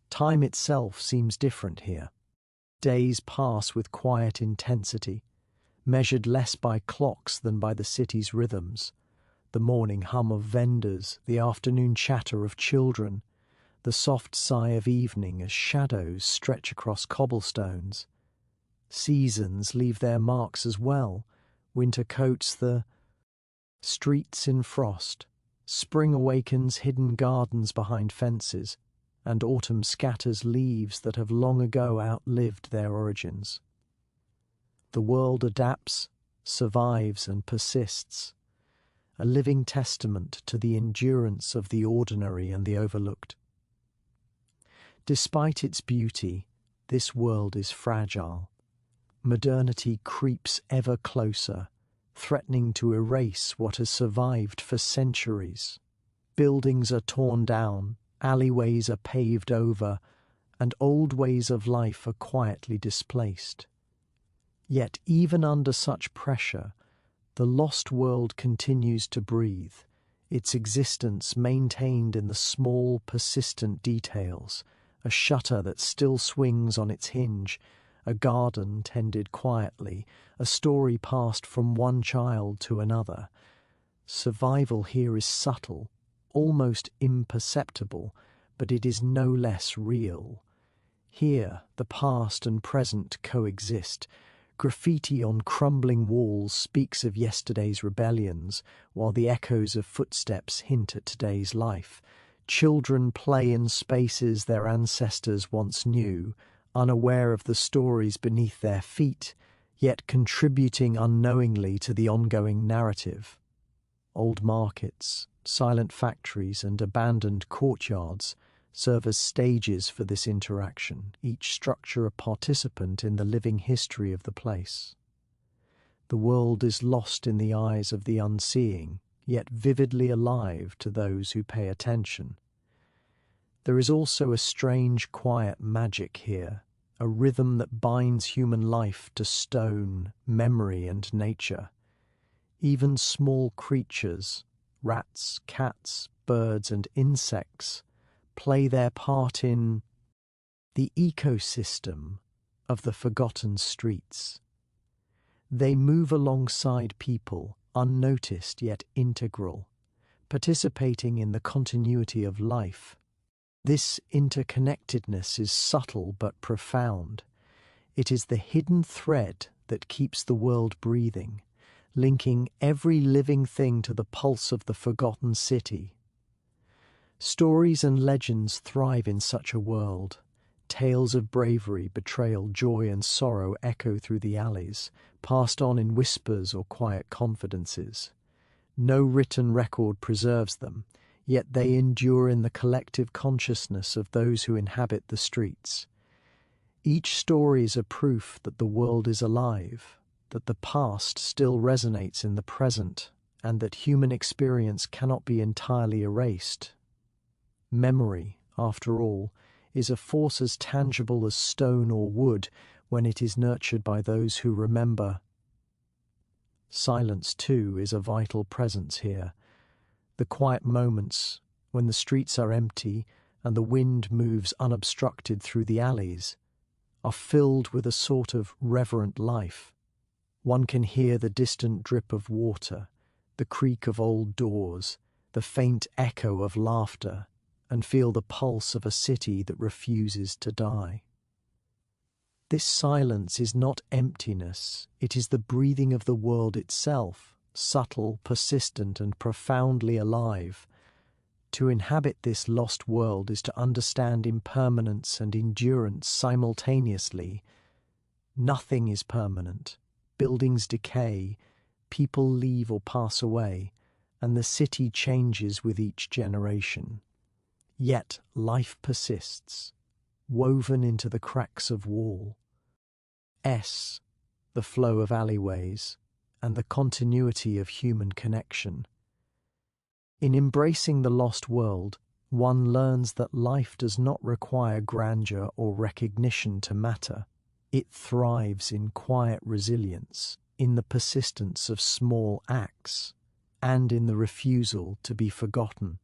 Time itself seems different here. Days pass with quiet intensity, measured less by clocks than by the city's rhythms. The morning hum of vendors, the afternoon chatter of children, the soft sigh of evening as shadows stretch across cobblestones. Seasons leave their marks as well. Winter coats the streets in frost, spring awakens hidden gardens behind fences, and autumn scatters leaves that have long ago outlived their origins. The world adapts, survives, and persists, a living testament to the endurance of the ordinary and the overlooked. Despite its beauty, this world is fragile. Modernity creeps ever closer, threatening to erase what has survived for centuries. Buildings are torn down, alleyways are paved over, and old ways of life are quietly displaced. Yet even under such pressure, the lost world continues to breathe, its existence maintained in the small, persistent details, a shutter that still swings on its hinge, a garden tended quietly, a story passed from one child to another. Survival here is subtle, almost imperceptible, but it is no less real. Here, the past and present coexist. Graffiti on crumbling walls speaks of yesterday's rebellions, while the echoes of footsteps hint at today's life. Children play in spaces their ancestors once knew, unaware of the stories beneath their feet, yet contributing unknowingly to the ongoing narrative. Old markets, silent factories, and abandoned courtyards serve as stages for this interaction, each structure a participant in the living history of the place. The world is lost in the eyes of the unseeing, yet vividly alive to those who pay attention. There is also a strange, quiet magic here, a rhythm that binds human life to stone, memory, and nature. Even small creatures, rats, cats, birds, and insects, play their part in the ecosystem of the forgotten streets. They move alongside people, unnoticed yet integral, participating in the continuity of life. This interconnectedness is subtle but profound. It is the hidden thread that keeps the world breathing, linking every living thing to the pulse of the forgotten city. Stories and legends thrive in such a world. Tales of bravery, betrayal, joy, and sorrow echo through the alleys, passed on in whispers or quiet confidences. No written record preserves them, yet they endure in the collective consciousness of those who inhabit the streets. Each story is a proof that the world is alive, that the past still resonates in the present, and that human experience cannot be entirely erased. Memory, after all, is a force as tangible as stone or wood when it is nurtured by those who remember. Silence, too, is a vital presence here. The quiet moments when the streets are empty and the wind moves unobstructed through the alleys are filled with a sort of reverent life. One can hear the distant drip of water, the creak of old doors, the faint echo of laughter, and feel the pulse of a city that refuses to die. This silence is not emptiness, it is the breathing of the world itself, subtle, persistent, and profoundly alive. To inhabit this lost world is to understand impermanence and endurance simultaneously. Nothing is permanent. Buildings decay, people leave or pass away, and the city changes with each generation. Yet life persists, woven into the cracks of wall. The flow of alleyways, and the continuity of human connection. In embracing the lost world, one learns that life does not require grandeur or recognition to matter. It thrives in quiet resilience, in the persistence of small acts, and in the refusal to be forgotten.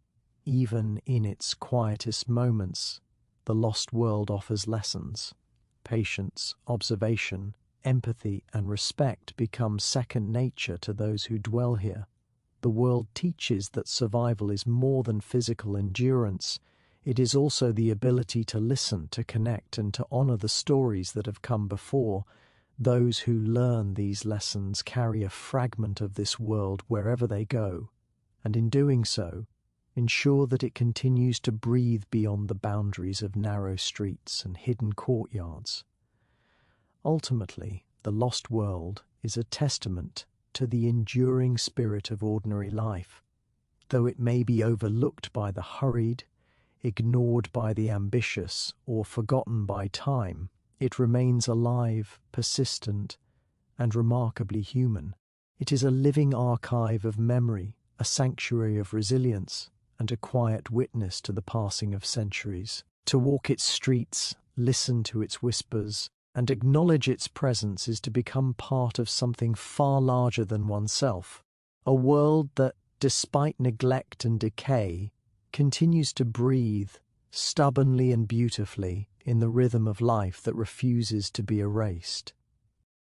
Even in its quietest moments, the lost world offers lessons. Patience, observation, empathy, and respect become second nature to those who dwell here. The world teaches that survival is more than physical endurance. It is also the ability to listen, to connect, and to honor the stories that have come before. Those who learn these lessons carry a fragment of this world wherever they go, and in doing so, ensure that it continues to breathe beyond the boundaries of narrow streets and hidden courtyards. Ultimately, the lost world is a testament to the enduring spirit of ordinary life. Though it may be overlooked by the hurried, ignored by the ambitious, or forgotten by time, it remains alive, persistent, and remarkably human. It is a living archive of memory, a sanctuary of resilience, and a quiet witness to the passing of centuries. To walk its streets, listen to its whispers, and acknowledge its presence is to become part of something far larger than oneself, a world that, despite neglect and decay, continues to breathe, stubbornly and beautifully, in the rhythm of life that refuses to be erased.